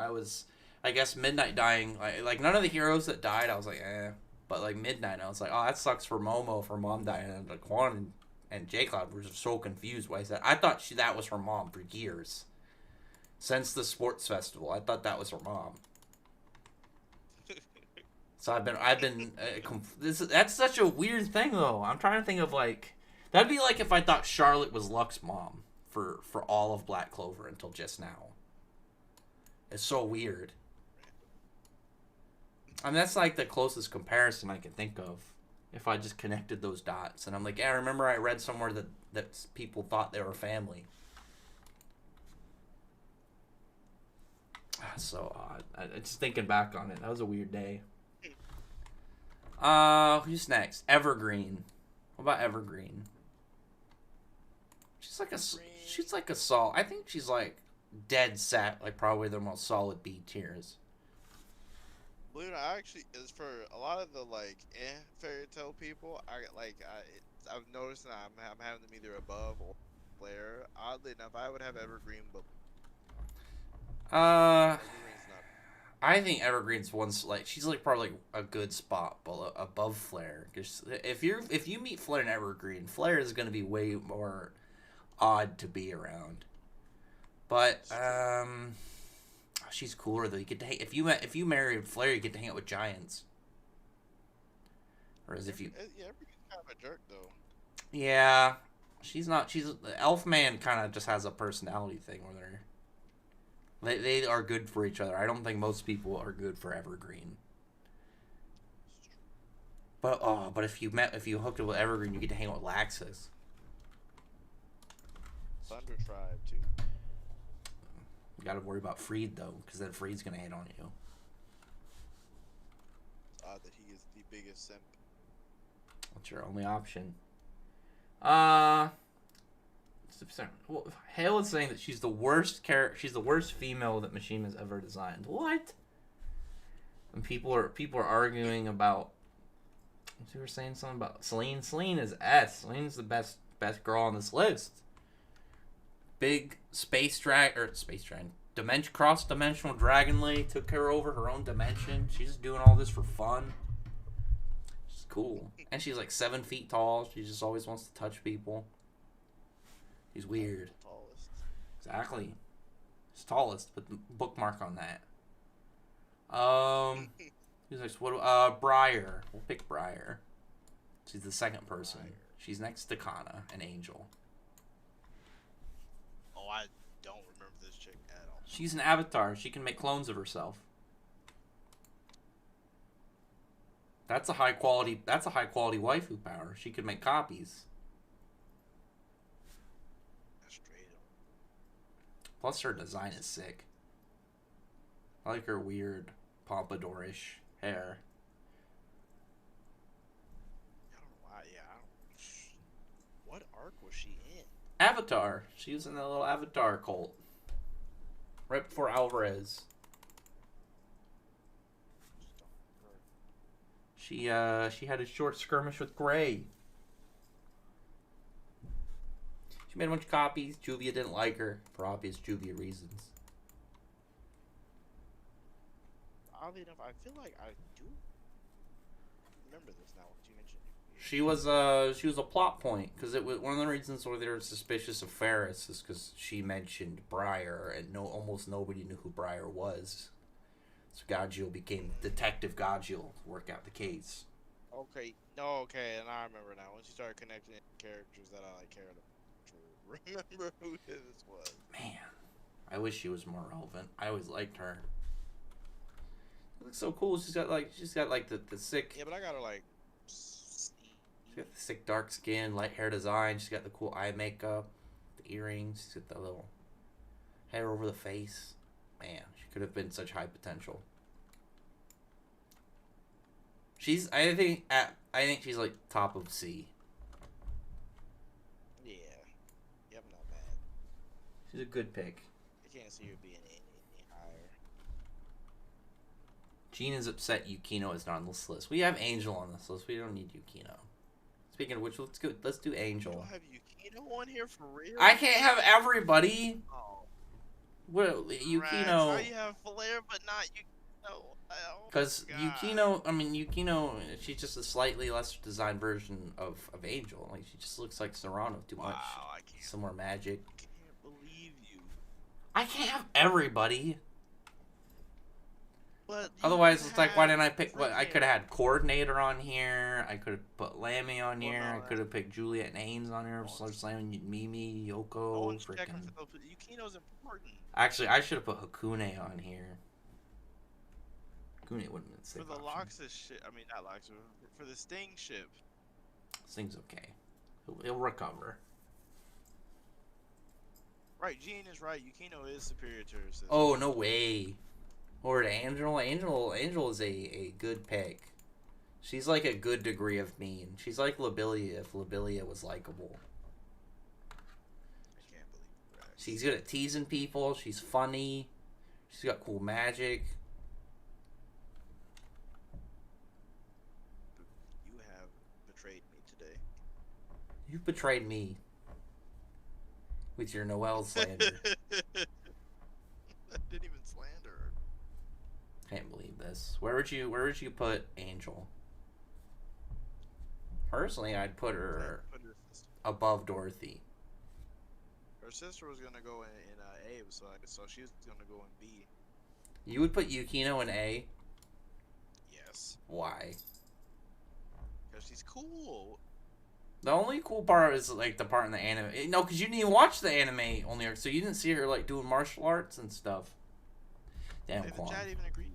I guess Midnight dying, like none of the heroes that died, I was like, eh. But like Midnight, I was like, oh, that sucks for Momo for mom dying, and like Quan and J Cloud were just so confused why I said. I thought that was her mom for years. Since the sports festival, I thought that was her mom. So I've been that's such a weird thing though. I'm trying to think of like, that'd be like if I thought Charlotte was Luck's mom for all of Black Clover until just now. It's so weird. I mean, that's like the closest comparison I can think of. If I just connected those dots, and I'm like, yeah, I remember I read somewhere that people thought they were family. So odd. Just thinking back on it, that was a weird day. Who's next? Evergreen. What about Evergreen? She's like a solid. I think she's like dead set, like probably the most solid B tiers. Believe it or not, I actually is for a lot of the like fairy tale people. I've noticed that I'm having them either above or Blair. Oddly enough, I would have Evergreen, but Evergreen's not. I think Evergreen's she's like probably a good spot above Flare. Because if you meet Flare and Evergreen, Flare is gonna be way more odd to be around. But she's cooler though. You get to if you marry Flare, you get to hang out with giants. Whereas if you Evergreen's kind of a jerk though. Yeah, she's not. Elfman kind of just has a personality thing where they are good for each other. I don't think most people are good for Evergreen. But if you hooked up with Evergreen, you get to hang out with Laxus. Thunder Tribe too. You got to worry about Freed though, because then Freed's gonna hit on you. It's odd that he is the biggest simp. What's your only option? Hale is saying that she's the worst She's the worst female that Machine has ever designed. What? And people are arguing about. We were saying something about Celine. Celine is S. Celine's the best girl on this list. Big cross-dimensional dragon lady took her over her own dimension. She's just doing all this for fun. She's cool, and she's like 7 feet tall. She just always wants to touch people. He's weird. Tallest. Exactly. He's tallest. Put the bookmark on that. Who's next? Briar. We'll pick Briar. She's the second person. Briar. She's next to Kana and Angel. Oh, I don't remember this chick at all. She's an avatar. She can make clones of herself. That's a high quality waifu power. She can make copies. Plus, her design is sick. I like her weird pompadourish hair. I don't know why. What arc was she in? Avatar. She was in the little Avatar cult. Right before Alvarez. She had a short skirmish with Gray. She made a bunch of copies. Juvia didn't like her for obvious Juvia reasons. Oddly enough, I feel like I do remember this now. What you mentioned. She was a plot point because it was one of the reasons why they were suspicious of Ferris is because she mentioned Briar and almost nobody knew who Briar was. So Gagio became Detective Gagio to work out the case. Okay, and I remember now. Once you started connecting characters that I cared about. Remember who this was. Man, I wish she was more relevant. I always liked her. She looks so cool. She's got like the sick. Yeah, but I got her like. She's got the sick dark skin, light hair design. She's got the cool eye makeup, the earrings. She's got the little hair over the face. Man, she could have been such high potential. I think she's like top of C. Not bad. She's a good pick. I can't see her being any higher. Gene is upset Yukino is not on this list. We have Angel on this list. We don't need Yukino. Speaking of which, let's do Angel. You don't have Yukino on here for real? I can't have everybody. Oh. Well, Yukino. Why you have Flare but not Yukino? Because Yukino, she's just a slightly less designed version of Angel. Like she just looks like Serrano too much. Wow, I can't. Some more magic. I can't believe you. I can't have everybody. But otherwise, it's like, why didn't I pick? What I could have had Coordinator on here. I could have put Lammy on here. I could have picked Juliet and Haynes on here. Slamming Mimi, Yoko, freaking. Yukino's important. Actually, I should have put Hakune on here. Hakune wouldn't have been sick. For the Loxus ship, I mean not Loxus. For the Sting ship. Sting's okay. He'll recover. Right, Gene is right. Yukino is superior to her sister. Oh no way. Or to Angel. Angel is a good pick. She's like a good degree of mean. She's like Lobelia if Lobelia was likable. I can't believe it, right? She's good at teasing people. She's funny. She's got cool magic. You have betrayed me today. You've betrayed me with your Noel slander. I didn't even slander her. Can't believe this. Where would you put Angel? Personally, I'd put her Put her sister. above Dorothy. Her sister was gonna go in A, so she was gonna go in B. You would put Yukino in A? Yes, Why? because she's cool. The only cool part is like the part in the anime. No, because you didn't even watch the anime only, so you didn't see her like doing martial arts and stuff. Damn, Maybe the Quan. chat even agrees.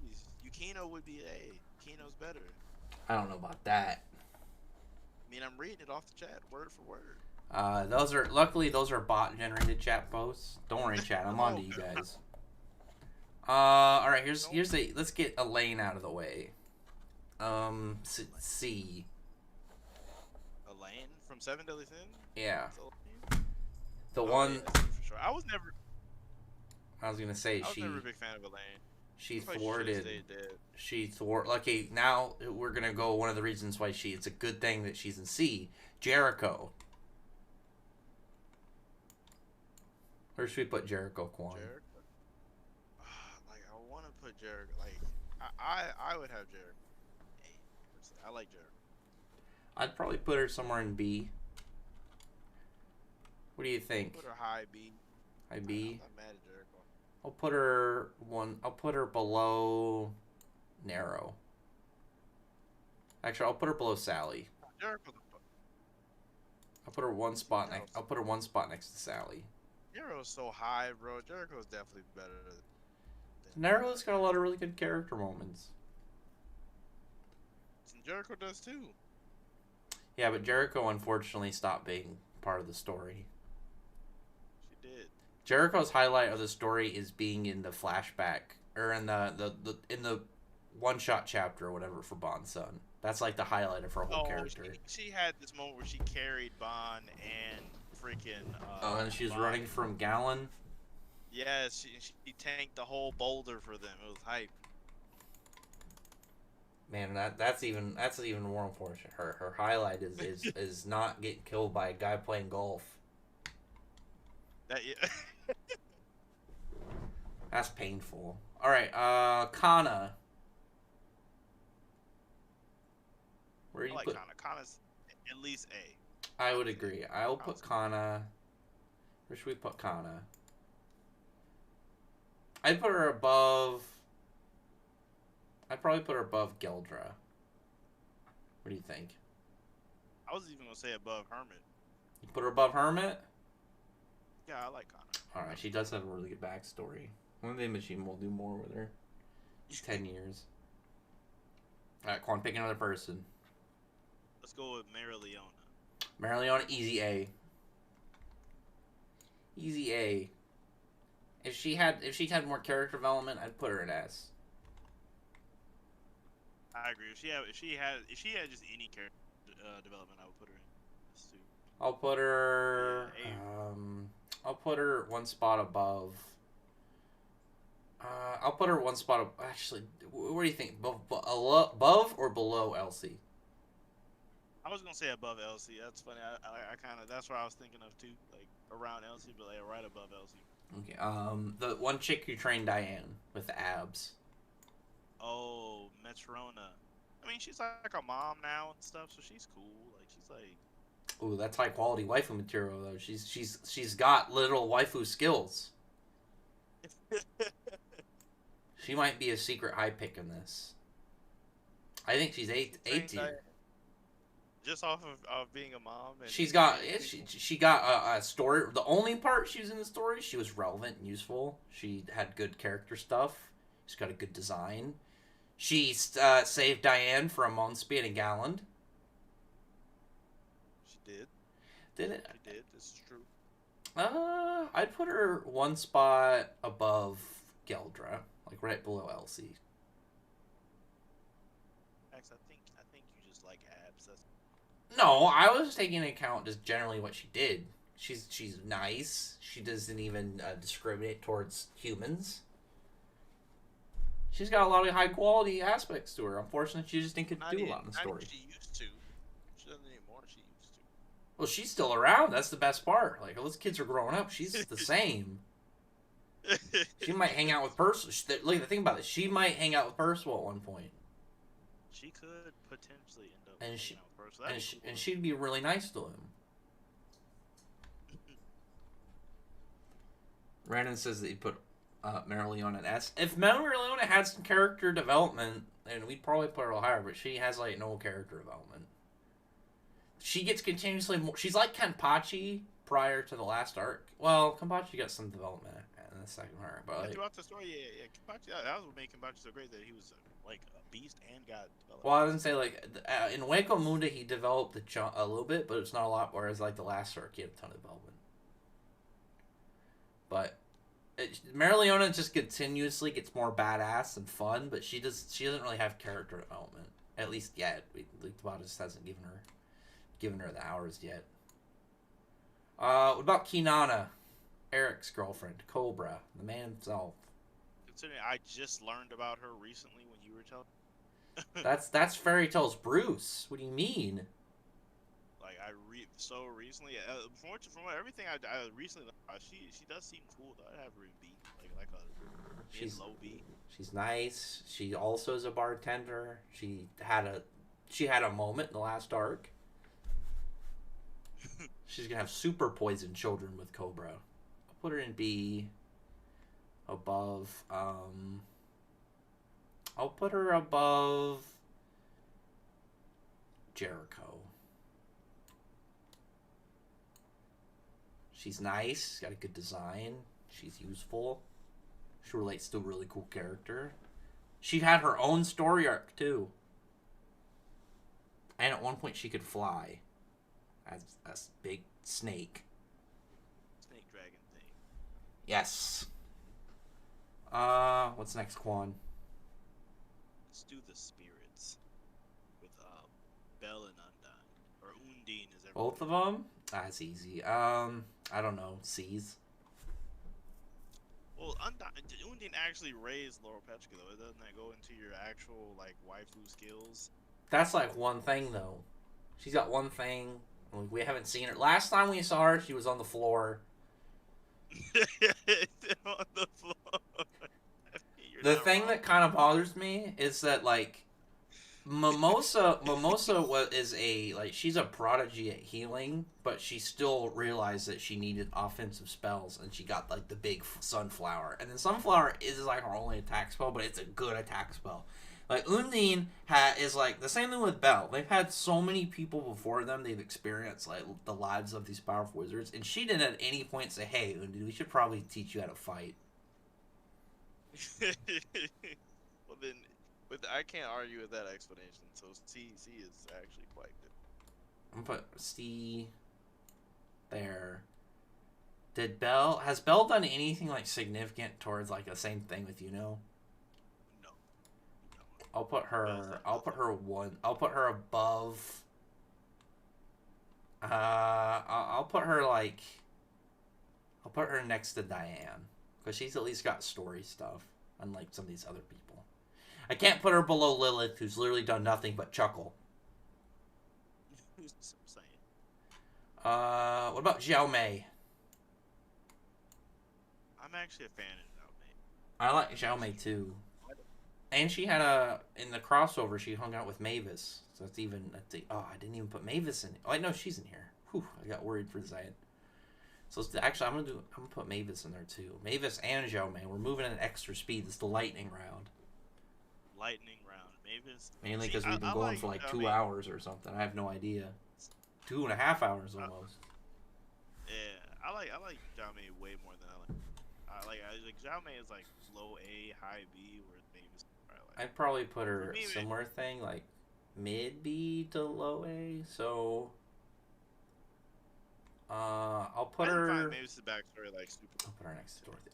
Yukino would be A. Kino's better. I don't know about that. I mean, I'm reading it off the chat, word for word. Luckily those are bot generated chat posts. Don't worry, chat. I'm on to you guys. All right. Let's get Elaine out of the way. C. Elaine from Seven Deadly Sins? Yeah. Elaine? The Oh, one yeah, that's for sure. I was never a big fan of Elaine. she I thought thwarted. should've stayed dead. Okay, now we're gonna go one of the reasons why it's a good thing that she's in C. Jericho. Where should we put Jericho, Quan? Jericho? Like, I want to put Jericho. Like, I would have Jericho. I like Jericho. I'd probably put her somewhere in B. What do you think? Put her high B. High B. I'm not mad at Jericho. I'll put her below Narrow. Actually, I'll put her below Sally. Jericho. I'll put her one spot next. I'll put her one spot next to Sally. Jericho's so high, bro. Jericho's definitely better. Narrow's got a lot of really good character moments. And Jericho does too. Yeah, but Jericho unfortunately stopped being part of the story. She did. Jericho's highlight of the story is being in the flashback or in the one-shot chapter or whatever for Bond's son. That's like the highlight of her whole character. She had this moment where she carried Bond and freaking. And she was Bond. running from Gallon. Yeah, she tanked the whole boulder for them. It was hype. Man, that's even more unfortunate. Her highlight is not getting killed by a guy playing golf. That yeah. That's painful. All right, Kana. Where do I you like put? Kana. Kana's at least A. I would agree. I'll put Kana. Where should we put Kana? I'd put her above. I'd probably put her above Geldra. What do you think? I was even gonna say above Hermit. You put her above Hermit? Yeah, I like Kana. Alright, she does have a really good backstory. One day Machine will do more with her. 10 years. Alright, Quan, pick another person. Let's go with Mara Leona. Mara Leona, easy A. Easy A. If she had more character development, I'd put her in S. I agree. If she had just any character development, I would put her in S too. I'll put her. I'll put her one spot above. I'll put her one spot. Actually, what do you think? Above or below Elsie? I was gonna say above Elsie. That's funny. I kind of that's what I was thinking of too. Like around Elsie, but like right above Elsie. Okay. The one chick who trained Diane with the abs. Oh, Metrona. I mean, she's like a mom now and stuff, so she's cool. Like she's like. Ooh, that's high quality waifu material though. She's got little waifu skills. She might be a secret high pick in this. I think she's A tier. Just off of being a mom. And She got a story. The only part she was in the story, she was relevant and useful. She had good character stuff. She's got a good design. She saved Diane from Monspeed and Galland. She did. Did it? She did. This is true. I'd put her one spot above Geldra, like right below Elsie. Max, I think you obsessed. No, I was taking into account just generally what she did. She's nice. She doesn't even discriminate towards humans. She's got a lot of high quality aspects to her. Unfortunately, she just didn't get to do a lot in the story. She used to. She doesn't anymore. She used to. Well, she's still around. That's the best part. Like, those kids are growing up. She's the same. She might hang out with Percival. Look, the thing about it, she might hang out with Percival at one point. She could potentially end up And hanging out with Percival. and she'd be really nice to him. Brandon says that he put Marileona an S. If Marileona had some character development, then we'd probably put her a little higher, but she has, like, no character development. She gets continuously more... She's like Kenpachi prior to the last arc. Well, Kenpachi got some development in the second arc, but, like... Throughout the story, yeah. Kenpachi, that was what made Kenpachi so great, that he was, like, a beast and got developed. Well, I didn't say, like... in Wako Munda, he developed a little bit, but it's not a lot, whereas, like, the last arc, he had a ton of development. But... Marileona just continuously gets more badass and fun, but she doesn't really have character development, at least yet. Tabata just hasn't given her the hours yet. What about Kinana, Eric's girlfriend, Cobra, the man himself? Considering I just learned about her recently when you were telling. that's Fairy Tale's Bruce. What do you mean? Like so recently, from everything I recently, she does seem cool though. I have her in B, like a low B. She's nice. She also is a bartender. She had a moment in the last arc. She's gonna have super poison children with Cobra. I'll put her in B. Above. I'll put her above Jericho. She's nice, got a good design, she's useful. She relates to a really cool character. She had her own story arc, too. And at one point she could fly. As a big snake. Snake dragon thing. Yes. What's next, Quan? Let's do the spirits. With, Belle and Undine. Or Undine is everything. Both of them? That's easy. I don't know. C's. Well, Undine actually raised Laurel Petrica, though. Doesn't that go into your actual, like, waifu skills? That's, like, one thing, though. She's got one thing. We haven't seen her. Last time we saw her, she was on the floor. On the floor. The thing that kind of bothers me is that, like, Mimosa she's a prodigy at healing, but she still realized that she needed offensive spells, and she got, like, the big Sunflower. And then Sunflower is, like, her only attack spell, but it's a good attack spell. Like, Undine is, like, the same thing with Belle. They've had so many people before them, they've experienced, like, the lives of these powerful wizards, and she didn't at any point say, hey, Undine, we should probably teach you how to fight. Well, then, I can't argue with that explanation, so C is actually quite good. I'm gonna put C there. Has Belle done anything, like, significant towards, like, the same thing with No. I'll put her one. I'll put her above. I'll put her next to Diane, because she's at least got story stuff, unlike some of these other people. I can't put her below Lilith, who's literally done nothing but chuckle. Who's saying? What about Xiao Mei? I'm actually a fan of Xiao Mei. I like Xiao Mei too. And she had in the crossover, she hung out with Mavis. So I didn't even put Mavis in. Oh, I know she's in here. Whew, I got worried for Zion. So actually, I'm gonna put Mavis in there too. Mavis and Xiao Mei. We're moving at extra speed. It's the lightning round. Mavis. Mainly because we've been going for like 2 hours or something. I have no idea. 2.5 hours almost. Yeah, I like Xiao Mei way more than I like Xiao Mei is like low A, high B, where Mavis. I'd probably put her a similar thing, like mid B to low A. So I'll put her. Mavis' backstory like super. I'll put her next to Dorothy.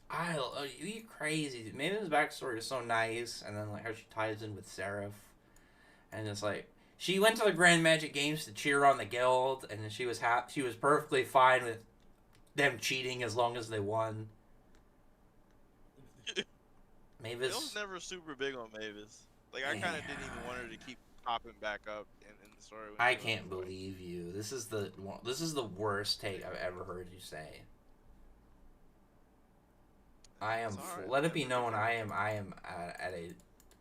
You crazy. Mavis' backstory is so nice, and then like how she ties in with Seraph, and it's like She went to the Grand Magic Games to cheer on the guild, and she was she was perfectly fine with them cheating as long as they won. Mavis. I was never super big on Mavis. Like, I kind of didn't even want her to keep popping back up in the story. I can't believe you. This is the worst take I've ever heard you say. I am. Let it be known, I am at a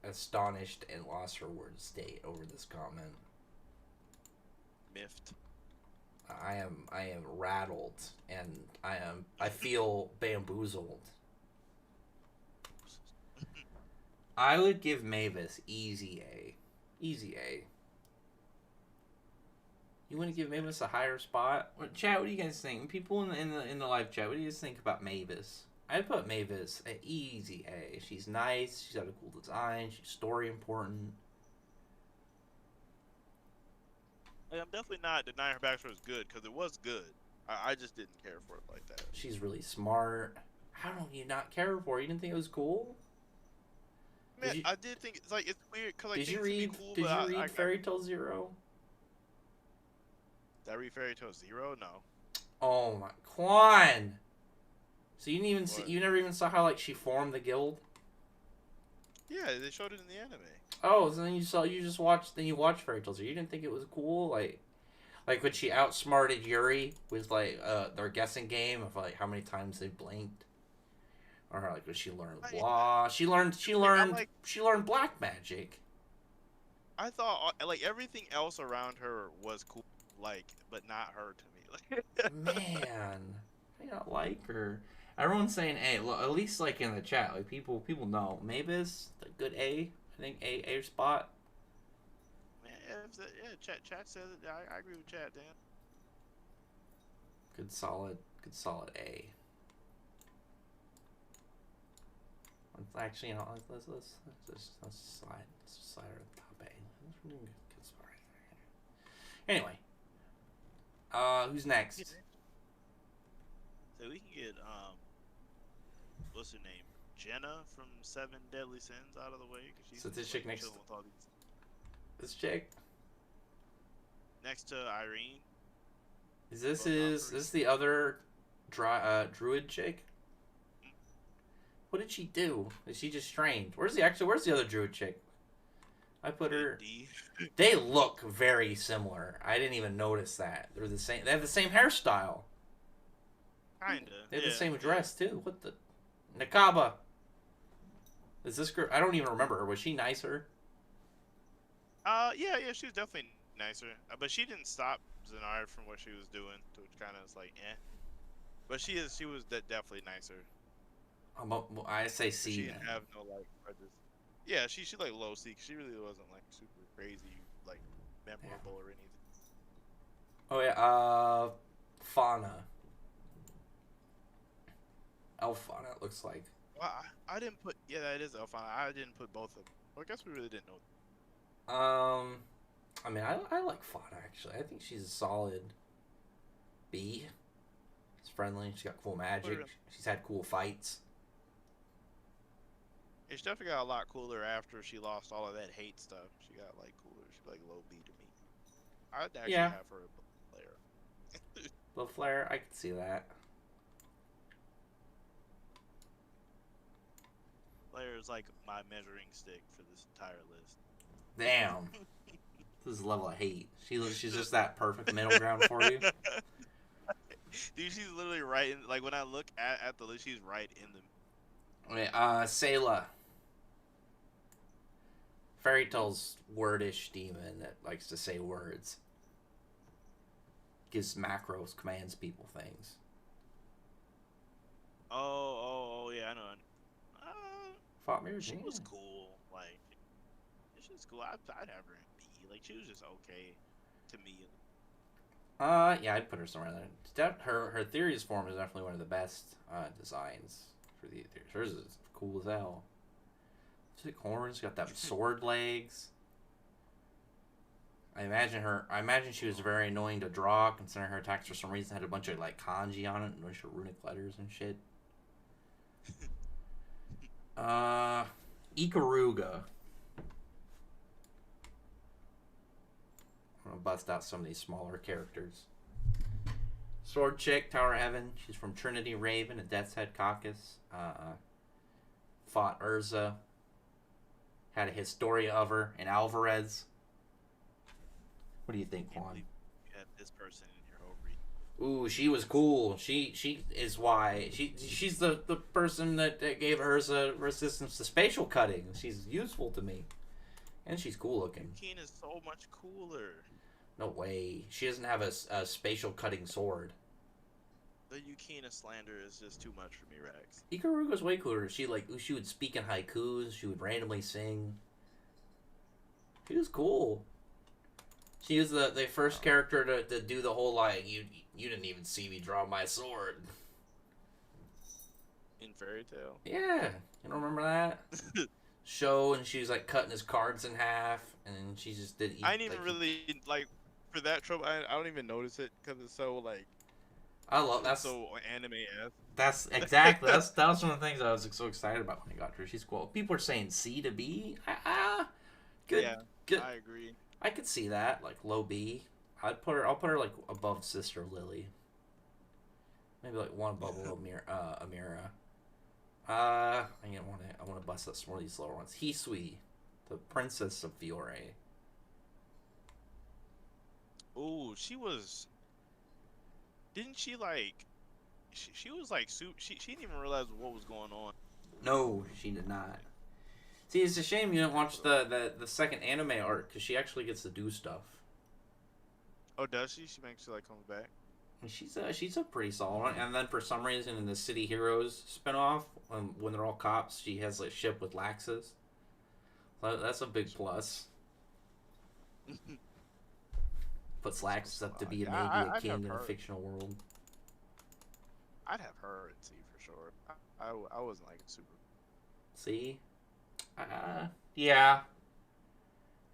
astonished and lost for words state over this comment. Miffed. I am rattled, and I feel bamboozled. I would give Mavis easy A. Easy A. You want to give Mavis a higher spot? Chat, what do you guys think? People in the live chat, what do you guys think about Mavis? I'd put Mavis at easy A. She's nice. She's got a cool design. She's story important. Like, I'm definitely not denying her backstory was good, because it was good. I just didn't care for it like that. She's really smart. How don't you not care for it? You didn't think it was cool? Man, I did think it's like, it's weird because like, did you read Fairy Tail Zero? Did I read Fairy Tail Zero? No. Oh my, Quan! So you didn't even see, you never even saw how like she formed the guild? Yeah, they showed it in the anime. Oh, so then you watched Fairy Tail Zero. You didn't think it was cool, like when she outsmarted Yuri with like their guessing game of like how many times they blinked. Or like when she learned blah, she learned black magic. I thought like everything else around her was cool, like, but not her to me. Like, man, I don't like her. Everyone's saying A. Look, at least like in the chat, like people know Mavis, a good A. I think A spot. Man, chat says it. I agree with chat, Dan. Good solid A. Actually, you know, let's slide her to top A. Good spot right there. Anyway, who's next? So we can get what's her name, Jenna from Seven Deadly Sins out of the way, because she's this chick next. with all these... This chick next to Irene. Is this the other druid chick? What did she do? Is she just strange? Where's the other druid chick? I put her. They look very similar. I didn't even notice that. They're the same. They have the same hairstyle. Kinda. They have the same dress too. What the? Nakaba. Is this girl? I don't even remember her. Was she nicer? Yeah, she was definitely nicer. But she didn't stop Zenard from what she was doing, which kind of was like, eh. But she was definitely nicer. I say C. She didn't have no like prejudice. Yeah, she like low C. She really wasn't like super crazy, like memorable or anything. Oh yeah, Fauna. Elfana, it looks like. Well, I didn't put. Yeah, that is Elfana. I didn't put both of them. Well, I guess we really didn't know. I mean, I like Fauna actually. I think she's a solid B. She's friendly. She's got cool magic. She's had cool fights. She definitely got a lot cooler after she lost all of that hate stuff. She got like cooler. She's like low B to me. I'd actually have her a Blair. Low flare, I could see that. Blair is like my measuring stick for this entire list. Damn. This is a level of hate. She's just that perfect middle ground for you. Dude, she's literally right in, like when I look at the list, she's right in the. Okay, Sayla. Fairy Tail's wordish demon that likes to say words. Gives macros, commands people things. Oh, yeah, I know. Fought mirrors. She was cool. Like, she was cool. I'd have her in B. Like, she was just okay to me. Yeah, I'd put her somewhere there. Her Theories form is definitely one of the best designs for the Theories. Hers is cool as hell. She's like horns, got that sword legs. I imagine she was very annoying to draw, considering her attacks for some reason had a bunch of like kanji on it and a bunch of runic letters and shit. Ikaruga. I'm gonna bust out some of these smaller characters. Sword Chick, Tower of Heaven. She's from Trinity Raven, a Death's Head Caucus. Fought Urza. Had a Historia of her in Alvarez. What do you think, Juan? You had this person in your ovary. Ooh, she was cool. She is why she's the person that gave Urza resistance to spatial cutting. She's useful to me, and she's cool looking. Yukine is so much cooler. No way. She doesn't have a spatial cutting sword. The Yukina slander is just too much for me, Rex. Ikaruga's way cooler. She would speak in haikus. She would randomly sing. She was cool. She was the first character to do the whole you didn't even see me draw my sword. In Fairy Tail. Yeah, you don't remember that? Show, and she was cutting his cards in half, and she just did. I didn't even really for that trope. I don't even notice it because it's so I love that's so anime-esque. That's exactly that was one of the things I was so excited about when I got her. She's cool. People are saying C to B. Good. Yeah, good. I agree. I could see that low B. I'll put her above Sister Lily. Maybe one above Amira. I want to bust out some more of these lower ones. Hisui, the Princess of Fiore. Ooh, she was. Didn't she She was she didn't even realize what was going on. No, she did not. See, it's a shame you didn't watch the second anime arc because she actually gets to do stuff. Oh, does she? She makes comes back. And she's a pretty solid one. And then for some reason in the City Heroes spinoff, when they're all cops, she has a ship with Laxus. So that's a big plus. Puts Laxus up to be maybe a king in a fictional world. I'd have her at C for sure. I wasn't super. C? Yeah.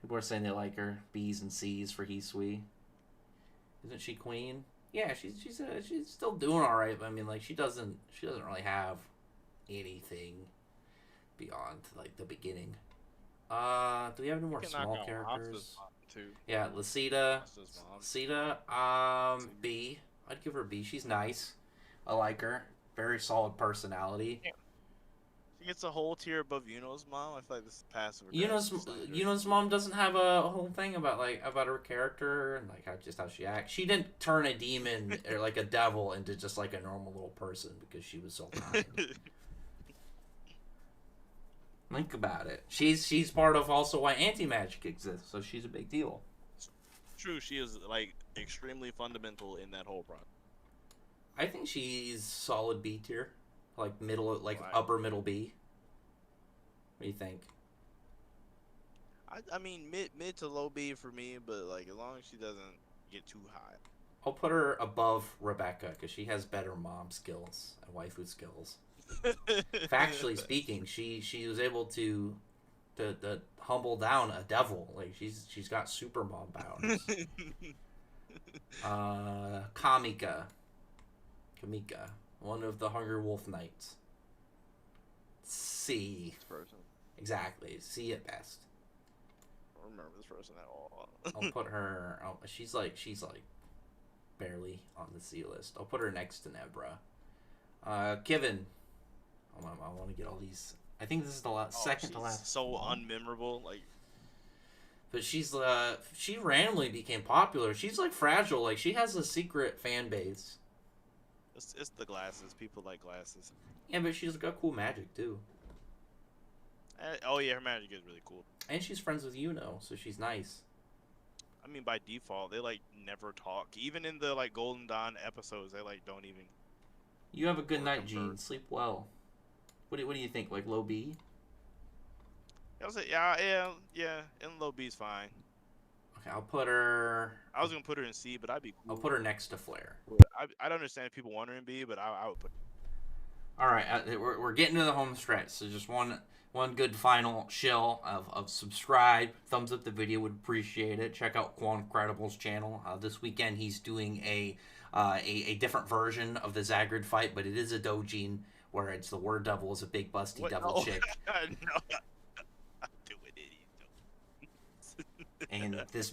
People are saying they like her. B's and C's for Hisui. Isn't she queen? Yeah, she's still doing all right. But I mean, she doesn't really have anything beyond the beginning. Do we have any more small characters? Yeah, Lisita. B. I'd give her a B. She's nice. I like her. Very solid personality. Yeah. She gets a whole tier above Yuno's mom. I feel like this is passive. Yuno's mom doesn't have a whole thing about her character and how she acts. She didn't turn a demon or a devil into just a normal little person because she was so kind. Think about it. She's part of also why anti-magic exists, so she's a big deal. True, she is extremely fundamental in that whole process. I think she's solid B tier, middle, upper middle B. What do you think? I mean mid to low B for me, but as long as she doesn't get too high. I'll put her above Rebecca because she has better mom skills and waifu skills. Factually speaking, she was able to humble down a devil. She's got super mom powers. Kamika, one of the Hunger Wolf Knights. C. This person. Exactly. C at best. I don't remember this person at all. I'll put her. She's barely on the C list. I'll put her next to Nebra. Kevin. I want to get all these. I think this is the second to last. So unmemorable, But she randomly became popular. She's fragile. She has a secret fan base. It's the glasses. People like glasses. Yeah, but she's got cool magic too. Oh yeah, her magic is really cool. And she's friends with Yuno, so she's nice. I mean, by default, they never talk. Even in the Golden Dawn episodes, they don't even. You have a good night, Gene. Sleep well. What do you think? Low B? I was yeah. In low B's fine. Okay, I'll put her. I was gonna put her in C, but I'd be cool. I'll put her next to Flare. I don't understand if people want her in B, but I would put. All right, we're getting to the home stretch, so just one good final shill of subscribe, thumbs up the video, would appreciate it. Check out Quancredible's channel. This weekend he's doing a different version of the Zagrid fight, but it is a dojin where it's the Word Devil is a big busty devil chick. No, I'm doing it. And this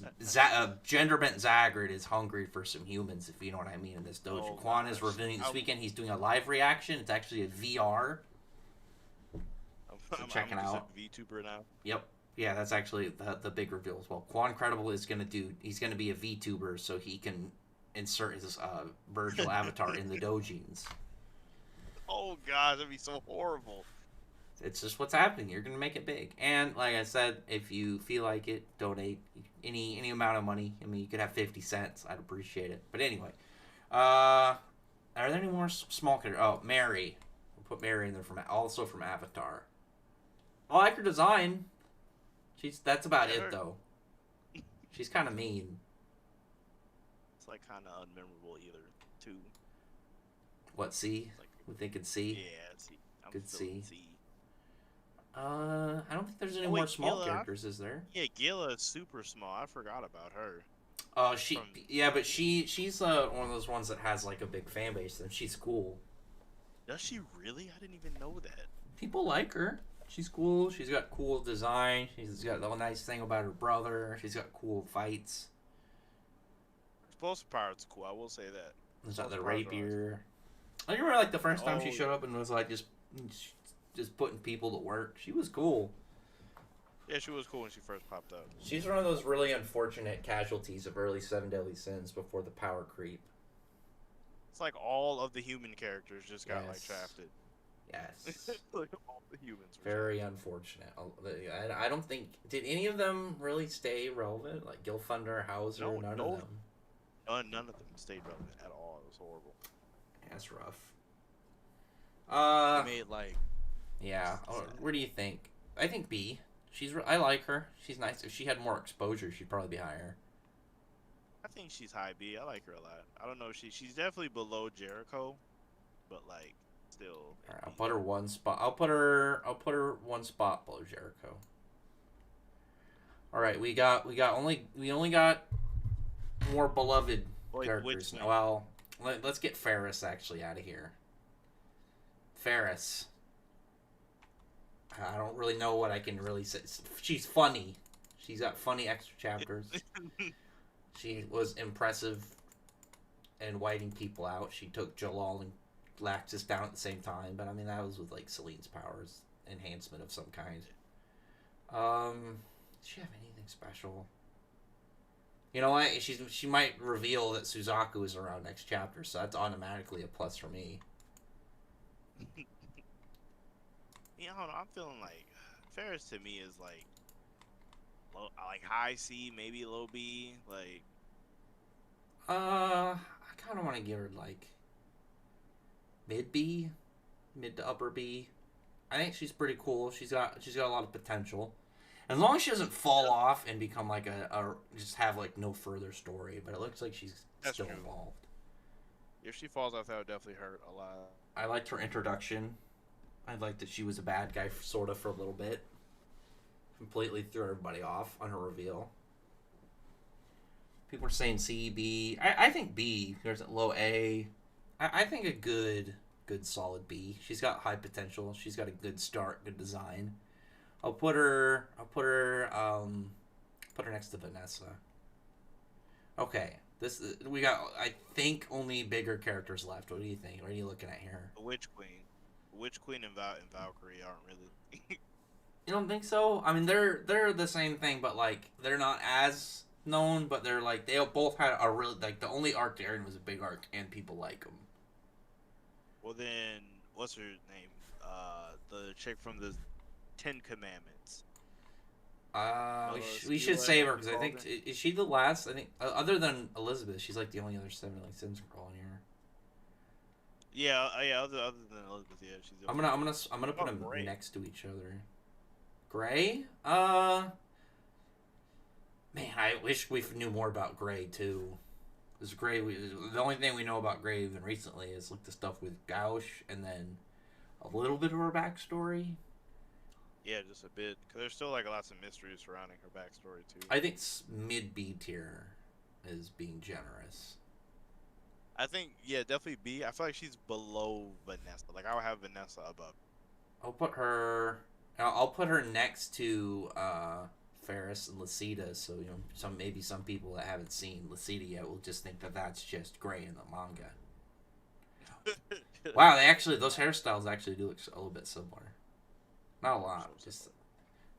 gender bent Zagrid is hungry for some humans, if you know what I mean, in this dojo. Quan is revealing this weekend he's doing a live reaction. It's actually a VR. So check it out. VTuber now. Yep. Yeah, that's actually the big reveal as well. Quancredible is he's gonna be a VTuber, so he can insert his virtual avatar in the dojins. Oh god, that'd be so horrible. It's just what's happening. You're gonna make it big, and like I said, if you feel like it, donate any amount of money. I mean, you could have 50 cents. I'd appreciate it. But anyway, are there any more small characters? Oh, Mary. We'll put Mary in there from Avatar. I like her design. That's about it though. She's kind of mean. It's like kind of unmemorable either too. What C? Like, We think it's C. yeah, C. Good C. I don't think there's any more small characters, is there? Yeah, Gila is super small. I forgot about her. But she's one of those ones that has like a big fan base, and she's cool. Does she really? I didn't even know that. People like her. She's cool. She's got cool design. She's got a nice thing about her brother. She's got cool fights. Explosive Pirate's cool. I will say that. There's got the rapier. I remember like the first time she showed up and was like just putting people to work. She was cool. Yeah, she was cool when she first popped up. She's one of those really unfortunate casualties of early Seven Deadly Sins before the power creep. It's like all of the human characters just got like shafted. Yes. Like all the humans. Very unfortunate. I don't think did any of them really stay relevant. Like Gilfunder, Hauser, none of them. None of them stayed relevant at all. It was horrible. Yeah, that's rough. They made like. Yeah. Where do you think? I think B. I like her. She's nice. If she had more exposure, she'd probably be higher. I think she's high B. I like her a lot. I don't know. She's definitely below Jericho, but like still. All right, I'll put her one spot. I'll put her one spot below Jericho. All right, we only got more beloved characters. Well, let's get Ferris actually out of here. Ferris. I don't really know what I can really say. She's funny. She's got funny extra chapters. She was impressive in whiting people out. She took Jalal and Laxus down at the same time, but I mean that was with like Celine's powers enhancement of some kind. Does she have anything special? You know what? She might reveal that Suzaku is around next chapter, so that's automatically a plus for me. Yeah, I don't know. I'm feeling like Ferris to me is like high C, maybe low B. Like, I kind of want to give her like mid B, mid to upper B. I think she's pretty cool. She's got a lot of potential. As long as she doesn't fall off and become like a just have like no further story, but it looks like she's still involved. If she falls off, that would definitely hurt a lot. I liked her introduction. I liked that she was a bad guy sort of for a little bit. Completely threw everybody off on her reveal. People are saying C, B. I think B. There's a low A. I think a good solid B. She's got high potential. She's got a good start, good design. I'll put her next to Vanessa. Okay, we got I think only bigger characters left. What do you think? What are you looking at here? The Witch Queen and Valkyrie aren't really. You don't think so? I mean, they're the same thing, but like they're not as known. But they're like they both had a really like the only arc Darren was a big arc, and people like them. Well then, what's her name? The chick from the Ten Commandments. We should save her because I think is she the last? I think other than Elizabeth, she's like the only other Seven like Sins girl in here. Yeah. Other than Elizabeth, yeah, she's. I'm gonna put them next to each other. Gray? Man, I wish we knew more about Gray too. Because Gray, the only thing we know about Gray even recently is like the stuff with Gauche and then a little bit of her backstory. Yeah, just a bit. Because there's still like lots of mysteries surrounding her backstory too. I think mid B tier is being generous. I think definitely B. I feel like she's below Vanessa. Like I would have Vanessa above. I'll put her next to Ferris and Lucida, so maybe some people that haven't seen Lucida yet will just think that that's just Gray in the manga. Wow, those hairstyles actually do look a little bit similar. Not a lot, just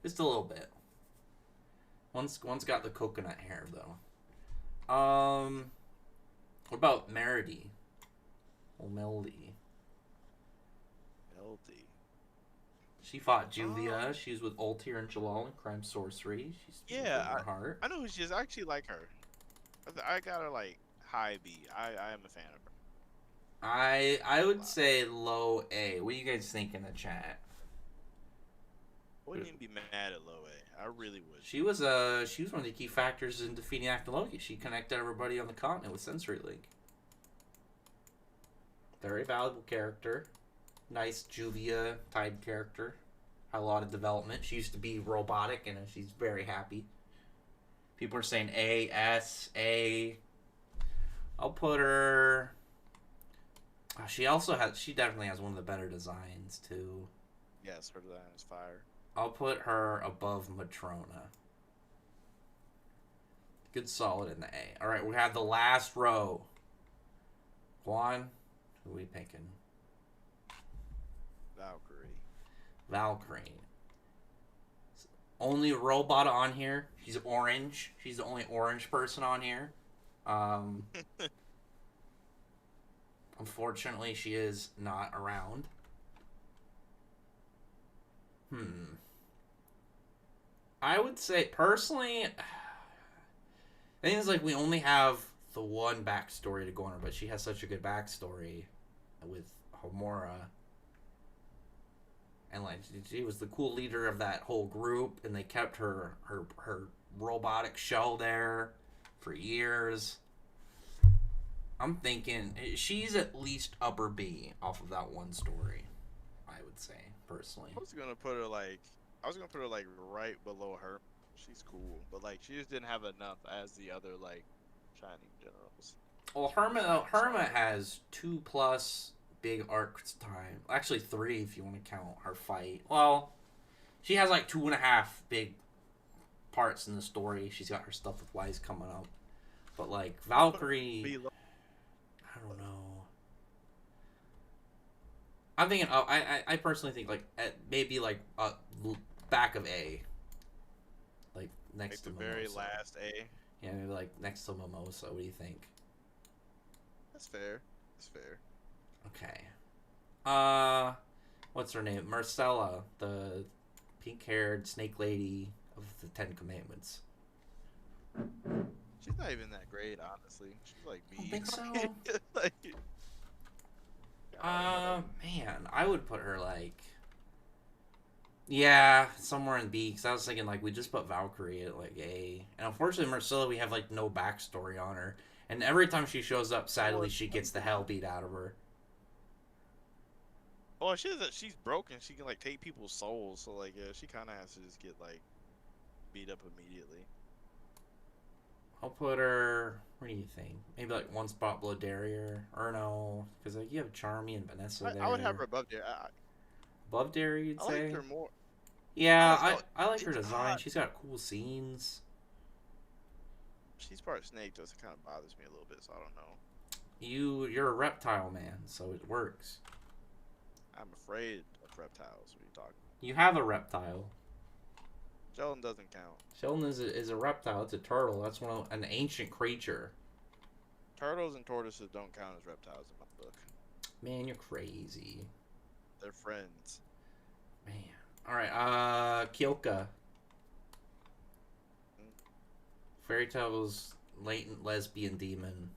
a little bit. One's got the coconut hair though. What about Meredy? Or Melody? Melody. She fought Juvia. She's with Ultear and Jalal in Crime Sorcery. She's heart. I know who she is. I actually like her. I got her like high B. I am a fan of her. I would say low A. What do you guys think in the chat? I wouldn't even be mad at low A. I really would. She was one of the key factors in defeating Actologi. She connected everybody on the continent with Sensory Link. Very valuable character. Nice Juvia type character. Had a lot of development. She used to be robotic and she's very happy. People are saying A, S, A. I'll put her. She definitely has one of the better designs too. Yes, her design is fire. I'll put her above Matrona. Good solid in the A. Alright, we have the last row. Juan, who are we picking? Valkyrie. Only robot on here. She's orange. She's the only orange person on here. Unfortunately, she is not around. I would say, personally, I think it's like we only have the one backstory to go on her, but she has such a good backstory with Homura. And like she was the cool leader of that whole group, and they kept her robotic shell there for years. I'm thinking she's at least upper B off of that one story, I would say, personally. I was gonna put her like right below her. She's cool, but like she just didn't have enough as the other like shining generals. Well, Herma has 2+ big arcs time. Actually 3 if you want to count her fight. Well, she has like 2.5 big parts in the story. She's got her stuff with Wise coming up. But like Valkyrie, I don't know. I'm thinking. I personally think like maybe like back of A. Like next to the Mimosa. very last A. Yeah, maybe like next to Mimosa. What do you think? That's fair. That's fair. Okay. What's her name? Marcella, the pink-haired snake lady of the Ten Commandments. She's not even that great, honestly. She's like B. I don't think so. Like, man, I would put her like, yeah, somewhere in B. Because I was thinking like we just put Valkyrie at like A, and unfortunately Marcella, we have like no backstory on her, and every time she shows up, sadly she gets the hell beat out of her. Oh, she's broken. She can like take people's souls, so like yeah, she kind of has to just get like beat up immediately. I'll put her. What do you think? Maybe like one spot below Derriere, or no? Because like you have Charmy and Vanessa there. I would have her above there. Above Derriere, you'd say? I like her more. Yeah, I like her design. She's got cool scenes. She's part snake, though, so it kind of bothers me a little bit. So I don't know. You're a reptile man, so it works. I'm afraid of reptiles. What are you talking about? You have a reptile. Sheldon doesn't count. Sheldon is a reptile. It's a turtle. That's an ancient creature. Turtles and tortoises don't count as reptiles in my book. Man, you're crazy. They're friends. Man. All right. Kyoka. Fairy Tale's latent lesbian demon.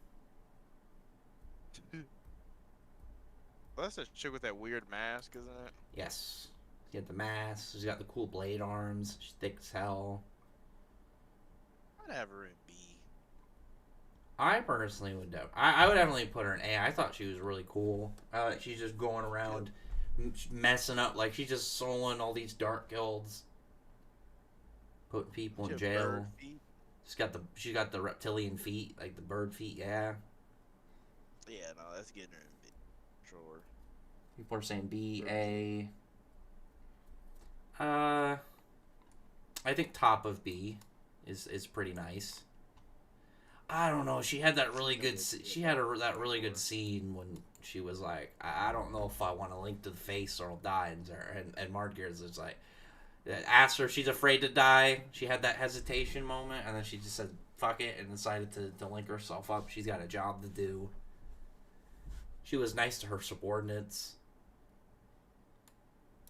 Well, that's a chick with that weird mask, isn't it? Yes. She had the mask. She's got the cool blade arms. She's thick as hell. I'd have her in B. I personally would I would definitely put her in A. I thought she was really cool. She's just going around messing up. Like, she's just soloing all these dark guilds. Putting people in jail. She's got the reptilian feet. Like, the bird feet, yeah. Yeah, no, that's getting her in B. Sure. People are saying B, A. I think top of B is pretty nice. I don't know. She had that really good. She had that really good scene when she was like, I don't know if I want to link to the face or I'll die. And Margaret is like, asked her if she's afraid to die. She had that hesitation moment, and then she just said, fuck it, and decided to link herself up. She's got a job to do. She was nice to her subordinates.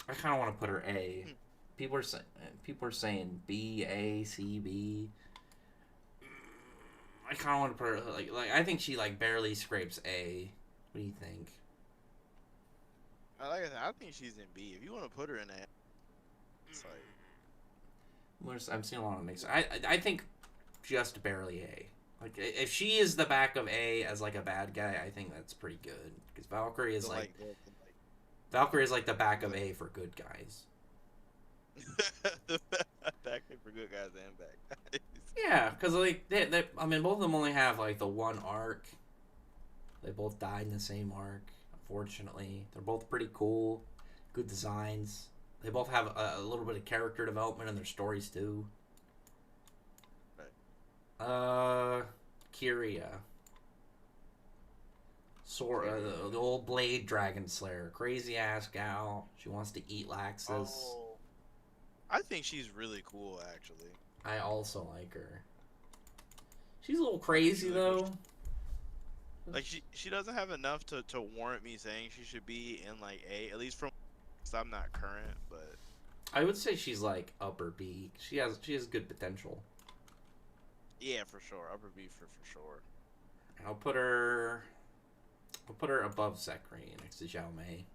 I kind of want to put her A. People are saying B, A, C, B. I kind of want to put her like I think she like barely scrapes A. What do you think? Like I said, I think she's in B. If you want to put her in A, it's like I'm seeing a lot of mix. I think just barely A. Like if she is the back of A as like a bad guy, I think that's pretty good. Because Valkyrie is Valkyrie is like the back of A for good guys. back for good guys and bad guys. Yeah, because like they I mean both of them only have like the one arc. They both died in the same arc. Unfortunately, they're both pretty cool, good designs. They both have a little bit of character development in their stories too. Right. Kyria. Sora, the old Blade Dragon Slayer, crazy ass gal. She wants to eat Laxus. Oh, I think she's really cool, actually. I also like her. She's a little crazy though. Like she doesn't have enough to warrant me saying she should be in like A, at least from. Cause I'm not current, but I would say she's like upper B. She has good potential. yeah, for sure, upper B for sure. I'll put her above Zekri next to Xiao Mei.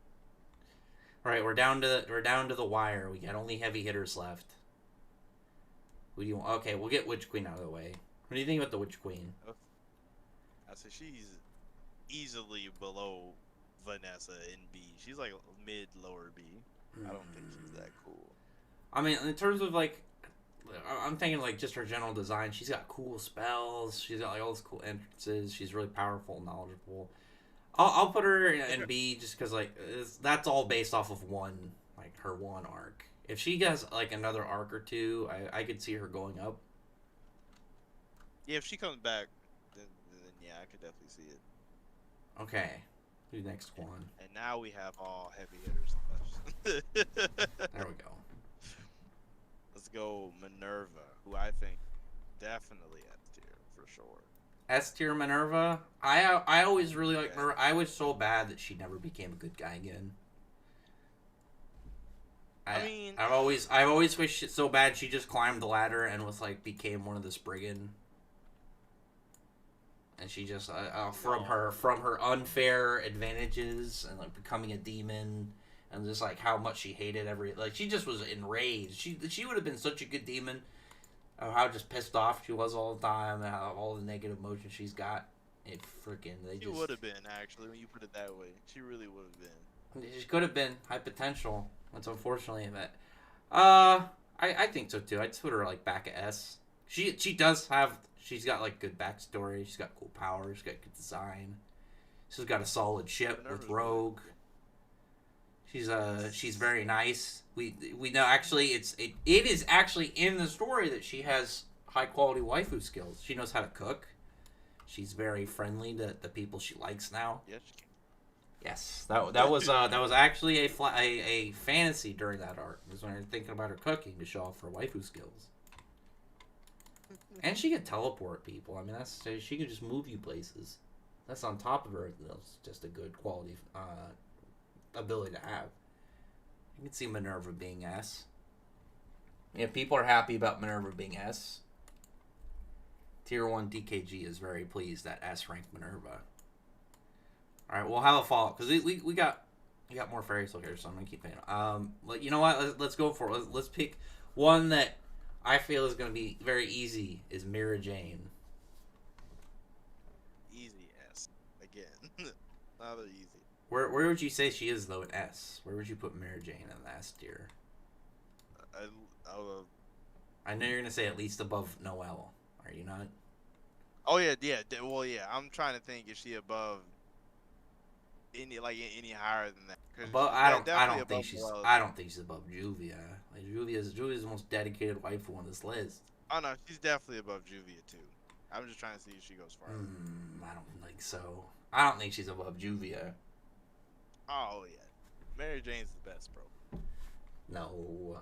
All right, we're down to the wire. We got only heavy hitters left. Who do you want? Okay, we'll get Witch Queen out of the way. What do you think about the Witch Queen? I say she's easily below Vanessa in B. She's like mid lower B. I don't think she's that cool. I mean, in terms of like, I'm thinking like just her general design. She's got cool spells. She's got like all these cool entrances. She's really powerful and knowledgeable. I'll put her in B just because like that's all based off of her one arc. If she gets like another arc or two, I could see her going up. Yeah, if she comes back, then yeah, I could definitely see it. Okay, do next one. And now we have all heavy hitters left. There we go. Let's go Minerva, who I think definitely S tier for sure. S tier Minerva. I always really like Minerva. I was so bad that she never became a good guy again. I've always wished it so bad she just climbed the ladder and was like became one of the Spriggan. And she just from her unfair advantages and like becoming a demon and just like how much she hated she just was enraged. She would have been such a good demon. How just pissed off she was all the time and how all the negative emotions she's got. She would have been actually when you put it that way. She really would have been. She could have been high potential. That's unfortunately that. I think so too. I'd put her like back at S. She's got like good backstory. She's got cool powers. She's got good design. She's got a solid ship with Rogue. She's very nice. We know actually it is actually in the story that she has high quality waifu skills. She knows how to cook. She's very friendly to the people she likes now. Yes. Yes, that was actually a fantasy during that arc. Was when I was thinking about her cooking to show off her waifu skills. And she could teleport people. I mean, she could just move you places. That's on top of her. That's just a good quality ability to have. You can see Minerva being S. If people are happy about Minerva being S, Tier 1 DKG is very pleased that S ranked Minerva. All right, we'll have a follow-up because we got more fairy tale here, so I'm gonna keep playing. You know what? Let's go for it. Let's pick one that I feel is gonna be very easy. Is Mira Jane? Easy S again. Not easy. Where would you say she is though in S? Where would you put Mira Jane in the S tier? I know you're gonna say at least above Noelle. Are you not? Oh yeah. Well, yeah. I'm trying to think if she above any higher than that. 'Cause But she's I definitely don't think above she's Noelle. I don't think she's above Juvia. Like Juvia's the most dedicated waifu on this list. Oh no, she's definitely above Juvia too. I'm just trying to see if she goes farther. I don't think so. I don't think she's above Juvia. Oh yeah, Mary Jane's the best, bro. No.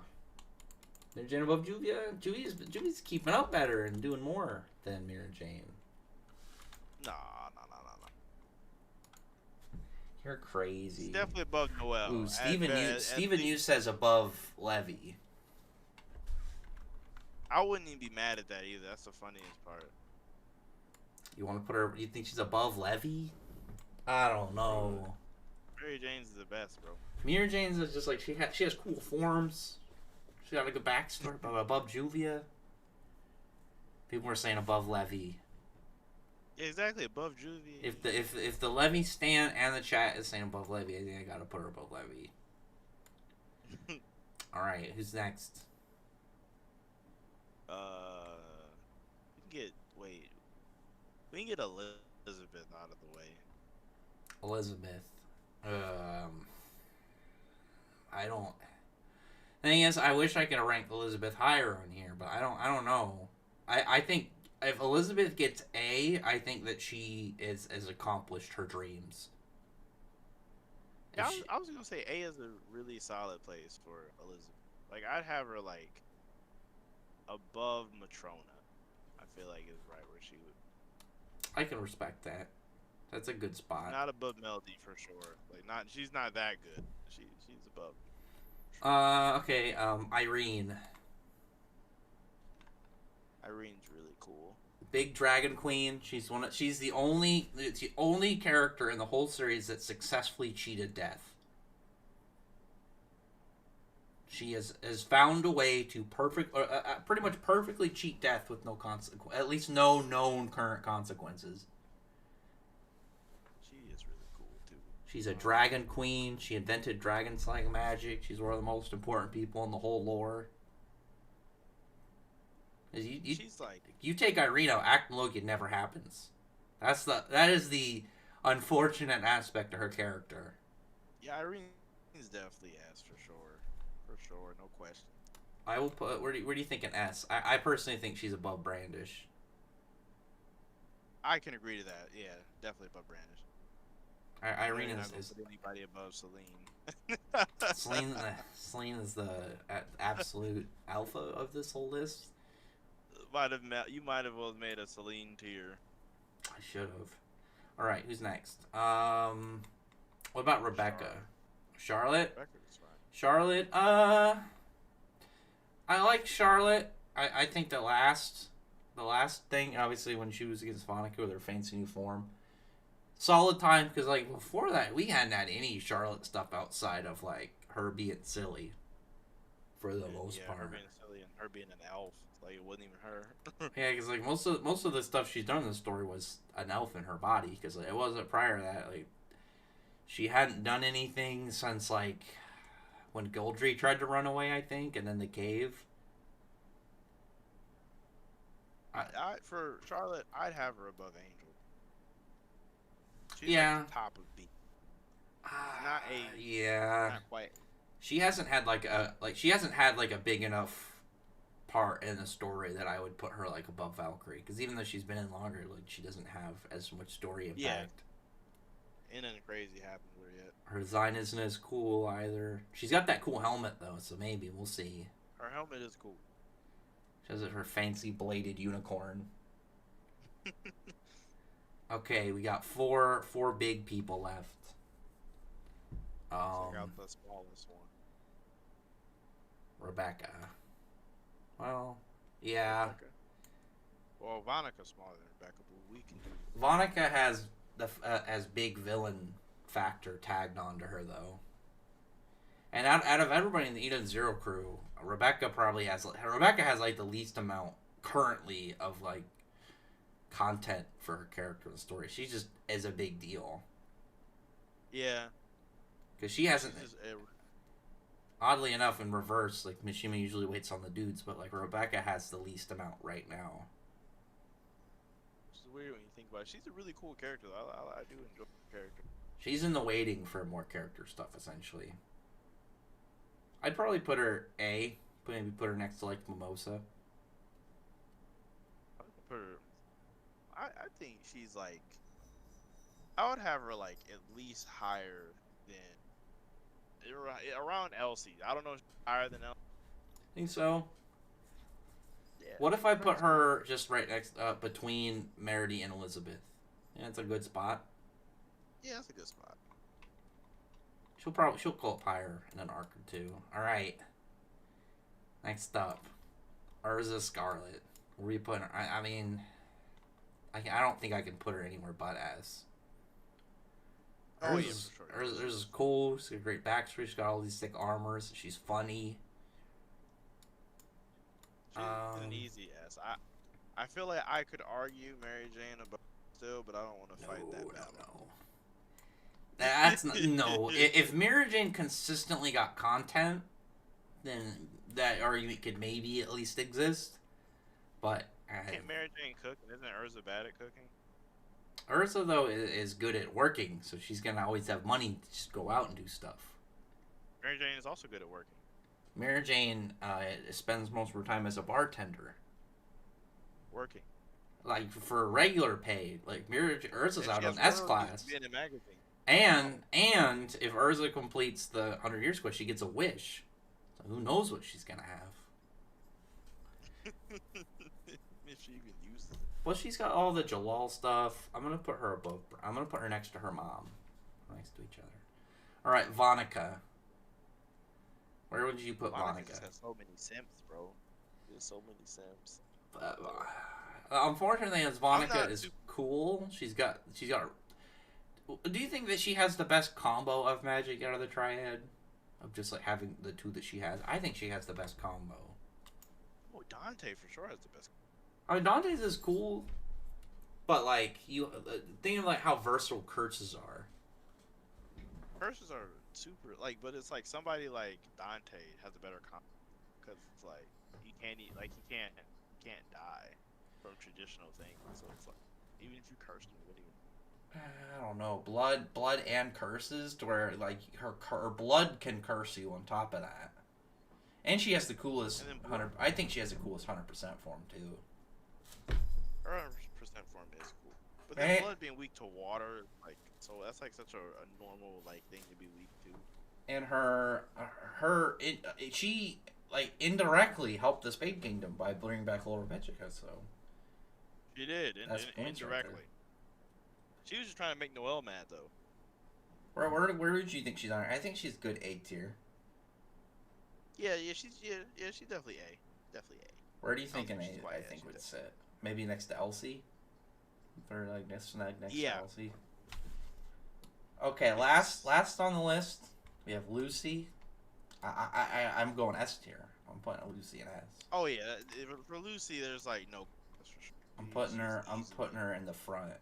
Mary Jane above Juvia? Juvia's keeping up better and doing more than Mary Jane. No. You're crazy. She's definitely above Noelle. Ooh, Steven Yu says above Levy. I wouldn't even be mad at that either. That's the funniest part. You want to put her? You think she's above Levy? I don't know. Mary Jane's the best, bro. Mary Jane's is just like she has cool forms. She got a good backstory, but above Juvia. People were saying above Levy. Yeah, exactly, above Juvia. If the Levy stand and the chat is saying above Levy, I think I gotta put her above Levy. All right, who's next? We can get Elizabeth out of the way. Elizabeth. I don't. Thing is, I wish I could have ranked Elizabeth higher on here, but I don't know. I think if Elizabeth gets A, I think that she has accomplished her dreams. Yeah, I was gonna say A is a really solid place for Elizabeth. Like I'd have her like above Matrona. I feel like is right where she would. I can respect that. That's a good spot. Not above Melody for sure. Like she's not that good. She's above. Okay. Irene. Irene's really cool. Big Dragon Queen. She's the only character in the whole series that successfully cheated death. She has found a way to pretty much perfectly cheat death with no consequence, at least no known current consequences. She is really cool too. She's a dragon queen. She invented dragon slaying magic. She's one of the most important people in the whole lore. She's like, you take Irene out, acting like it never happens. That is the unfortunate aspect of her character. Yeah, Irene's definitely S for sure, no question. I will put. Where do you think an S? I personally think she's above Brandish. I can agree to that. Yeah, definitely above Brandish. Irene not is anybody above Celine. Celine is the absolute alpha of this whole list. You might have well made a Celine tier. I should have. All right, who's next? What about Rebecca? Charlotte. Rebecca's fine. Charlotte. I like Charlotte. I think the last thing, obviously, when she was against Veronica with her fancy new form, solid time, because like before that we hadn't had any Charlotte stuff outside of like her being silly for the most part. Her being silly and her being an elf, like it wasn't even her. Yeah, because like most of the stuff she's done in the story was an elf in her body, because like, it wasn't prior to that. Like she hadn't done anything since like when Goldry tried to run away, I think, and then the cave. For Charlotte, I'd have her above Angel. She's Yeah. like the top of B. Not A. Yeah. Not quite. She hasn't had like a big enough part in the story that I would put her like above Valkyrie, because even though she's been in longer, like she doesn't have as much story impact. Yeah. Ain't nothing crazy happened with her yet. Her design isn't as cool either. She's got that cool helmet though, so maybe we'll see. Her helmet is cool. She has her fancy bladed unicorn. Okay, we got four big people left. Check out the smallest one. Rebecca. Well, yeah. Rebecca. Well, Vonica's smaller than Rebecca, but we can do. Vonica has has big villain factor tagged onto her though. And out of everybody in the Eden Zero crew, Rebecca has like the least amount currently of like content for her character in the story. She just is a big deal. Yeah. Because she hasn't. Oddly enough, in reverse, like Mishima usually waits on the dudes, but like Rebecca has the least amount right now. It's weird when you think about it. She's a really cool character. I do enjoy her character. She's in the waiting for more character stuff, essentially. I'd probably put her A. Maybe put her next to, like, Mimosa. I think she's like. I would have her like at least higher than around Elsie. I don't know if she's higher than Elsie. Think so? Yeah. What if I put her just right next, between Meredy and Elizabeth? Yeah, that's a good spot. Yeah, that's a good spot. She'll go up higher in an arc or two. All right. Next up, Urza Scarlet. Where are you putting her? I mean, I don't think I can put her anywhere but as. Oh yeah, for sure. Urza's cool. She's got a great backstory. She's got all these thick armors. She's funny. She's an easy ass. I feel like I could argue Mary Jane about still, but I don't want to fight that battle. No. That's not, no. If Mary Jane consistently got content, then that argument could maybe at least exist. But can't Mary Jane cook? And isn't Urza bad at cooking? Urza though is good at working, so she's gonna always have money to just go out and do stuff. Mary Jane is also good at working. Mary Jane spends most of her time as a bartender. Working. Like for regular pay, like Urza's out on S class. In a magazine. And if Urza completes the 100 Years quest, she gets a wish. So who knows what she's gonna have? If she even uses it. Well, she's got all the Jalal stuff. I'm gonna put her above. I'm gonna put her next to her mom, next to each other. All right, Vonica. Where would you put Vonica? Has so many simps, bro. There's so many simps. Unfortunately, as Vonica is cool, she's got. Do you think that she has the best combo of magic out of the triad? Of just like having the two that she has? I think she has the best combo. Oh, Dante for sure has the best. I mean, Dante's is cool, but like you think of like how versatile curses are. Curses are super but it's like somebody like Dante has a better combo because it's like he can't die from traditional things. So it's like even if you curse him, what do you? I don't know, blood and curses to where like her blood can curse you on top of that, and she has the coolest 100. I think she has the coolest 100% form too. Her 100% form is cool, but then blood being weak to water, so that's like such a normal thing to be weak to. And she like indirectly helped the Spade Kingdom by bringing back Laura Pechica, so she did indirectly. Right, she was just trying to make Noelle mad, though. Where would you think she's on? I think she's good A tier. Yeah, she's definitely A. Definitely A. Where do you think an A I think would sit? Maybe next to Elsie? Or like next to Elsie? Okay, last on the list, we have Lucy. I'm going S tier. I'm putting Lucy in S. Oh yeah, for Lucy, there's no. I'm putting her in the front.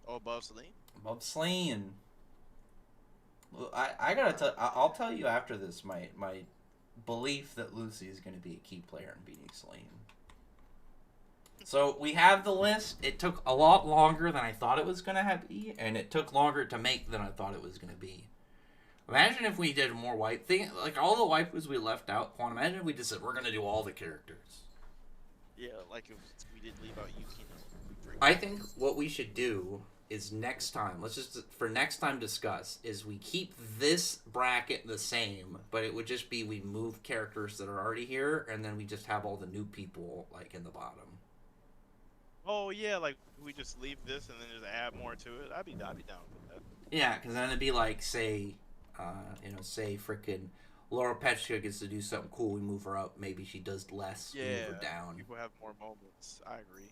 Oh, above Celine? Above Celine. I gotta tell. I'll tell you after this my belief that Lucy is going to be a key player in beating Celine. So we have the list. It took a lot longer than I thought it was going to be, and it took longer to make than I thought it was going to be. Imagine if we did more like all the waifus we left out. Imagine if we just said we're going to do all the characters. Yeah, like if we didn't leave out Yukino. I think what we should do is next time, for next time discuss, is we keep this bracket the same, but it would just be we move characters that are already here, and then we just have all the new people, in the bottom. Oh, yeah, we just leave this and then just add more to it. I'd be down with that. Yeah, because then it'd be say frickin' Laura Petrica gets to do something cool, we move her up, maybe she does less, we move her down. People have more moments, I agree.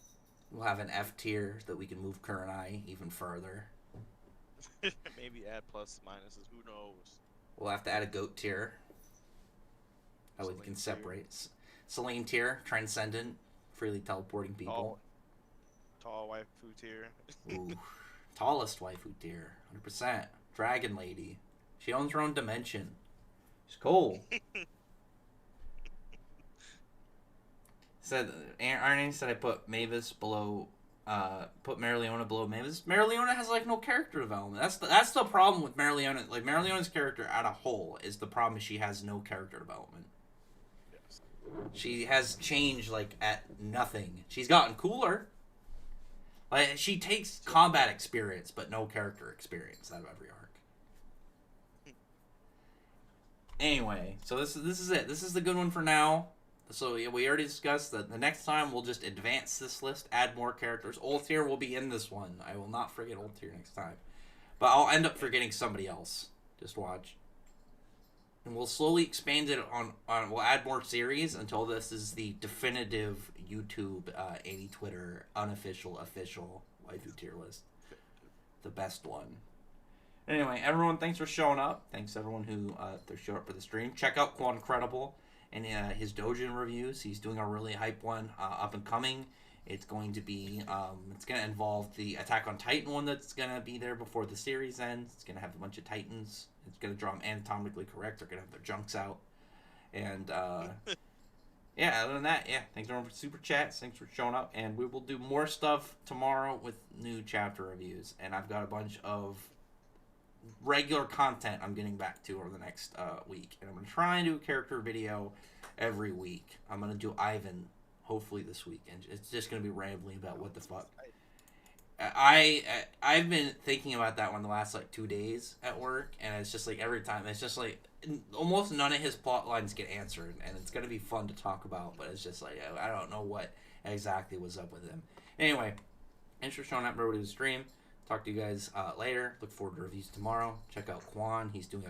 We'll have an F tier that we can move Current Eye even further. Maybe add plus minuses. Who knows? We'll have to add a goat tier. How we can separate. Celine tier, transcendent, freely teleporting people. Tall waifu tier. Ooh, tallest waifu tier, 100%. Dragon lady. She owns her own dimension. She's cool. Arnie said I put Mavis below put Marileona below Mavis. Marileona has like no character development. That's the problem with Marileona. Like Marileona's character at a whole is the problem. Is she has no character development. Yes. She has changed like at nothing. She's gotten cooler. Like she takes combat experience, but no character experience out of every arc. Anyway, so this is it. This is the good one for now. So yeah, we already discussed that the next time we'll just advance this list, add more characters. Ultear will be in this one. I will not forget Ultear next time. But I'll end up forgetting somebody else. Just watch. And we'll slowly expand it on we'll add more series until this is the definitive YouTube, Twitter, unofficial, official waifu tier list. The best one. Anyway, everyone, thanks for showing up. Thanks everyone who showed up for the stream. Check out Quancredible and his Dojin reviews. He's doing a really hype one up and coming. It's going to be it's going to involve the Attack on Titan one that's going to be there before the series ends. It's going to have a bunch of Titans. It's going to draw them anatomically correct. They're going to have their junks out. And yeah, other than that, yeah, thanks everyone for super chats. Thanks for showing up. And we will do more stuff tomorrow with new chapter reviews. And I've got a bunch of regular content I'm getting back to over the next week. And I'm going to try and do a character video every week. I'm going to do Ivan hopefully this week. And it's just going to be rambling about what the fuck. I've been thinking about that one the last like 2 days at work, and it's just like every time it's just like almost none of his plot lines get answered, and it's gonna be fun to talk about, but it's just like I don't know what exactly was up with him. Anyway, thanks for showing up, everybody, to the stream. Talk to you guys later. Look forward to reviews tomorrow. Check out Quan. He's doing a